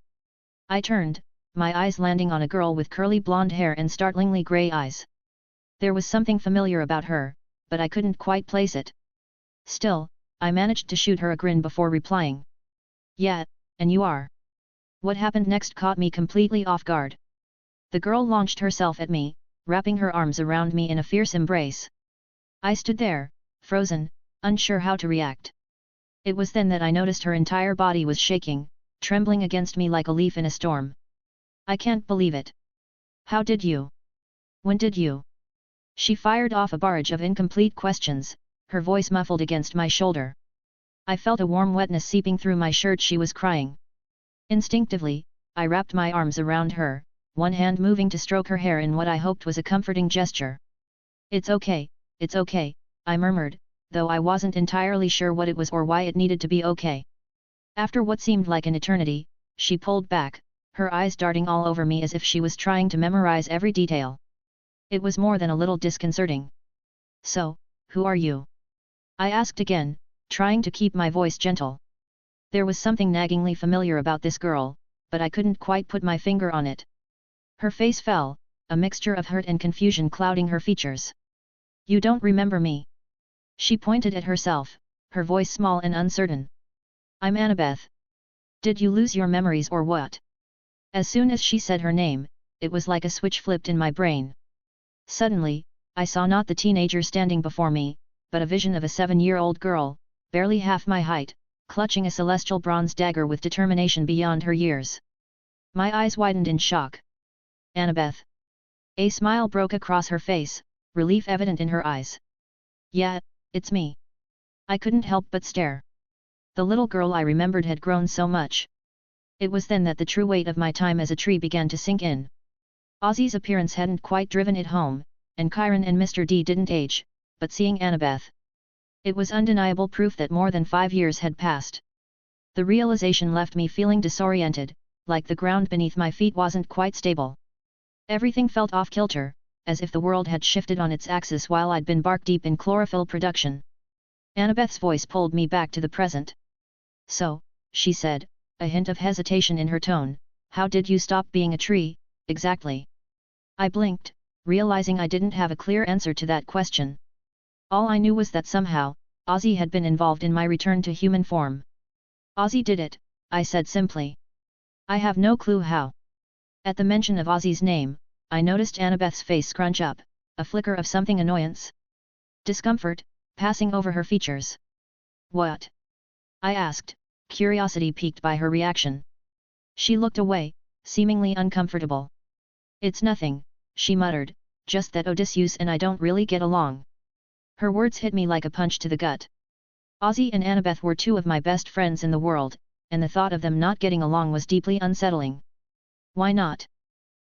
I turned, my eyes landing on a girl with curly blonde hair and startlingly grey eyes. There was something familiar about her, but I couldn't quite place it. Still, I managed to shoot her a grin before replying. Yeah, and you are. What happened next caught me completely off guard. The girl launched herself at me, wrapping her arms around me in a fierce embrace. I stood there, frozen, unsure how to react. It was then that I noticed her entire body was shaking, trembling against me like a leaf in a storm. I can't believe it. How did you? When did you? She fired off a barrage of incomplete questions, her voice muffled against my shoulder. I felt a warm wetness seeping through my shirt. She was crying. Instinctively, I wrapped my arms around her, one hand moving to stroke her hair in what I hoped was a comforting gesture. It's okay, I murmured, though I wasn't entirely sure what it was or why it needed to be okay. After what seemed like an eternity, she pulled back, her eyes darting all over me as if she was trying to memorize every detail. It was more than a little disconcerting. So, who are you? I asked again, trying to keep my voice gentle. There was something naggingly familiar about this girl, but I couldn't quite put my finger on it. Her face fell, a mixture of hurt and confusion clouding her features. You don't remember me? She pointed at herself, her voice small and uncertain. I'm Annabeth. Did you lose your memories or what? As soon as she said her name, it was like a switch flipped in my brain. Suddenly, I saw not the teenager standing before me, but a vision of a 7-year-old girl, barely half my height, clutching a celestial bronze dagger with determination beyond her years. My eyes widened in shock. Annabeth. A smile broke across her face, relief evident in her eyes. Yeah, it's me. I couldn't help but stare. The little girl I remembered had grown so much. It was then that the true weight of my time as a tree began to sink in. Ozzy's appearance hadn't quite driven it home, and Chiron and Mr. D didn't age, but seeing Annabeth. It was undeniable proof that more than 5 years had passed. The realization left me feeling disoriented, like the ground beneath my feet wasn't quite stable. Everything felt off-kilter, as if the world had shifted on its axis while I'd been bark-deep in chlorophyll production. Annabeth's voice pulled me back to the present. So, she said, a hint of hesitation in her tone, how did you stop being a tree, exactly? I blinked, realizing I didn't have a clear answer to that question. All I knew was that somehow, Ozzy had been involved in my return to human form. Ozzy did it, I said simply. I have no clue how. At the mention of Ozzy's name, I noticed Annabeth's face scrunch up, a flicker of something annoyance. Discomfort, passing over her features. What? I asked, curiosity piqued by her reaction. She looked away, seemingly uncomfortable. It's nothing, she muttered, just that Odysseus and I don't really get along. Her words hit me like a punch to the gut. Ozzy and Annabeth were 2 of my best friends in the world, and the thought of them not getting along was deeply unsettling. Why not?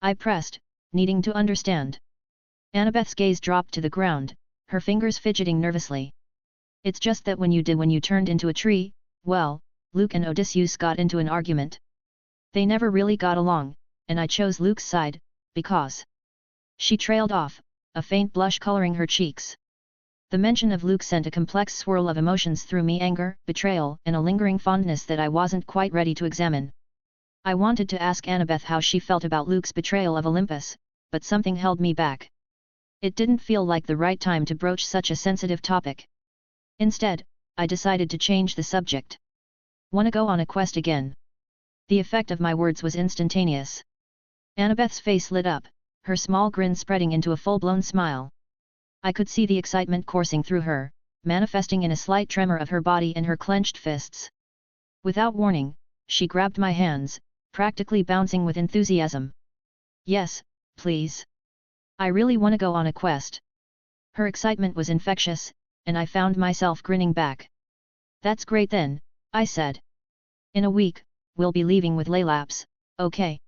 I pressed, needing to understand. Annabeth's gaze dropped to the ground, her fingers fidgeting nervously. It's just that when you turned into a tree, well, Luke and Odysseus got into an argument. They never really got along, and I chose Luke's side, because..." She trailed off, a faint blush coloring her cheeks. The mention of Luke sent a complex swirl of emotions through me: anger, betrayal, and a lingering fondness that I wasn't quite ready to examine. I wanted to ask Annabeth how she felt about Luke's betrayal of Olympus, but something held me back. It didn't feel like the right time to broach such a sensitive topic. Instead, I decided to change the subject. "Wanna go on a quest again?" The effect of my words was instantaneous. Annabeth's face lit up, her small grin spreading into a full-blown smile. I could see the excitement coursing through her, manifesting in a slight tremor of her body and her clenched fists. Without warning, she grabbed my hands, practically bouncing with enthusiasm. "Yes, please. I really want to go on a quest." Her excitement was infectious, and I found myself grinning back. "That's great then," I said. "In a week, we'll be leaving with Laylaps, okay?"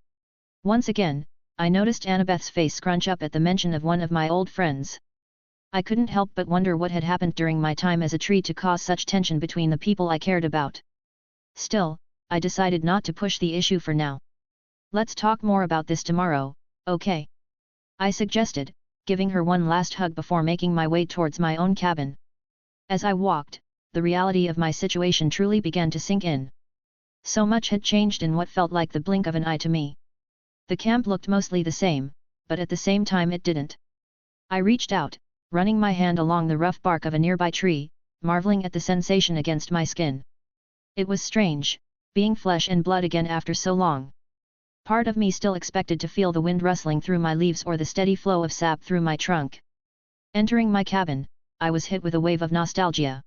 Once again, I noticed Annabeth's face scrunch up at the mention of one of my old friends. I couldn't help but wonder what had happened during my time as a tree to cause such tension between the people I cared about. Still, I decided not to push the issue for now. "Let's talk more about this tomorrow, okay?" I suggested, giving her one last hug before making my way towards my own cabin. As I walked, the reality of my situation truly began to sink in. So much had changed in what felt like the blink of an eye to me. The camp looked mostly the same, but at the same time it didn't. I reached out, running my hand along the rough bark of a nearby tree, marveling at the sensation against my skin. It was strange, being flesh and blood again after so long. Part of me still expected to feel the wind rustling through my leaves or the steady flow of sap through my trunk. Entering my cabin, I was hit with a wave of nostalgia.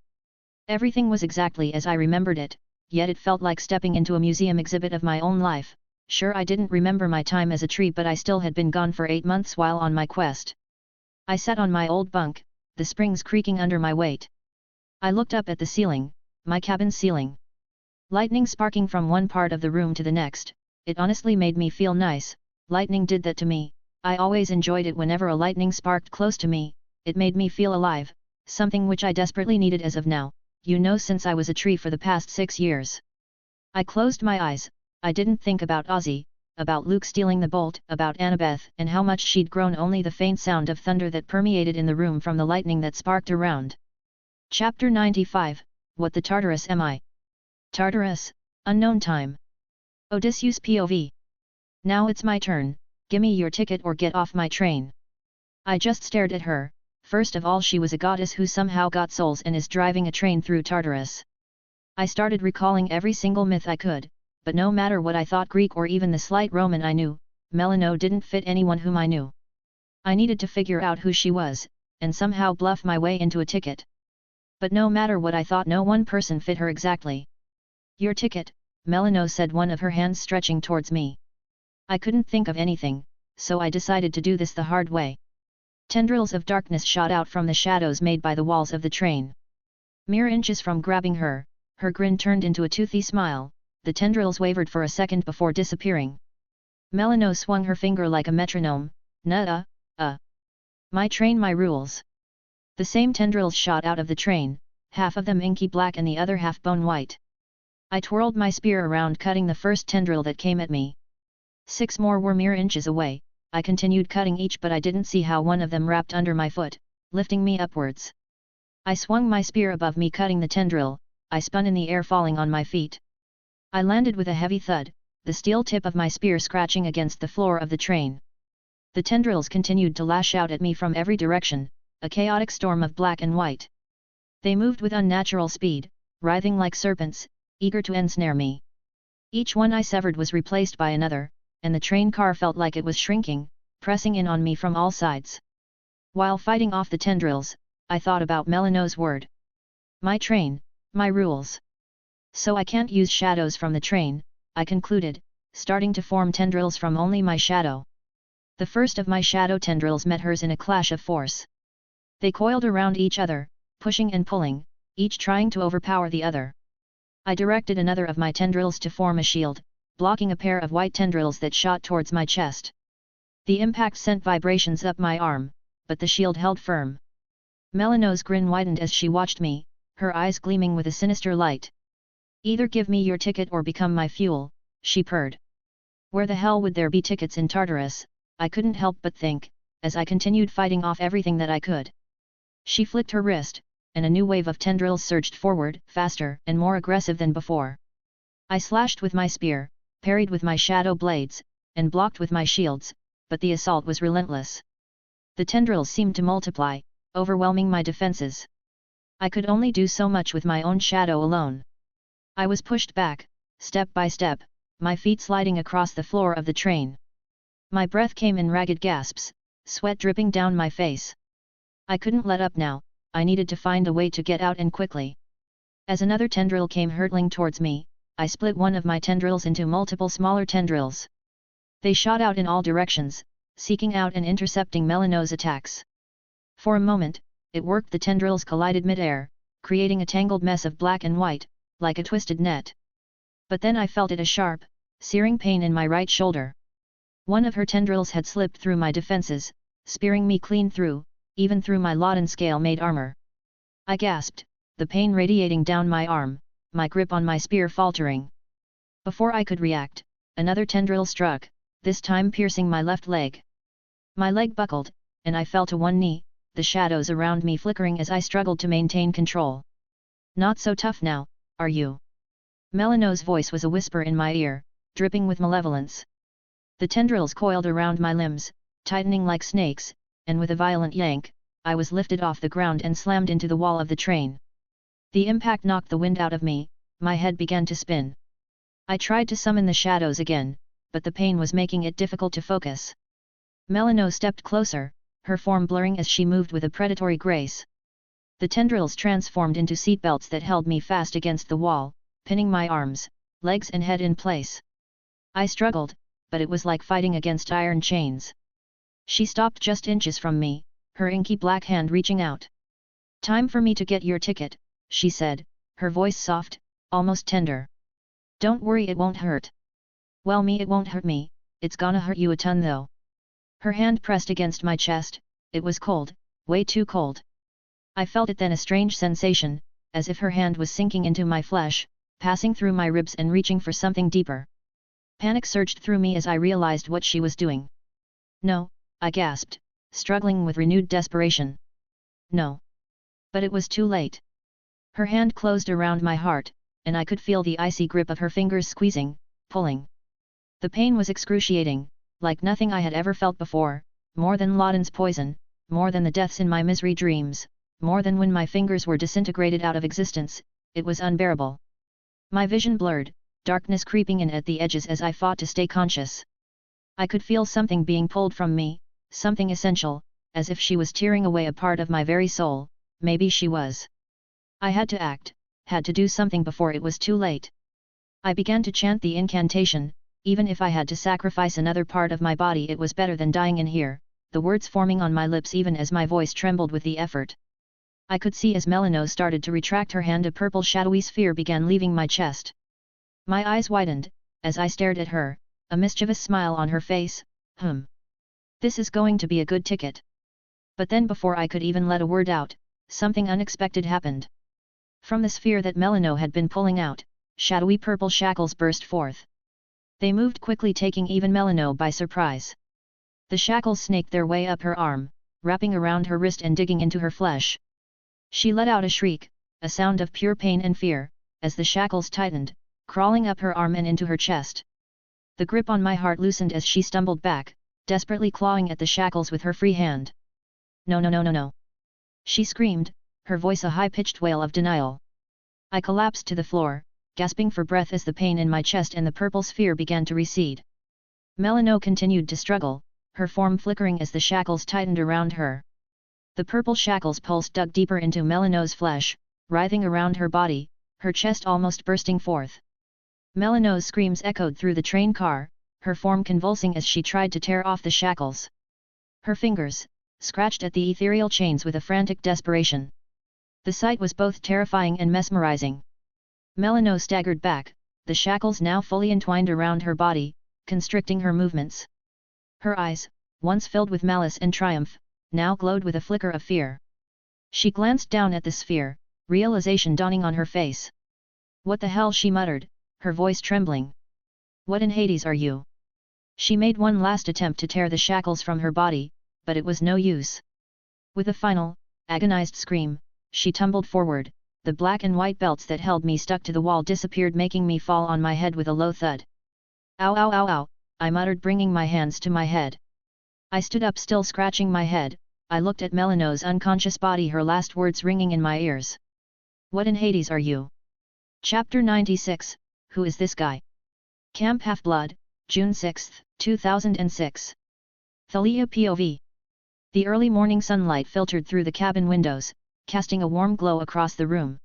Everything was exactly as I remembered it, yet it felt like stepping into a museum exhibit of my own life. Sure, I didn't remember my time as a tree, but I still had been gone for 8 months while on my quest. I sat on my old bunk, the springs creaking under my weight. I looked up at the ceiling, my cabin's ceiling. Lightning sparking from one part of the room to the next. It honestly made me feel nice. Lightning did that to me. I always enjoyed it whenever a lightning sparked close to me. It made me feel alive, something which I desperately needed as of now, since I was a tree for the past 6 years. I closed my eyes. I didn't think about Ozzy, about Luke stealing the bolt, about Annabeth and how much she'd grown, only the faint sound of thunder that permeated in the room from the lightning that sparked around. Chapter 95, What the Tartarus Am I? Tartarus, Unknown Time. Odysseus POV. "Now it's my turn, gimme your ticket or get off my train." I just stared at her. First of all, she was a goddess who somehow got souls and is driving a train through Tartarus. I started recalling every single myth I could, but no matter what I thought Greek or even the slight Roman I knew, Melano didn't fit anyone whom I knew. I needed to figure out who she was, and somehow bluff my way into a ticket. But no matter what I thought, no one person fit her exactly. "Your ticket," Melano said, one of her hands stretching towards me. I couldn't think of anything, so I decided to do this the hard way. Tendrils of darkness shot out from the shadows made by the walls of the train. Mere inches from grabbing her, her grin turned into a toothy smile. The tendrils wavered for a second before disappearing. Melano swung her finger like a metronome. My train, my rules." The same tendrils shot out of the train, half of them inky black and the other half bone white. I twirled my spear around, cutting the first tendril that came at me. 6 more were mere inches away. I continued cutting each, but I didn't see how one of them wrapped under my foot, lifting me upwards. I swung my spear above me, cutting the tendril. I spun in the air, falling on my feet. I landed with a heavy thud, the steel tip of my spear scratching against the floor of the train. The tendrils continued to lash out at me from every direction, a chaotic storm of black and white. They moved with unnatural speed, writhing like serpents, eager to ensnare me. Each one I severed was replaced by another, and the train car felt like it was shrinking, pressing in on me from all sides. While fighting off the tendrils, I thought about Melano's word. My train, my rules. So I can't use shadows from the train, I concluded, starting to form tendrils from only my shadow. The first of my shadow tendrils met hers in a clash of force. They coiled around each other, pushing and pulling, each trying to overpower the other. I directed another of my tendrils to form a shield, blocking a pair of white tendrils that shot towards my chest. The impact sent vibrations up my arm, but the shield held firm. Melano's grin widened as she watched me, her eyes gleaming with a sinister light. "Either give me your ticket or become my fuel," she purred. Where the hell would there be tickets in Tartarus, I couldn't help but think, as I continued fighting off everything that I could. She flicked her wrist, and a new wave of tendrils surged forward, faster and more aggressive than before. I slashed with my spear, parried with my shadow blades, and blocked with my shields, but the assault was relentless. The tendrils seemed to multiply, overwhelming my defenses. I could only do so much with my own shadow alone. I was pushed back, step by step, my feet sliding across the floor of the train. My breath came in ragged gasps, sweat dripping down my face. I couldn't let up now, I needed to find a way to get out and quickly. As another tendril came hurtling towards me, I split one of my tendrils into multiple smaller tendrils. They shot out in all directions, seeking out and intercepting Melino's attacks. For a moment, it worked. The tendrils collided mid-air, creating a tangled mess of black and white, like a twisted net. But then I felt a sharp, searing pain in my right shoulder. One of her tendrils had slipped through my defenses, spearing me clean through, even through my Loden scale-made armor. I gasped, the pain radiating down my arm, my grip on my spear faltering. Before I could react, another tendril struck, this time piercing my left leg. My leg buckled, and I fell to one knee, the shadows around me flickering as I struggled to maintain control. "Not so tough now, are you?" Melino's voice was a whisper in my ear, dripping with malevolence. The tendrils coiled around my limbs, tightening like snakes, and with a violent yank, I was lifted off the ground and slammed into the wall of the train. The impact knocked the wind out of me, my head began to spin. I tried to summon the shadows again, but the pain was making it difficult to focus. Melino stepped closer, her form blurring as she moved with a predatory grace. The tendrils transformed into seatbelts that held me fast against the wall, pinning my arms, legs and head in place. I struggled, but it was like fighting against iron chains. She stopped just inches from me, her inky black hand reaching out. "Time for me to get your ticket," she said, her voice soft, almost tender. "Don't worry, it won't hurt." "Well, it won't hurt me, it's gonna hurt you a ton though." Her hand pressed against my chest, it was cold, way too cold. I felt it then, a strange sensation, as if her hand was sinking into my flesh, passing through my ribs and reaching for something deeper. Panic surged through me as I realized what she was doing. "No," I gasped, struggling with renewed desperation. "No." But it was too late. Her hand closed around my heart, and I could feel the icy grip of her fingers squeezing, pulling. The pain was excruciating, like nothing I had ever felt before, more than Loden's poison, more than the deaths in my misery dreams, more than when my fingers were disintegrated out of existence. It was unbearable. My vision blurred, darkness creeping in at the edges as I fought to stay conscious. I could feel something being pulled from me, something essential, as if she was tearing away a part of my very soul. Maybe she was. I had to act, had to do something before it was too late. I began to chant the incantation. "Even if I had to sacrifice another part of my body, it was better than dying in here," the words forming on my lips even as my voice trembled with the effort. I could see as Melino started to retract her hand, a purple shadowy sphere began leaving my chest. My eyes widened, as I stared at her, a mischievous smile on her face. This is going to be a good ticket." But then before I could even let a word out, something unexpected happened. From the sphere that Melino had been pulling out, shadowy purple shackles burst forth. They moved quickly, taking even Melino by surprise. The shackles snaked their way up her arm, wrapping around her wrist and digging into her flesh. She let out a shriek, a sound of pure pain and fear, as the shackles tightened, crawling up her arm and into her chest. The grip on my heart loosened as she stumbled back, desperately clawing at the shackles with her free hand. "No, no, no, no, no!" she screamed, her voice a high-pitched wail of denial. I collapsed to the floor, gasping for breath as the pain in my chest and the purple sphere began to recede. Melino continued to struggle, her form flickering as the shackles tightened around her. The purple shackles pulsed, dug deeper into Melino's flesh, writhing around her body, her chest almost bursting forth. Melino's screams echoed through the train car, her form convulsing as she tried to tear off the shackles. Her fingers scratched at the ethereal chains with a frantic desperation. The sight was both terrifying and mesmerizing. Melino staggered back, the shackles now fully entwined around her body, constricting her movements. Her eyes, once filled with malice and triumph, now glowed with a flicker of fear. She glanced down at the sphere, realization dawning on her face. "What the hell?" she muttered, her voice trembling. "What in Hades are you?" She made one last attempt to tear the shackles from her body, but it was no use. With a final, agonized scream, she tumbled forward. The black and white belts that held me stuck to the wall disappeared, making me fall on my head with a low thud. "Ow ow ow ow," I muttered, bringing my hands to my head. I stood up, still scratching my head. I looked at Melino's unconscious body, her last words ringing in my ears. "What in Hades are you?" Chapter 96, Who is this guy? Camp Half-Blood, June 6, 2006. Thalia POV. The early morning sunlight filtered through the cabin windows, casting a warm glow across the room.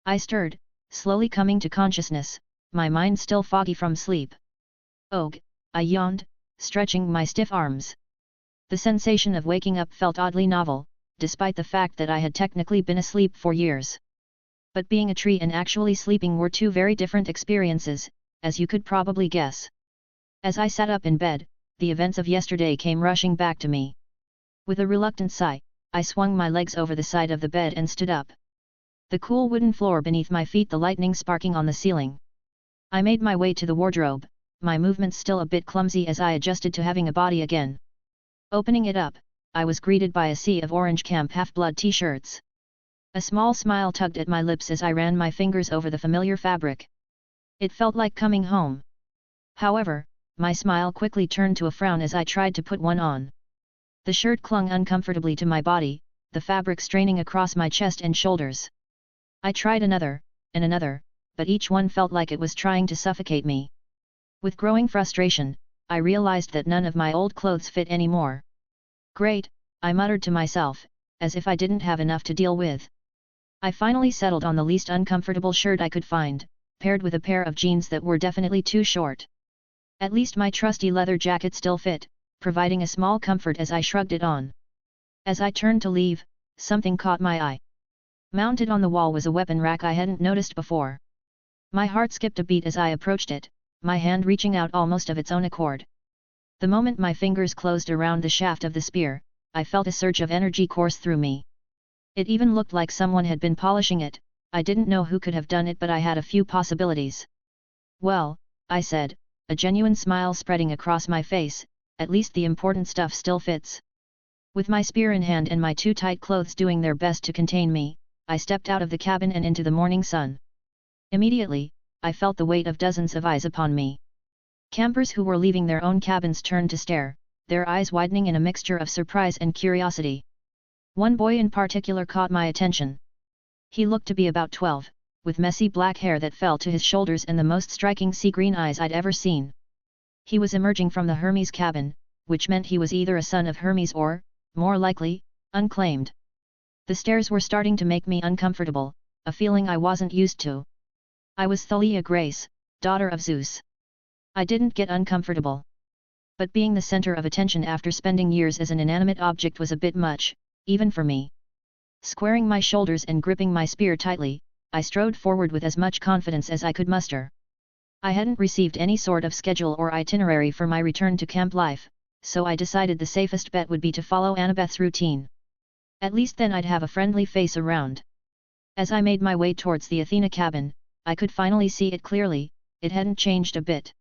I stirred, slowly coming to consciousness, my mind still foggy from sleep. "Ugh," I yawned, stretching my stiff arms. The sensation of waking up felt oddly novel, despite the fact that I had technically been asleep for years. But being a tree and actually sleeping were two very different experiences, as you could probably guess. As I sat up in bed, the events of yesterday came rushing back to me. With a reluctant sigh, I swung my legs over the side of the bed and stood up. The cool wooden floor beneath my feet, the lightning sparking on the ceiling. I made my way to the wardrobe, my movements still a bit clumsy as I adjusted to having a body again. Opening it up, I was greeted by a sea of orange Camp Half-Blood t-shirts. A small smile tugged at my lips as I ran my fingers over the familiar fabric. It felt like coming home. However, my smile quickly turned to a frown as I tried to put one on. The shirt clung uncomfortably to my body, the fabric straining across my chest and shoulders. I tried another, and another, but each one felt like it was trying to suffocate me. With growing frustration, I realized that none of my old clothes fit anymore. "Great," I muttered to myself, as if I didn't have enough to deal with. I finally settled on the least uncomfortable shirt I could find, paired with a pair of jeans that were definitely too short. At least my trusty leather jacket still fit, providing a small comfort as I shrugged it on. As I turned to leave, something caught my eye. Mounted on the wall was a weapon rack I hadn't noticed before. My heart skipped a beat as I approached it, my hand reaching out almost of its own accord. The moment my fingers closed around the shaft of the spear, I felt a surge of energy course through me. It even looked like someone had been polishing it. I didn't know who could have done it, but I had a few possibilities. "Well," I said, a genuine smile spreading across my face, "at least the important stuff still fits." With my spear in hand and my too tight clothes doing their best to contain me, I stepped out of the cabin and into the morning sun. Immediately, I felt the weight of dozens of eyes upon me. Campers who were leaving their own cabins turned to stare, their eyes widening in a mixture of surprise and curiosity. One boy in particular caught my attention. He looked to be about 12, with messy black hair that fell to his shoulders and the most striking sea-green eyes I'd ever seen. He was emerging from the Hermes cabin, which meant he was either a son of Hermes or, more likely, unclaimed. The stares were starting to make me uncomfortable, a feeling I wasn't used to. I was Thalia Grace, daughter of Zeus. I didn't get uncomfortable. But being the center of attention after spending years as an inanimate object was a bit much, even for me. Squaring my shoulders and gripping my spear tightly, I strode forward with as much confidence as I could muster. I hadn't received any sort of schedule or itinerary for my return to camp life, so I decided the safest bet would be to follow Annabeth's routine. At least then I'd have a friendly face around. As I made my way towards the Athena cabin, I could finally see it clearly. It hadn't changed a bit.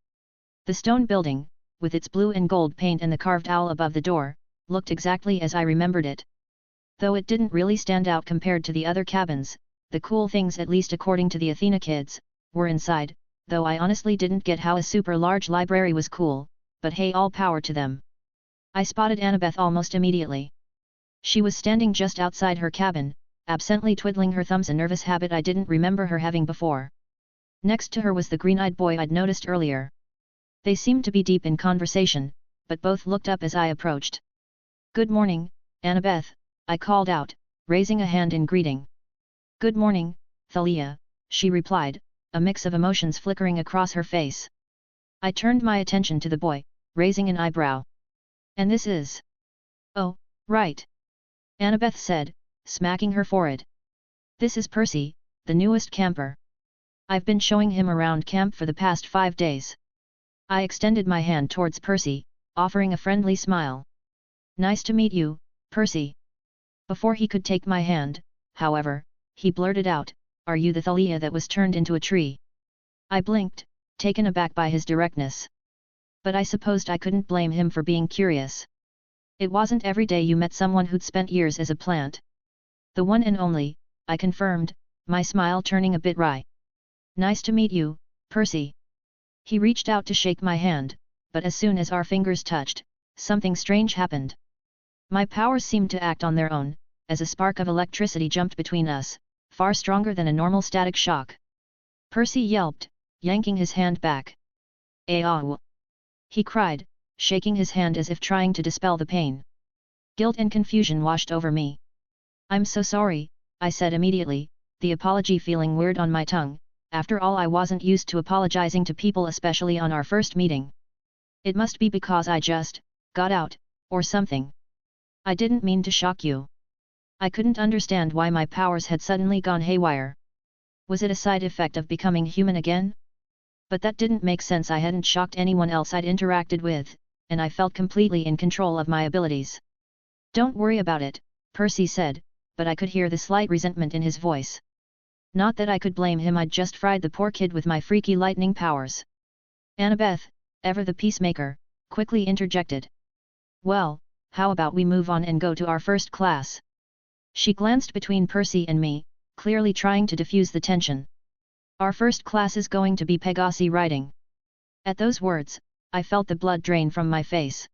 The stone building, with its blue and gold paint and the carved owl above the door, looked exactly as I remembered it. Though it didn't really stand out compared to the other cabins, the cool things, at least according to the Athena kids, were inside, though I honestly didn't get how a super large library was cool, but hey, all power to them. I spotted Annabeth almost immediately. She was standing just outside her cabin, absently twiddling her thumbs, a nervous habit I didn't remember her having before. Next to her was the green-eyed boy I'd noticed earlier. They seemed to be deep in conversation, but both looked up as I approached. "Good morning, Annabeth," I called out, raising a hand in greeting. "Good morning, Thalia," she replied, a mix of emotions flickering across her face. I turned my attention to the boy, raising an eyebrow. "And this is..." "Oh, right," Annabeth said, smacking her forehead. "This is Percy, the newest camper. I've been showing him around camp for the past 5 days." I extended my hand towards Percy, offering a friendly smile. "Nice to meet you, Percy." Before he could take my hand, however, he blurted out, "Are you the Thalia that was turned into a tree?" I blinked, taken aback by his directness. But I supposed I couldn't blame him for being curious. It wasn't every day you met someone who'd spent years as a plant. "The one and only," I confirmed, my smile turning a bit wry. "Nice to meet you, Percy." He reached out to shake my hand, but as soon as our fingers touched, something strange happened. My powers seemed to act on their own, as a spark of electricity jumped between us, far stronger than a normal static shock. Percy yelped, yanking his hand back. "Aw!" he cried, shaking his hand as if trying to dispel the pain. Guilt and confusion washed over me. "I'm so sorry," I said immediately, the apology feeling weird on my tongue. After all, I wasn't used to apologizing to people, especially on our first meeting. "It must be because I just got out, or something. I didn't mean to shock you." I couldn't understand why my powers had suddenly gone haywire. Was it a side effect of becoming human again? But that didn't make sense. I hadn't shocked anyone else I'd interacted with, and I felt completely in control of my abilities. "Don't worry about it," Percy said, but I could hear the slight resentment in his voice. Not that I could blame him, I'd just fried the poor kid with my freaky lightning powers. Annabeth, ever the peacemaker, quickly interjected. "Well, how about we move on and go to our first class?" She glanced between Percy and me, clearly trying to diffuse the tension. "Our first class is going to be Pegasus riding." At those words, I felt the blood drain from my face.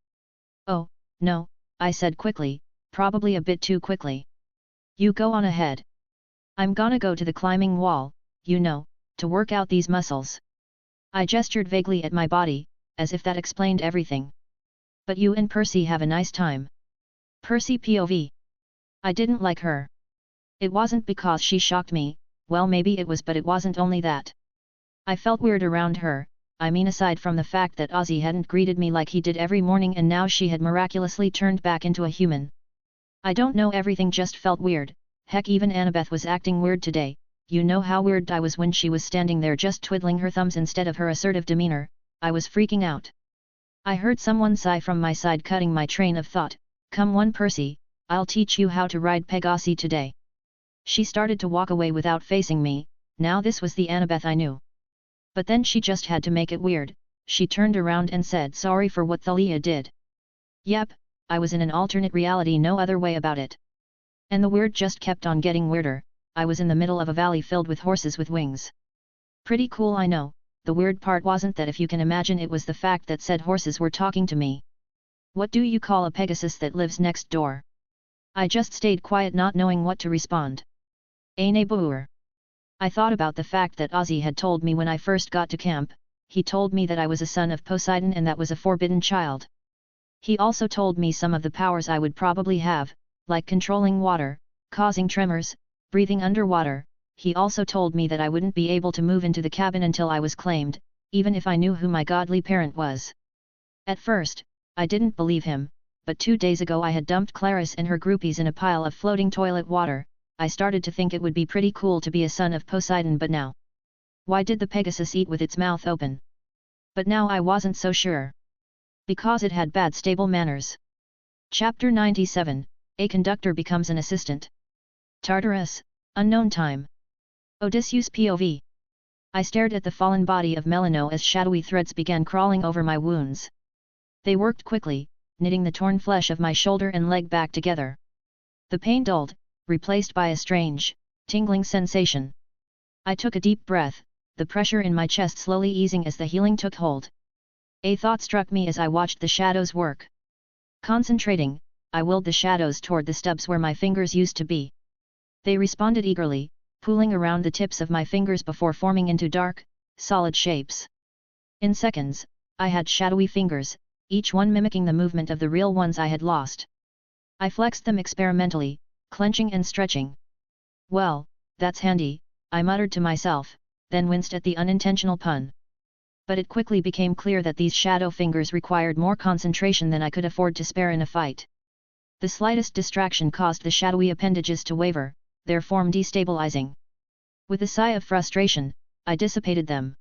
"Oh, no," I said quickly, probably a bit too quickly. "You go on ahead. I'm gonna go to the climbing wall, you know, to work out these muscles." I gestured vaguely at my body, as if that explained everything. "But you and Percy have a nice time." Percy POV. I didn't like her. It wasn't because she shocked me, well maybe it was, but it wasn't only that. I felt weird around her, I mean aside from the fact that Ozzy hadn't greeted me like he did every morning and now she had miraculously turned back into a human. I don't know, everything just felt weird. Heck, even Annabeth was acting weird today. You know how weird I was when she was standing there just twiddling her thumbs instead of her assertive demeanor. I was freaking out. I heard someone sigh from my side, cutting my train of thought. "Come on Percy, I'll teach you how to ride Pegasus today." She started to walk away without facing me. Now this was the Annabeth I knew. But then she just had to make it weird. She turned around and said sorry for what Thalia did. Yep, I was in an alternate reality, no other way about it. And the weird just kept on getting weirder. I was in the middle of a valley filled with horses with wings. Pretty cool, I know. The weird part wasn't that, if you can imagine, it was the fact that said horses were talking to me. What do you call a Pegasus that lives next door? I just stayed quiet, not knowing what to respond. "Eine Boer." I thought about the fact that Ozzy had told me when I first got to camp. He told me that I was a son of Poseidon and that was a forbidden child. He also told me some of the powers I would probably have, like controlling water, causing tremors, breathing underwater. He also told me that I wouldn't be able to move into the cabin until I was claimed, even if I knew who my godly parent was. At first, I didn't believe him, but 2 days ago I had dumped Clarice and her groupies in a pile of floating toilet water. I started to think it would be pretty cool to be a son of Poseidon, but now. Why did the Pegasus eat with its mouth open? But now I wasn't so sure. Because it had bad stable manners. Chapter 97, a conductor becomes an assistant. Tartarus, unknown time. Odysseus POV. I stared at the fallen body of Melano as shadowy threads began crawling over my wounds. They worked quickly, knitting the torn flesh of my shoulder and leg back together. The pain dulled, replaced by a strange, tingling sensation. I took a deep breath, the pressure in my chest slowly easing as the healing took hold. A thought struck me as I watched the shadows work. Concentrating, I willed the shadows toward the stubs where my fingers used to be. They responded eagerly, pooling around the tips of my fingers before forming into dark, solid shapes. In seconds, I had shadowy fingers, each one mimicking the movement of the real ones I had lost. I flexed them experimentally, clenching and stretching. "Well, that's handy," I muttered to myself, then winced at the unintentional pun. But it quickly became clear that these shadow fingers required more concentration than I could afford to spare in a fight. The slightest distraction caused the shadowy appendages to waver, their form destabilizing. With a sigh of frustration, I dissipated them.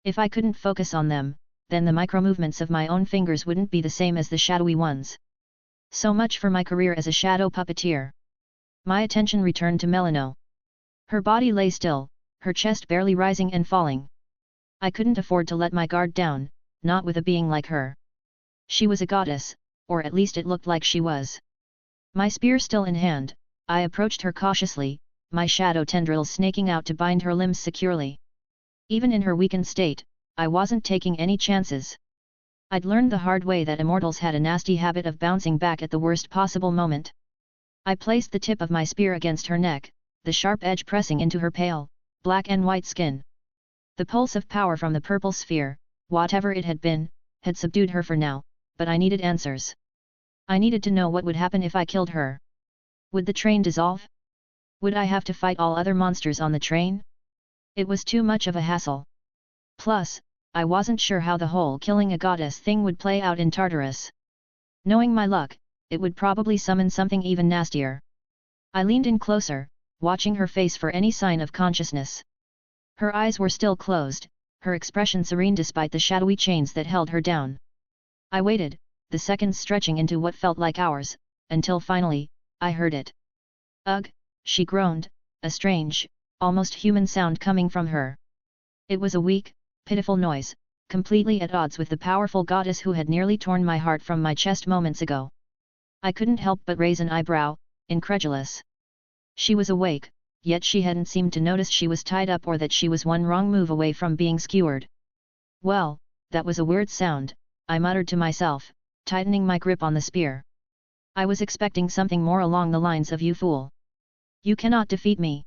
If I couldn't focus on them, then the micromovements of my own fingers wouldn't be the same as the shadowy ones. So much for my career as a shadow puppeteer. My attention returned to Melano. Her body lay still, her chest barely rising and falling. I couldn't afford to let my guard down, not with a being like her. She was a goddess, or at least it looked like she was. My spear still in hand, I approached her cautiously, my shadow tendrils snaking out to bind her limbs securely. Even in her weakened state, I wasn't taking any chances. I'd learned the hard way that immortals had a nasty habit of bouncing back at the worst possible moment. I placed the tip of my spear against her neck, the sharp edge pressing into her pale, black and white skin. The pulse of power from the purple sphere, whatever it had been, had subdued her for now, but I needed answers. I needed to know what would happen if I killed her. Would the train dissolve? Would I have to fight all other monsters on the train? It was too much of a hassle. Plus, I wasn't sure how the whole killing a goddess thing would play out in Tartarus. Knowing my luck, it would probably summon something even nastier. I leaned in closer, watching her face for any sign of consciousness. Her eyes were still closed, her expression serene despite the shadowy chains that held her down. I waited, the seconds stretching into what felt like hours, until finally, I heard it. Ugh, she groaned, a strange, almost human sound coming from her. It was a weak, pitiful noise, completely at odds with the powerful goddess who had nearly torn my heart from my chest moments ago. I couldn't help but raise an eyebrow, incredulous. She was awake, yet she hadn't seemed to notice she was tied up or that she was one wrong move away from being skewered. Well, that was a weird sound, I muttered to myself, tightening my grip on the spear. I was expecting something more along the lines of "You fool! You cannot defeat me!"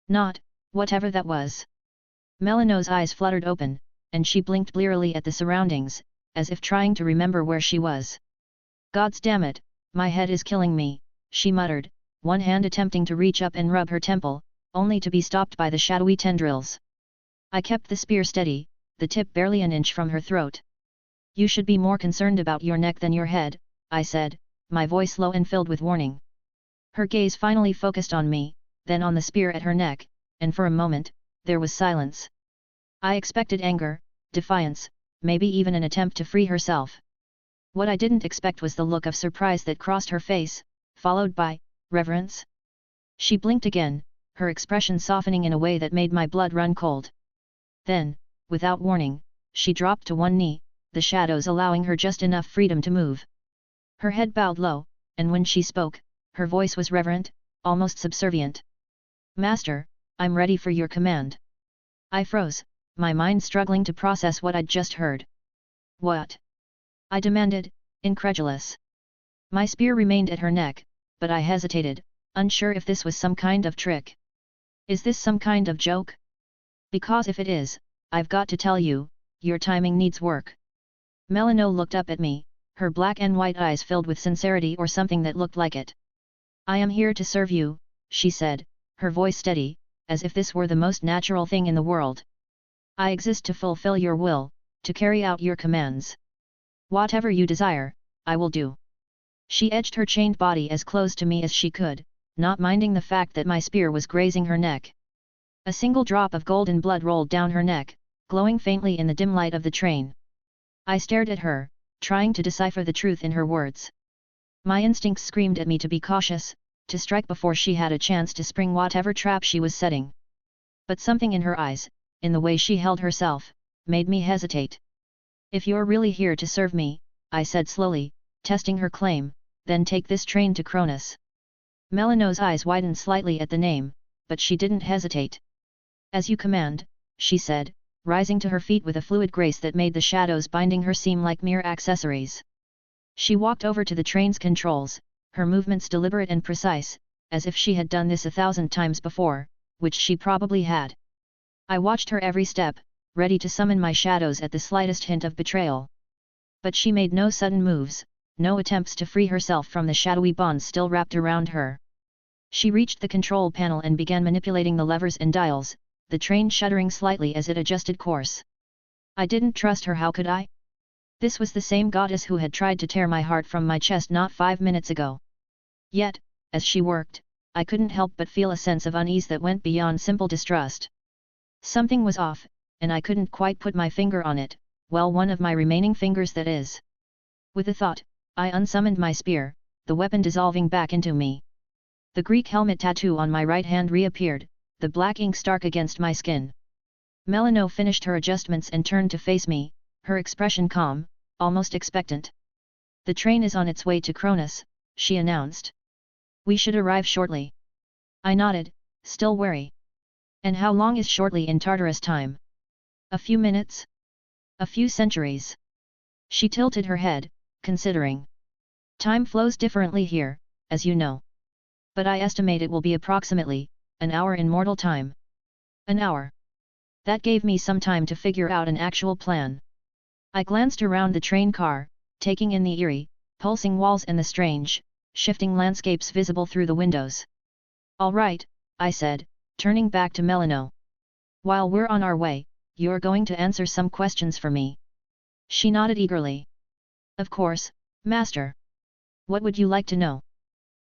Not, whatever that was. Melino's eyes fluttered open, and she blinked blearily at the surroundings, as if trying to remember where she was. "Gods damn it, my head is killing me," she muttered, one hand attempting to reach up and rub her temple, only to be stopped by the shadowy tendrils. I kept the spear steady, the tip barely an inch from her throat. "You should be more concerned about your neck than your head," I said, my voice low and filled with warning. Her gaze finally focused on me, then on the spear at her neck, and for a moment, there was silence. I expected anger, defiance, maybe even an attempt to free herself. What I didn't expect was the look of surprise that crossed her face, followed by reverence. She blinked again, her expression softening in a way that made my blood run cold. Then, without warning, she dropped to one knee, the shadows allowing her just enough freedom to move. Her head bowed low, and when she spoke, her voice was reverent, almost subservient. "Master, I'm ready for your command." I froze, my mind struggling to process what I'd just heard. "What?" I demanded, incredulous. My spear remained at her neck, but I hesitated, unsure if this was some kind of trick. Is this some kind of joke? Because if it is, I've got to tell you, your timing needs work. Melino looked up at me, her black and white eyes filled with sincerity or something that looked like it. "I am here to serve you," she said, her voice steady, as if this were the most natural thing in the world. "I exist to fulfill your will, to carry out your commands. Whatever you desire, I will do." She edged her chained body as close to me as she could, not minding the fact that my spear was grazing her neck. A single drop of golden blood rolled down her neck, glowing faintly in the dim light of the train. I stared at her, trying to decipher the truth in her words. My instincts screamed at me to be cautious, to strike before she had a chance to spring whatever trap she was setting. But something in her eyes, in the way she held herself, made me hesitate. "If you're really here to serve me," I said slowly, testing her claim, "then take this train to Kronos." Melino's eyes widened slightly at the name, but she didn't hesitate. "As you command," she said, rising to her feet with a fluid grace that made the shadows binding her seem like mere accessories. She walked over to the train's controls, her movements deliberate and precise, as if she had done this 1,000 times before, which she probably had. I watched her every step, ready to summon my shadows at the slightest hint of betrayal. But she made no sudden moves, no attempts to free herself from the shadowy bonds still wrapped around her. She reached the control panel and began manipulating the levers and dials, the train shuddering slightly as it adjusted course. I didn't trust her. How could I? This was the same goddess who had tried to tear my heart from my chest not 5 minutes ago. Yet, as she worked, I couldn't help but feel a sense of unease that went beyond simple distrust. Something was off, and I couldn't quite put my finger on it, well, one of my remaining fingers that is. With a thought, I unsummoned my spear, the weapon dissolving back into me. The Greek helmet tattoo on my right hand reappeared, the black ink stark against my skin. Melino finished her adjustments and turned to face me, her expression calm, almost expectant. The train is on its way to Kronos, she announced. We should arrive shortly. I nodded, still wary. And how long is shortly in Tartarus time? A few minutes? A few centuries. She tilted her head, considering. Time flows differently here, as you know. But I estimate it will be approximately an hour in mortal time. An hour. That gave me some time to figure out an actual plan. I glanced around the train car, taking in the eerie, pulsing walls and the strange, shifting landscapes visible through the windows. All right, I said, turning back to Melino. While we're on our way, you're going to answer some questions for me. She nodded eagerly. Of course, Master. What would you like to know?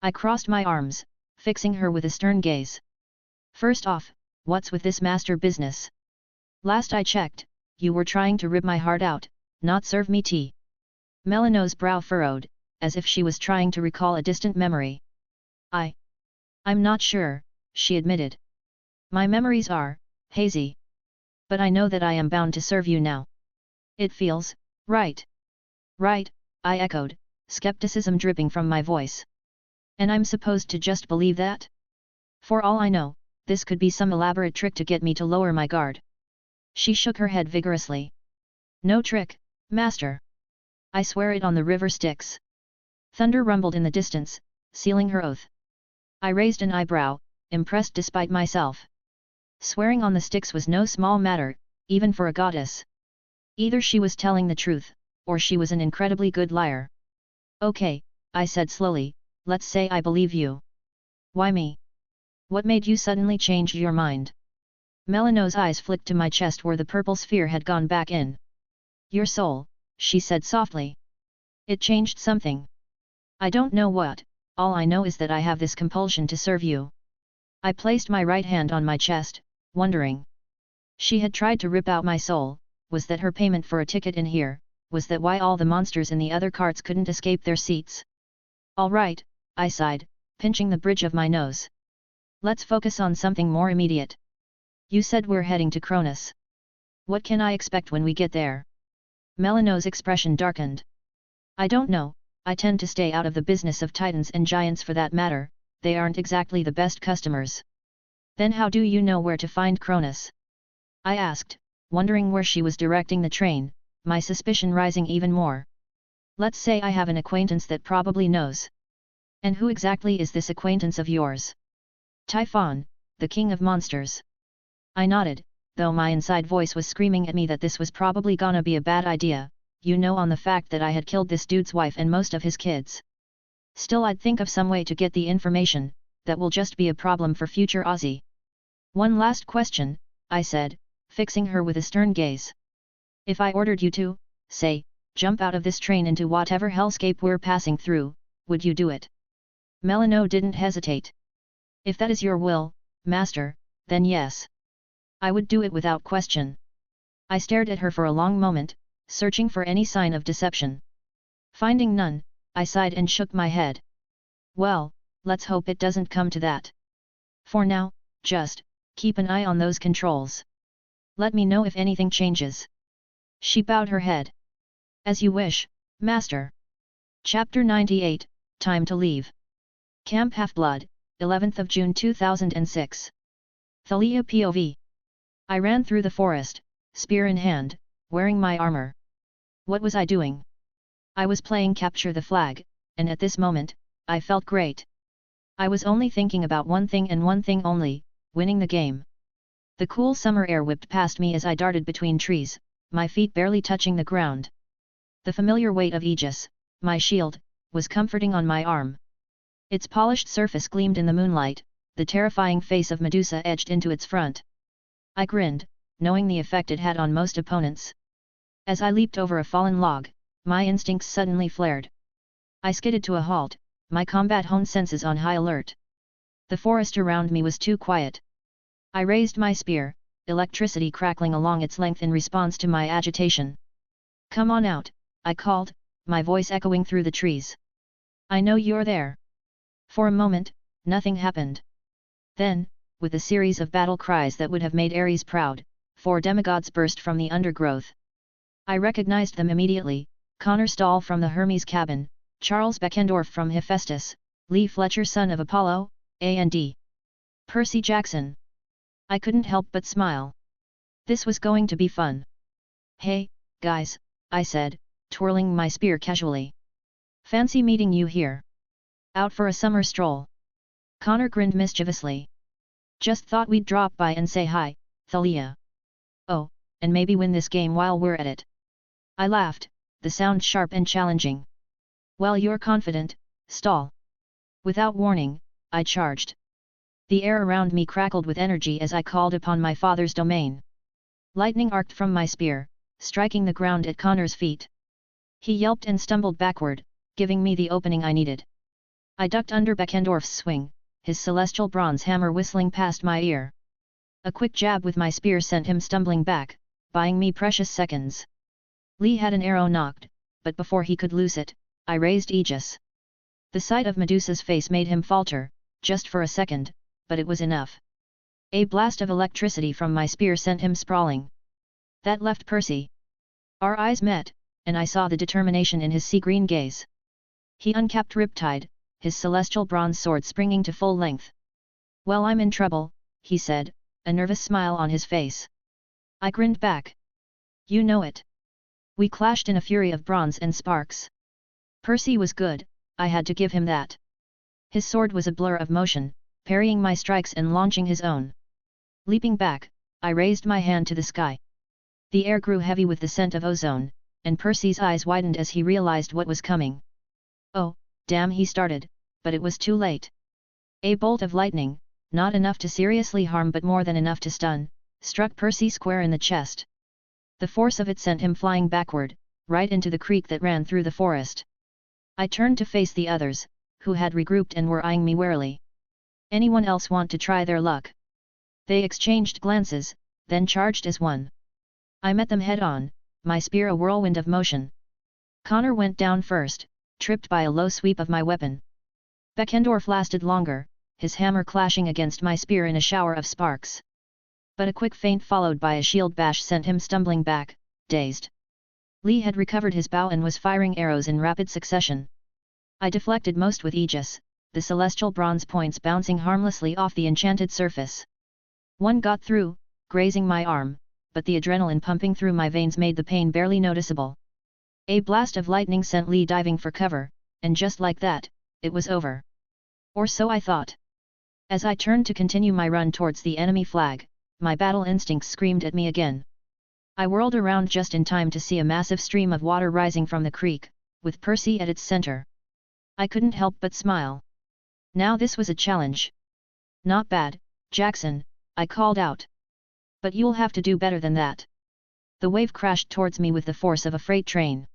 I crossed my arms, fixing her with a stern gaze. First off, what's with this master business? Last I checked, you were trying to rip my heart out, not serve me tea. Melino's brow furrowed, as if she was trying to recall a distant memory. I'm not sure, she admitted. My memories are hazy. But I know that I am bound to serve you now. It feels right. Right, I echoed, skepticism dripping from my voice. And I'm supposed to just believe that? For all I know, this could be some elaborate trick to get me to lower my guard. She shook her head vigorously. No trick, Master. I swear it on the river Styx. Thunder rumbled in the distance, sealing her oath. I raised an eyebrow, impressed despite myself. Swearing on the Styx was no small matter, even for a goddess. Either she was telling the truth, or she was an incredibly good liar. Okay, I said slowly, let's say I believe you. Why me? What made you suddenly change your mind? Melino's eyes flicked to my chest where the purple sphere had gone back in. Your soul, she said softly. It changed something. I don't know what, all I know is that I have this compulsion to serve you. I placed my right hand on my chest, wondering. She had tried to rip out my soul, was that her payment for a ticket in here, was that why all the monsters in the other carts couldn't escape their seats? All right, I sighed, pinching the bridge of my nose. Let's focus on something more immediate. You said we're heading to Kronos. What can I expect when we get there? Melino's expression darkened. I don't know, I tend to stay out of the business of titans and giants for that matter, they aren't exactly the best customers. Then how do you know where to find Kronos? I asked, wondering where she was directing the train, my suspicion rising even more. Let's say I have an acquaintance that probably knows. And who exactly is this acquaintance of yours? Typhon, the king of monsters. I nodded, though my inside voice was screaming at me that this was probably gonna be a bad idea, you know, on the fact that I had killed this dude's wife and most of his kids. Still, I'd think of some way to get the information, that will just be a problem for future Ozzy. One last question, I said, fixing her with a stern gaze. If I ordered you to, say, jump out of this train into whatever hellscape we're passing through, would you do it? Melino didn't hesitate. If that is your will, Master, then yes. I would do it without question. I stared at her for a long moment, searching for any sign of deception. Finding none, I sighed and shook my head. Well, let's hope it doesn't come to that. For now, just keep an eye on those controls. Let me know if anything changes. She bowed her head. As you wish, Master. Chapter 98, Time to Leave. Camp Half-Blood, 11th of June 2006. Thalia POV. I ran through the forest, spear in hand, wearing my armor. What was I doing? I was playing Capture the Flag, and at this moment, I felt great. I was only thinking about one thing and one thing only, winning the game. The cool summer air whipped past me as I darted between trees, my feet barely touching the ground. The familiar weight of Aegis, my shield, was comforting on my arm. Its polished surface gleamed in the moonlight, the terrifying face of Medusa edged into its front. I grinned, knowing the effect it had on most opponents. As I leaped over a fallen log, my instincts suddenly flared. I skidded to a halt, my combat-honed senses on high alert. The forest around me was too quiet. I raised my spear, electricity crackling along its length in response to my agitation. Come on out, I called, my voice echoing through the trees. I know you're there. For a moment, nothing happened. Then, with a series of battle cries that would have made Ares proud, 4 demigods burst from the undergrowth. I recognized them immediately: Connor Stahl from the Hermes cabin, Charles Beckendorf from Hephaestus, Lee Fletcher son of Apollo, and Percy Jackson. I couldn't help but smile. This was going to be fun. "Hey, guys," I said, twirling my spear casually. "Fancy meeting you here. Out for a summer stroll?" Connor grinned mischievously. "Just thought we'd drop by and say hi, Thalia. Oh, and maybe win this game while we're at it." I laughed, the sound sharp and challenging. "Well, you're confident, Stahl." Without warning, I charged. The air around me crackled with energy as I called upon my father's domain. Lightning arced from my spear, striking the ground at Connor's feet. He yelped and stumbled backward, giving me the opening I needed. I ducked under Beckendorf's swing, his celestial bronze hammer whistling past my ear. A quick jab with my spear sent him stumbling back, buying me precious seconds. Lee had an arrow knocked, but before he could loose it, I raised Aegis. The sight of Medusa's face made him falter, just for a second, but it was enough. A blast of electricity from my spear sent him sprawling. That left Percy. Our eyes met, and I saw the determination in his sea-green gaze. He uncapped Riptide, his celestial bronze sword springing to full length. "Well, I'm in trouble," he said, a nervous smile on his face. I grinned back. "You know it." We clashed in a fury of bronze and sparks. Percy was good, I had to give him that. His sword was a blur of motion, parrying my strikes and launching his own. Leaping back, I raised my hand to the sky. The air grew heavy with the scent of ozone, and Percy's eyes widened as he realized what was coming. "Oh, damn," he started, but it was too late. A bolt of lightning, not enough to seriously harm but more than enough to stun, struck Percy square in the chest. The force of it sent him flying backward, right into the creek that ran through the forest. I turned to face the others, who had regrouped and were eyeing me warily. "Anyone else want to try their luck?" They exchanged glances, then charged as one. I met them head-on, my spear a whirlwind of motion. Connor went down first, tripped by a low sweep of my weapon. Beckendorf lasted longer, his hammer clashing against my spear in a shower of sparks. But a quick feint followed by a shield bash sent him stumbling back, dazed. Lee had recovered his bow and was firing arrows in rapid succession. I deflected most with Aegis, the celestial bronze points bouncing harmlessly off the enchanted surface. One got through, grazing my arm, but the adrenaline pumping through my veins made the pain barely noticeable. A blast of lightning sent Lee diving for cover, and just like that, it was over. Or so I thought. As I turned to continue my run towards the enemy flag, my battle instincts screamed at me again. I whirled around just in time to see a massive stream of water rising from the creek, with Percy at its center. I couldn't help but smile. Now this was a challenge. "Not bad, Jackson," I called out. "But you'll have to do better than that." The wave crashed towards me with the force of a freight train.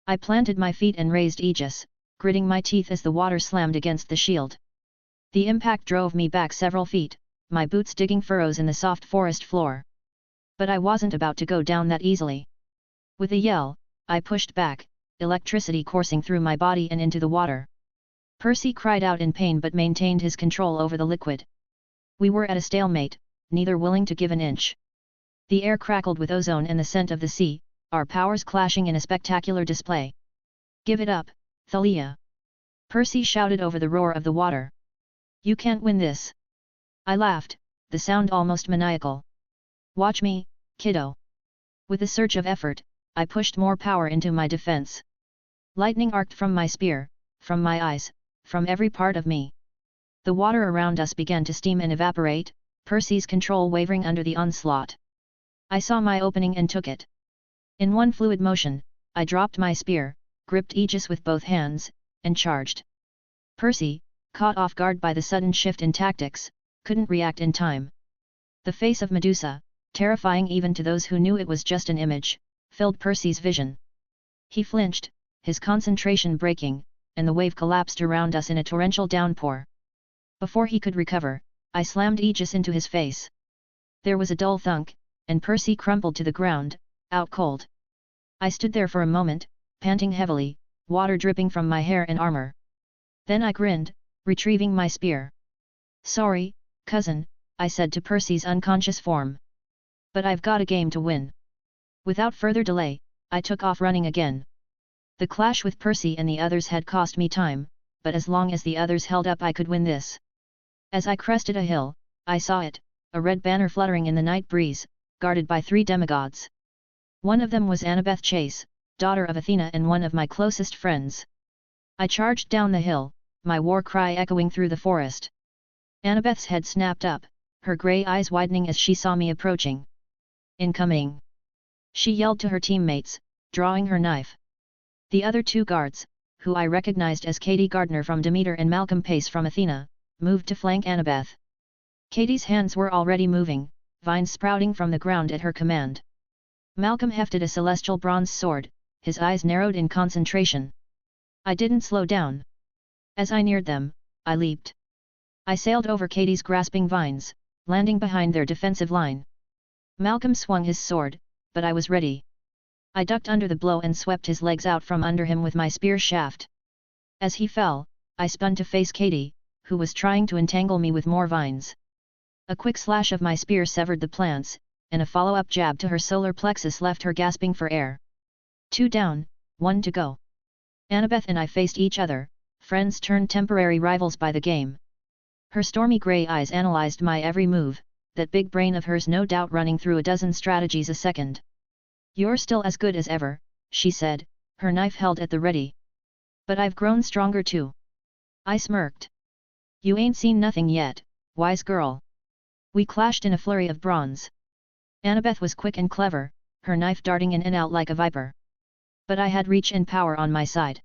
I planted my feet and raised Aegis, gritting my teeth as the water slammed against the shield. The impact drove me back several feet, my boots digging furrows in the soft forest floor. But I wasn't about to go down that easily. With a yell, I pushed back, electricity coursing through my body and into the water. Percy cried out in pain but maintained his control over the liquid. We were at a stalemate, neither willing to give an inch. The air crackled with ozone and the scent of the sea, our powers clashing in a spectacular display. "Give it up, Thalia!" Percy shouted over the roar of the water. "You can't win this!" I laughed, the sound almost maniacal. "Watch me, kiddo!" With a surge of effort, I pushed more power into my defense. Lightning arced from my spear, from my eyes, from every part of me. The water around us began to steam and evaporate, Percy's control wavering under the onslaught. I saw my opening and took it. In one fluid motion, I dropped my spear, gripped Aegis with both hands, and charged. Percy, caught off guard by the sudden shift in tactics, couldn't react in time. The face of Medusa, terrifying even to those who knew it was just an image, filled Percy's vision. He flinched, his concentration breaking, and the wave collapsed around us in a torrential downpour. Before he could recover, I slammed Aegis into his face. There was a dull thunk, and Percy crumpled to the ground, out cold. I stood there for a moment, panting heavily, water dripping from my hair and armor. Then I grinned, retrieving my spear. "Sorry, cousin," I said to Percy's unconscious form. But I've got a game to win. Without further delay, I took off running again. The clash with Percy and the others had cost me time, but as long as the others held up I could win this. As I crested a hill, I saw it, a red banner fluttering in the night breeze, guarded by 3 demigods. One of them was Annabeth Chase, daughter of Athena and one of my closest friends. I charged down the hill, my war cry echoing through the forest. Annabeth's head snapped up, her grey eyes widening as she saw me approaching. Incoming! She yelled to her teammates, drawing her knife. The other 2 guards, who I recognized as Katie Gardner from Demeter and Malcolm Pace from Athena, moved to flank Annabeth. Katie's hands were already moving, vines sprouting from the ground at her command. Malcolm hefted a celestial bronze sword, his eyes narrowed in concentration. I didn't slow down. As I neared them, I leaped. I sailed over Katie's grasping vines, landing behind their defensive line. Malcolm swung his sword, but I was ready. I ducked under the blow and swept his legs out from under him with my spear shaft. As he fell, I spun to face Katie, who was trying to entangle me with more vines. A quick slash of my spear severed the plants, and a follow-up jab to her solar plexus left her gasping for air. 2 down, 1 to go. Annabeth and I faced each other, friends turned temporary rivals by the game. Her stormy grey eyes analyzed my every move, that big brain of hers no doubt running through a dozen strategies a second. "You're still as good as ever," she said, her knife held at the ready. "But I've grown stronger too." I smirked. "You ain't seen nothing yet, wise girl." We clashed in a flurry of bronze. Annabeth was quick and clever, her knife darting in and out like a viper. But I had reach and power on my side.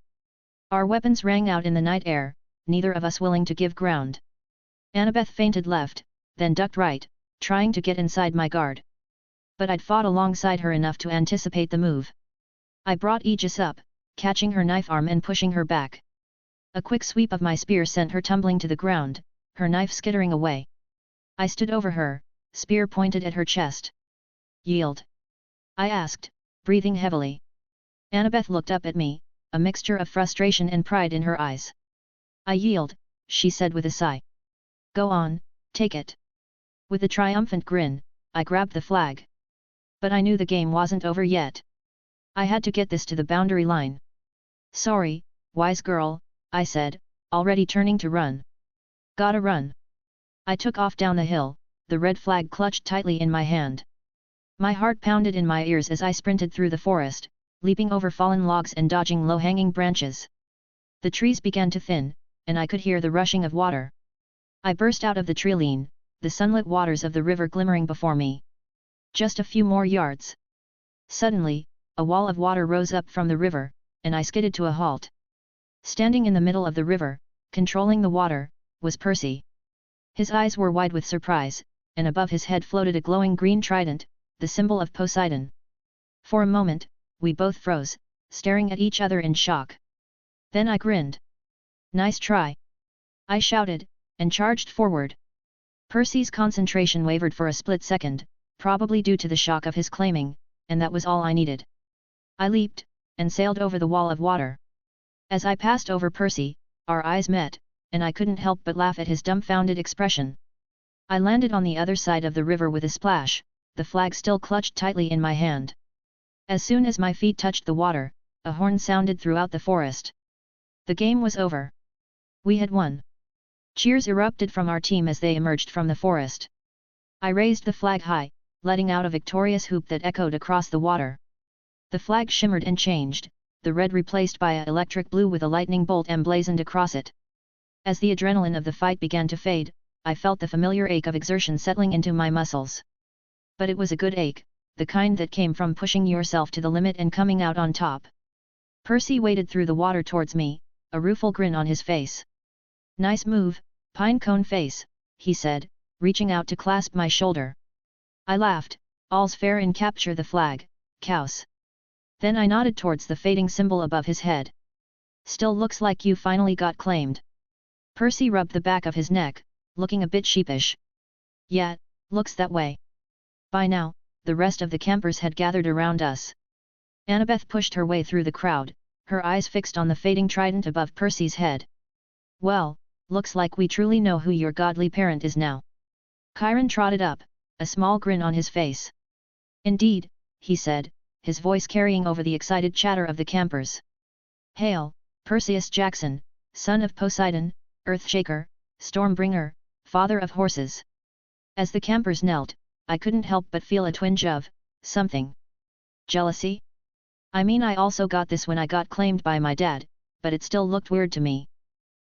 Our weapons rang out in the night air, neither of us willing to give ground. Annabeth feinted left, then ducked right, trying to get inside my guard. But I'd fought alongside her enough to anticipate the move. I brought Aegis up, catching her knife arm and pushing her back. A quick sweep of my spear sent her tumbling to the ground, her knife skittering away. I stood over her, spear pointed at her chest. "Yield?" I asked, breathing heavily. Annabeth looked up at me, a mixture of frustration and pride in her eyes. "I yield," she said with a sigh. "Go on, take it." With a triumphant grin, I grabbed the flag. But I knew the game wasn't over yet. I had to get this to the boundary line. "Sorry, wise girl," I said, already turning to run. "Gotta run." I took off down the hill, the red flag clutched tightly in my hand. My heart pounded in my ears as I sprinted through the forest, leaping over fallen logs and dodging low-hanging branches. The trees began to thin, and I could hear the rushing of water. I burst out of the treeline, the sunlit waters of the river glimmering before me. Just a few more yards. Suddenly, a wall of water rose up from the river, and I skidded to a halt. Standing in the middle of the river, controlling the water, was Percy. His eyes were wide with surprise, and above his head floated a glowing green trident, the symbol of Poseidon. For a moment, we both froze, staring at each other in shock. Then I grinned. "Nice try!" I shouted, and charged forward. Percy's concentration wavered for a split second, probably due to the shock of his claiming, and that was all I needed. I leaped, and sailed over the wall of water. As I passed over Percy, our eyes met, and I couldn't help but laugh at his dumbfounded expression. I landed on the other side of the river with a splash, the flag still clutched tightly in my hand. As soon as my feet touched the water, a horn sounded throughout the forest. The game was over. We had won. Cheers erupted from our team as they emerged from the forest. I raised the flag high, letting out a victorious whoop that echoed across the water. The flag shimmered and changed, the red replaced by an electric blue with a lightning bolt emblazoned across it. As the adrenaline of the fight began to fade, I felt the familiar ache of exertion settling into my muscles. But it was a good ache, the kind that came from pushing yourself to the limit and coming out on top. Percy waded through the water towards me, a rueful grin on his face. "Nice move, pine cone face," he said, reaching out to clasp my shoulder. I laughed, "All's fair in capture the flag, Khaos." Then I nodded towards the fading symbol above his head. "Still looks like you finally got claimed." Percy rubbed the back of his neck, looking a bit sheepish. "Yeah, looks that way." By now, the rest of the campers had gathered around us. Annabeth pushed her way through the crowd, her eyes fixed on the fading trident above Percy's head. "Well, looks like we truly know who your godly parent is now." Chiron trotted up, a small grin on his face. Indeed, he said, his voice carrying over the excited chatter of the campers. Hail, Percy Jackson, son of Poseidon, Earthshaker, Stormbringer, father of horses. As the campers knelt, I couldn't help but feel a twinge of something. Jealousy? I mean, I also got this when I got claimed by my dad, but it still looked weird to me.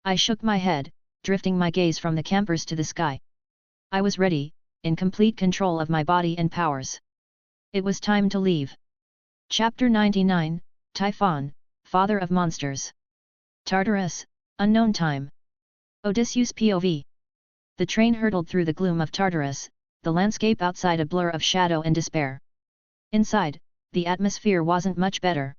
I shook my head, drifting my gaze from the campers to the sky. I was ready, in complete control of my body and powers. It was time to leave. Chapter 99, Typhon, Father of Monsters. Tartarus, Unknown Time. Odysseus POV. The train hurtled through the gloom of Tartarus, the landscape outside a blur of shadow and despair. Inside, the atmosphere wasn't much better.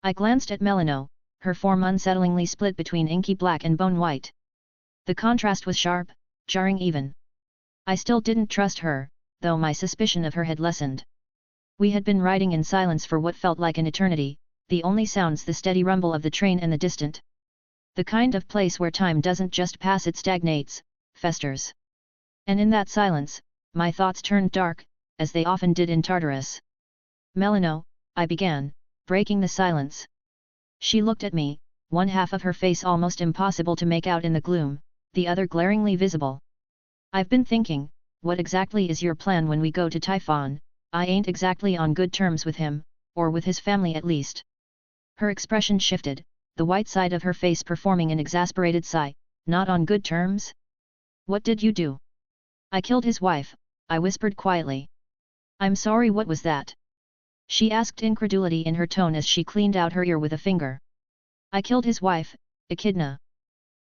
I glanced at Melino, her form unsettlingly split between inky black and bone white. The contrast was sharp, jarring even. I still didn't trust her, though my suspicion of her had lessened. We had been riding in silence for what felt like an eternity, the only sounds the steady rumble of the train and the distant. The kind of place where time doesn't just pass, it stagnates, festers. And in that silence, my thoughts turned dark, as they often did in Tartarus. Melino, I began, breaking the silence. She looked at me, one half of her face almost impossible to make out in the gloom, the other glaringly visible. I've been thinking, what exactly is your plan when we go to Typhon? I ain't exactly on good terms with him, or with his family at least. Her expression shifted, the white side of her face performing an exasperated sigh. Not on good terms? What did you do? I killed his wife, I whispered quietly. I'm sorry, what was that? She asked, incredulity in her tone as she cleaned out her ear with a finger. I killed his wife, Echidna.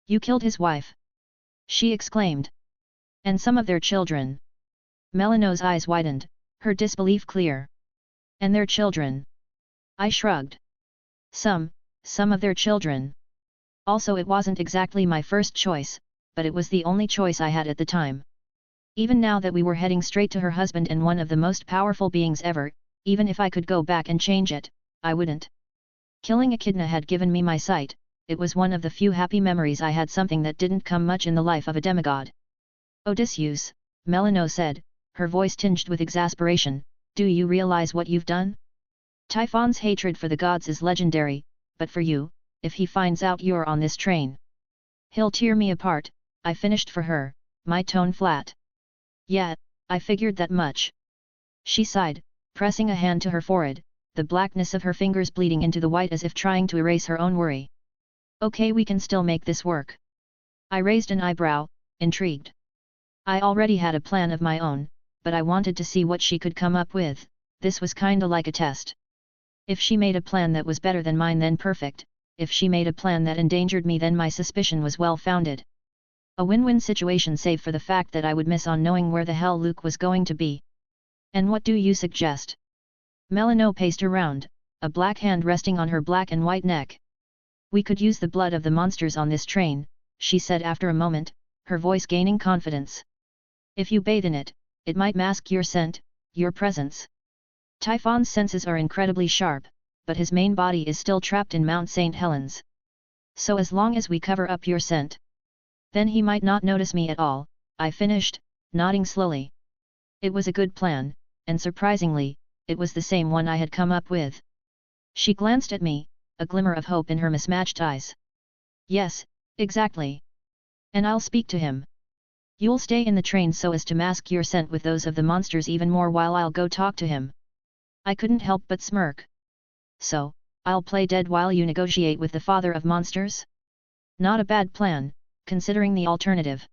You killed his wife? She exclaimed. And some of their children. Melino's eyes widened, her disbelief clear. And their children? I shrugged. Some of their children. Also, it wasn't exactly my first choice, but it was the only choice I had at the time. Even now that we were heading straight to her husband and one of the most powerful beings ever, even if I could go back and change it, I wouldn't. Killing Echidna had given me my sight, it was one of the few happy memories I had, something that didn't come much in the life of a demigod. Odysseus, Melino said, her voice tinged with exasperation, do you realize what you've done? Typhon's hatred for the gods is legendary, but for you, if he finds out you're on this train, he'll tear me apart, I finished for her, my tone flat. Yeah, I figured that much. She sighed, pressing a hand to her forehead, the blackness of her fingers bleeding into the white as if trying to erase her own worry. Okay, we can still make this work. I raised an eyebrow, intrigued. I already had a plan of my own, but I wanted to see what she could come up with. This was kinda like a test. If she made a plan that was better than mine, then perfect. If she made a plan that endangered me, then my suspicion was well founded. A win-win situation, save for the fact that I would miss on knowing where the hell Luke was going to be. And what do you suggest? Melino paced around, a black hand resting on her black and white neck. We could use the blood of the monsters on this train, she said after a moment, her voice gaining confidence. If you bathe in it, it might mask your scent, your presence. Typhon's senses are incredibly sharp, but his main body is still trapped in Mount St. Helens. So as long as we cover up your scent, then he might not notice me at all, I finished, nodding slowly. It was a good plan, and surprisingly, it was the same one I had come up with. She glanced at me, a glimmer of hope in her mismatched eyes. Yes, exactly. And I'll speak to him. You'll stay in the train so as to mask your scent with those of the monsters even more while I'll go talk to him. I couldn't help but smirk. So, I'll play dead while you negotiate with the father of monsters? Not a bad plan, considering the alternative.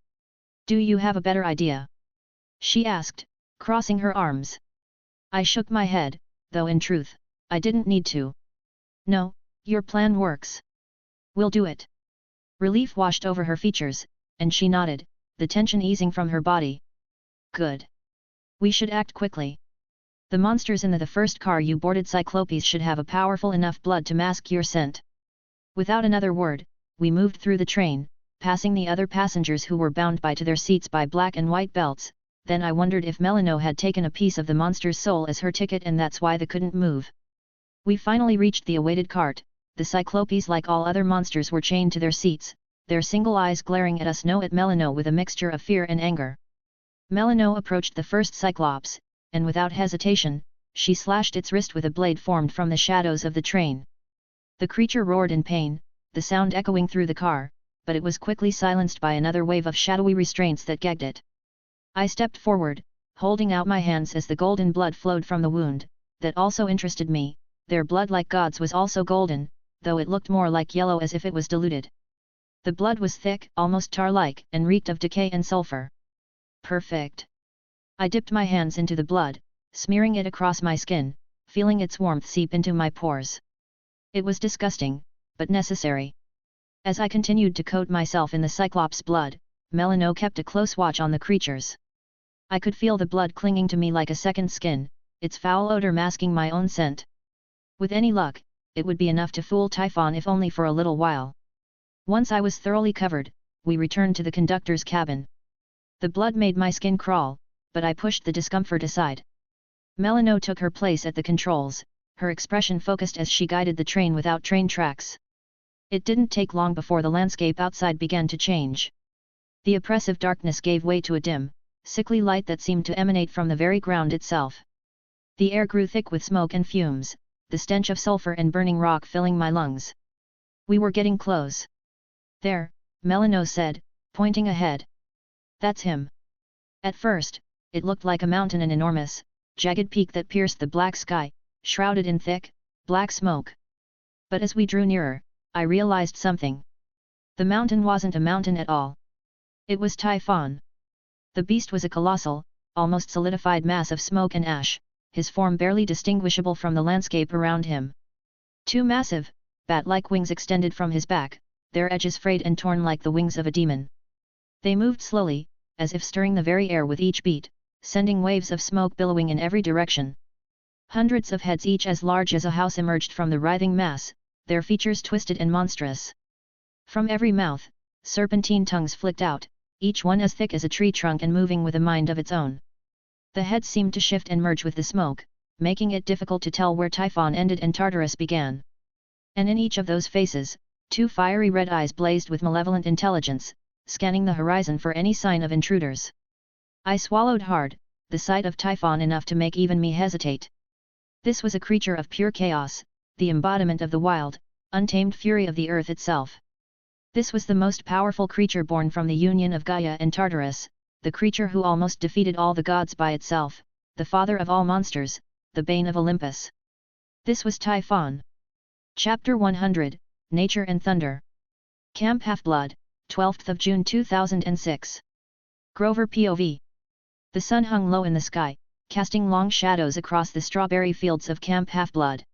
Do you have a better idea? She asked, crossing her arms. I shook my head, though in truth, I didn't need to. No, your plan works. We'll do it. Relief washed over her features, and she nodded, the tension easing from her body. Good. We should act quickly. The monsters in the first car you boarded, Cyclopes, should have a powerful enough blood to mask your scent. Without another word, we moved through the train, passing the other passengers who were bound to their seats by black and white belts. Then I wondered if Melino had taken a piece of the monster's soul as her ticket, and that's why they couldn't move. We finally reached the awaited cart. The Cyclopes, like all other monsters, were chained to their seats, their single eyes glaring at us, no at Melino, with a mixture of fear and anger. Melano approached the first Cyclops, and without hesitation, she slashed its wrist with a blade formed from the shadows of the train. The creature roared in pain, the sound echoing through the car, but it was quickly silenced by another wave of shadowy restraints that gagged it. I stepped forward, holding out my hands as the golden blood flowed from the wound. That also interested me. Their blood, like gods, was also golden, though it looked more like yellow, as if it was diluted. The blood was thick, almost tar-like, and reeked of decay and sulfur. Perfect. I dipped my hands into the blood, smearing it across my skin, feeling its warmth seep into my pores. It was disgusting, but necessary. As I continued to coat myself in the Cyclops' blood, Melano kept a close watch on the creatures. I could feel the blood clinging to me like a second skin, its foul odor masking my own scent. With any luck, it would be enough to fool Typhon, if only for a little while. Once I was thoroughly covered, we returned to the conductor's cabin. The blood made my skin crawl, but I pushed the discomfort aside. Melano took her place at the controls, her expression focused as she guided the train without train tracks. It didn't take long before the landscape outside began to change. The oppressive darkness gave way to a dim, sickly light that seemed to emanate from the very ground itself. The air grew thick with smoke and fumes, the stench of sulfur and burning rock filling my lungs. We were getting close. There, Melano said, pointing ahead. That's him. At first, it looked like a mountain, an enormous, jagged peak that pierced the black sky, shrouded in thick, black smoke. But as we drew nearer, I realized something. The mountain wasn't a mountain at all. It was Typhon. The beast was a colossal, almost solidified mass of smoke and ash, his form barely distinguishable from the landscape around him. Two massive, bat-like wings extended from his back, their edges frayed and torn like the wings of a demon. They moved slowly, as if stirring the very air with each beat, sending waves of smoke billowing in every direction. Hundreds of heads, each as large as a house, emerged from the writhing mass, their features twisted and monstrous. From every mouth, serpentine tongues flicked out, each one as thick as a tree trunk and moving with a mind of its own. The heads seemed to shift and merge with the smoke, making it difficult to tell where Typhon ended and Tartarus began. And in each of those faces, two fiery red eyes blazed with malevolent intelligence, scanning the horizon for any sign of intruders. I swallowed hard, the sight of Typhon enough to make even me hesitate. This was a creature of pure chaos, the embodiment of the wild, untamed fury of the earth itself. This was the most powerful creature born from the union of Gaia and Tartarus, the creature who almost defeated all the gods by itself, the father of all monsters, the bane of Olympus. This was Typhon. Chapter 100, Nature and Thunder. Camp Half-Blood, 12th of June 2006. Grover POV. The sun hung low in the sky, casting long shadows across the strawberry fields of Camp Half-Blood.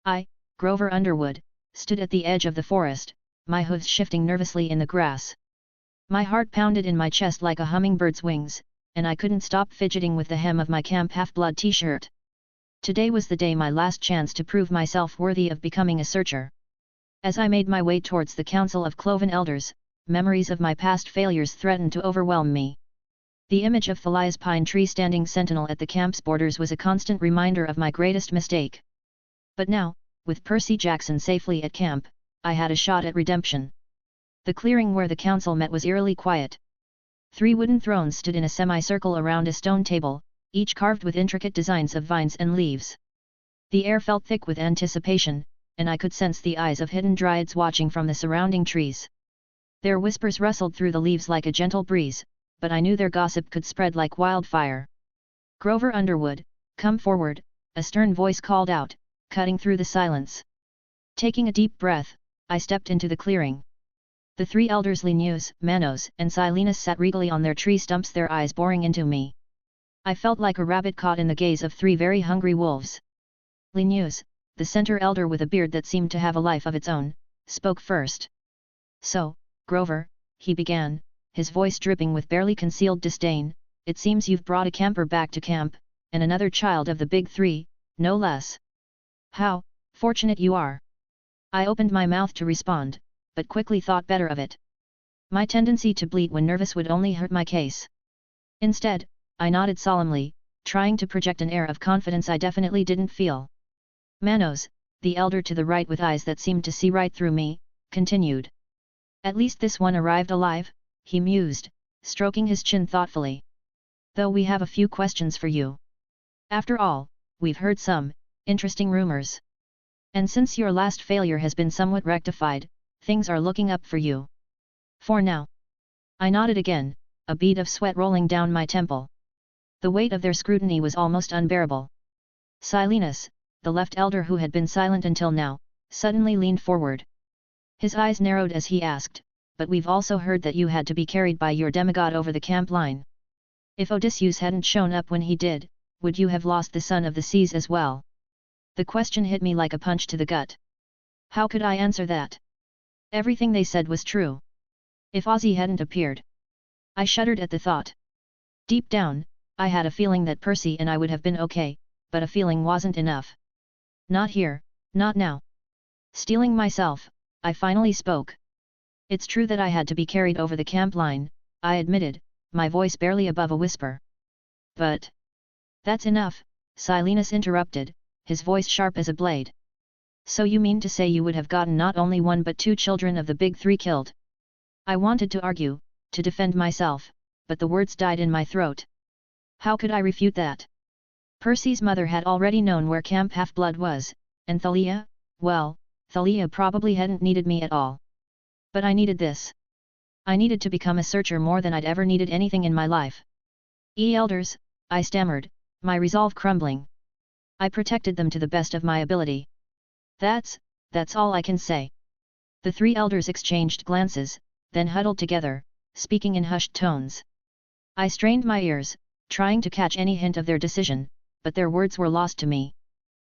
I, Grover Underwood, stood at the edge of the forest, my hooves shifting nervously in the grass. My heart pounded in my chest like a hummingbird's wings, and I couldn't stop fidgeting with the hem of my Camp Half-Blood t-shirt. Today was the day, my last chance to prove myself worthy of becoming a searcher. As I made my way towards the Council of Cloven Elders, memories of my past failures threatened to overwhelm me. The image of Thalia's pine tree standing sentinel at the camp's borders was a constant reminder of my greatest mistake. But now, with Percy Jackson safely at camp, I had a shot at redemption. The clearing where the council met was eerily quiet. 3 wooden thrones stood in a semicircle around a stone table, each carved with intricate designs of vines and leaves. The air felt thick with anticipation, and I could sense the eyes of hidden dryads watching from the surrounding trees. Their whispers rustled through the leaves like a gentle breeze, but I knew their gossip could spread like wildfire. "Grover Underwood, come forward," a stern voice called out, cutting through the silence. Taking a deep breath, I stepped into the clearing. The 3 elders Linus, Manos, and Silenus sat regally on their tree stumps, their eyes boring into me. I felt like a rabbit caught in the gaze of 3 very hungry wolves. Linus, the center elder with a beard that seemed to have a life of its own, spoke first. "So, Grover," he began, his voice dripping with barely concealed disdain, "it seems you've brought a camper back to camp, and another child of the big 3, no less. How fortunate you are." I opened my mouth to respond, but quickly thought better of it. My tendency to bleat when nervous would only hurt my case. Instead, I nodded solemnly, trying to project an air of confidence I definitely didn't feel. Manos, the elder to the right with eyes that seemed to see right through me, continued. "At least this one arrived alive," he mused, stroking his chin thoughtfully. Though we have a few questions for you. After all, we've heard some interesting rumors. And since your last failure has been somewhat rectified, things are looking up for you. For now. I nodded again, a bead of sweat rolling down my temple. The weight of their scrutiny was almost unbearable. Silenus, the left elder who had been silent until now, suddenly leaned forward. His eyes narrowed as he asked, "But we've also heard that you had to be carried by your demigod over the camp line. If Odysseus hadn't shown up when he did, would you have lost the son of the seas as well?" The question hit me like a punch to the gut. How could I answer that? Everything they said was true. If Ozzy hadn't appeared. I shuddered at the thought. Deep down, I had a feeling that Percy and I would have been okay, but a feeling wasn't enough. Not here, not now. Steeling myself, I finally spoke. "It's true that I had to be carried over the camp line," I admitted, my voice barely above a whisper. "But..." "That's enough," Silenus interrupted, his voice sharp as a blade. "So you mean to say you would have gotten not only one but two children of the big three killed?" I wanted to argue, to defend myself, but the words died in my throat. How could I refute that? Percy's mother had already known where Camp Half-Blood was, and Thalia, well, Thalia probably hadn't needed me at all. But I needed this. I needed to become a searcher more than I'd ever needed anything in my life. Elders, I stammered, my resolve crumbling. I protected them to the best of my ability. That's all I can say." The three elders exchanged glances, then huddled together, speaking in hushed tones. I strained my ears, trying to catch any hint of their decision, but their words were lost to me.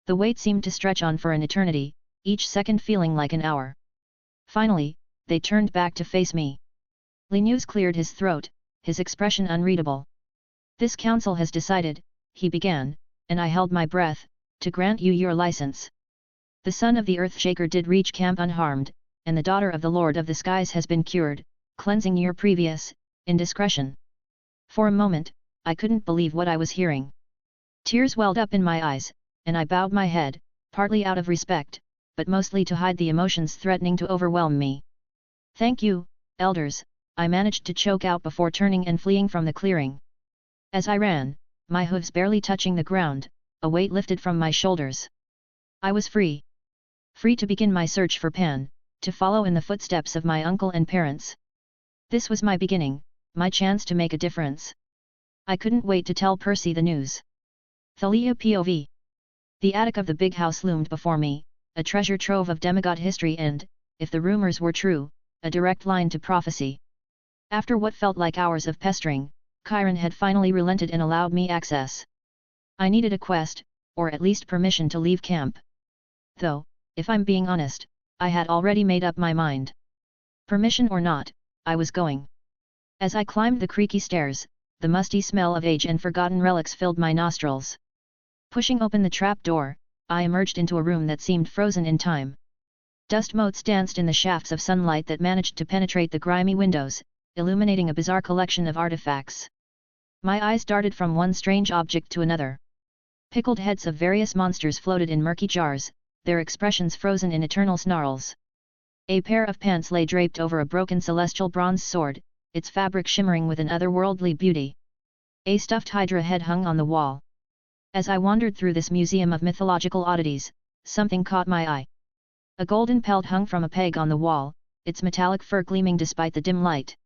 The wait seemed to stretch on for an eternity, each second feeling like an hour. Finally, they turned back to face me. Linus cleared his throat, his expression unreadable. "This council has decided," he began, and I held my breath, "to grant you your license. The son of the Earthshaker did reach camp unharmed, and the daughter of the Lord of the Skies has been cured, cleansing your previous indiscretion." For a moment, I couldn't believe what I was hearing. Tears welled up in my eyes, and I bowed my head, partly out of respect, but mostly to hide the emotions threatening to overwhelm me. "Thank you, elders," I managed to choke out before turning and fleeing from the clearing. As I ran, my hooves barely touching the ground, a weight lifted from my shoulders. I was free. Free to begin my search for Pan, to follow in the footsteps of my uncle and parents. This was my beginning, my chance to make a difference. I couldn't wait to tell Percy the news. Thalia POV. The attic of the big house loomed before me, a treasure trove of demigod history and, if the rumors were true, a direct line to prophecy. After what felt like hours of pestering, Chiron had finally relented and allowed me access. I needed a quest, or at least permission to leave camp. Though, if I'm being honest, I had already made up my mind. Permission or not, I was going. As I climbed the creaky stairs, the musty smell of age and forgotten relics filled my nostrils. Pushing open the trap door, I emerged into a room that seemed frozen in time. Dust motes danced in the shafts of sunlight that managed to penetrate the grimy windows, illuminating a bizarre collection of artifacts. My eyes darted from one strange object to another. Pickled heads of various monsters floated in murky jars, their expressions frozen in eternal snarls. A pair of pants lay draped over a broken celestial bronze sword, its fabric shimmering with an otherworldly beauty. A stuffed hydra head hung on the wall. As I wandered through this museum of mythological oddities, something caught my eye. A golden pelt hung from a peg on the wall, its metallic fur gleaming despite the dim light.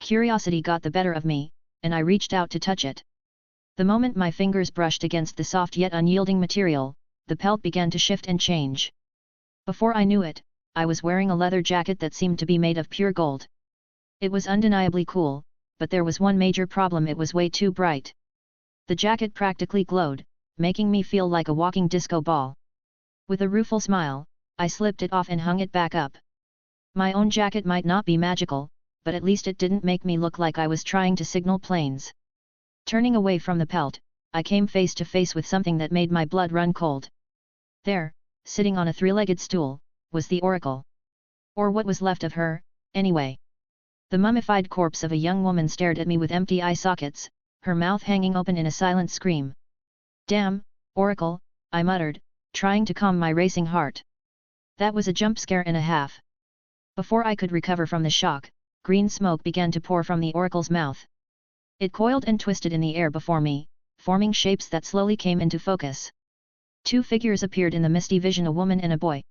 Curiosity got the better of me, and I reached out to touch it. The moment my fingers brushed against the soft yet unyielding material, the pelt began to shift and change. Before I knew it, I was wearing a leather jacket that seemed to be made of pure gold. It was undeniably cool, but there was one major problem: it was way too bright. The jacket practically glowed, making me feel like a walking disco ball. With a rueful smile, I slipped it off and hung it back up. My own jacket might not be magical, but at least it didn't make me look like I was trying to signal planes. Turning away from the pelt, I came face to face with something that made my blood run cold. There, sitting on a three-legged stool, was the Oracle. Or what was left of her, anyway. The mummified corpse of a young woman stared at me with empty eye sockets, her mouth hanging open in a silent scream. "Damn, Oracle," I muttered, trying to calm my racing heart. That was a jump scare and a half. Before I could recover from the shock, green smoke began to pour from the Oracle's mouth. It coiled and twisted in the air before me, forming shapes that slowly came into focus. Two figures appeared in the misty vision, a woman and a boy.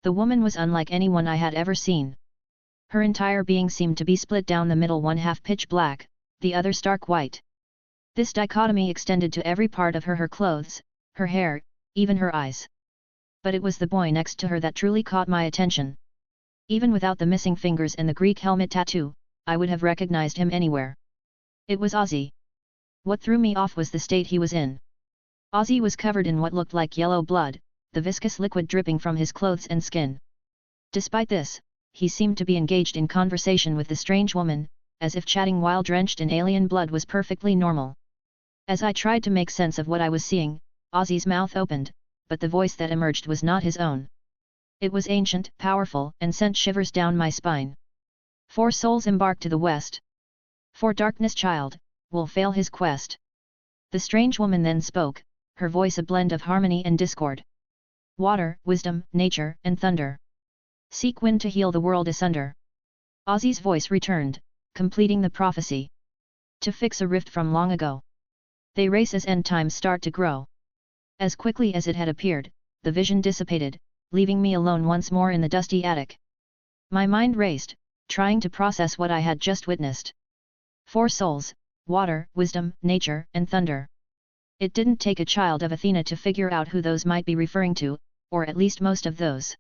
The woman was unlike anyone I had ever seen. Her entire being seemed to be split down the middle, one half pitch black, the other stark white. This dichotomy extended to every part of her, her clothes, her hair, even her eyes. But it was the boy next to her that truly caught my attention. Even without the missing fingers and the Greek helmet tattoo, I would have recognized him anywhere. It was Ozzy. What threw me off was the state he was in. Ozzy was covered in what looked like yellow blood, the viscous liquid dripping from his clothes and skin. Despite this, he seemed to be engaged in conversation with the strange woman, as if chatting while drenched in alien blood was perfectly normal. As I tried to make sense of what I was seeing, Ozzy's mouth opened, but the voice that emerged was not his own. It was ancient, powerful, and sent shivers down my spine. 4 souls embark to the west. For darkness child, will fail his quest. The strange woman then spoke, her voice a blend of harmony and discord. Water, wisdom, nature, and thunder. Seek wind to heal the world asunder. Ozzy's voice returned, completing the prophecy. To fix a rift from long ago. They race as end times start to grow. As quickly as it had appeared, the vision dissipated, leaving me alone once more in the dusty attic. My mind raced, trying to process what I had just witnessed. 4 souls, water, wisdom, nature, and thunder. It didn't take a child of Athena to figure out who those might be referring to, or at least most of those.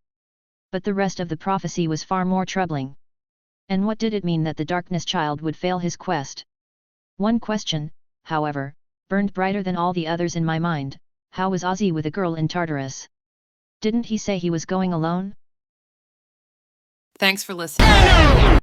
But the rest of the prophecy was far more troubling. And what did it mean that the darkness child would fail his quest? One question, however, burned brighter than all the others in my mind: how was Ozzy with a girl in Tartarus? Didn't he say he was going alone? Thanks for listening.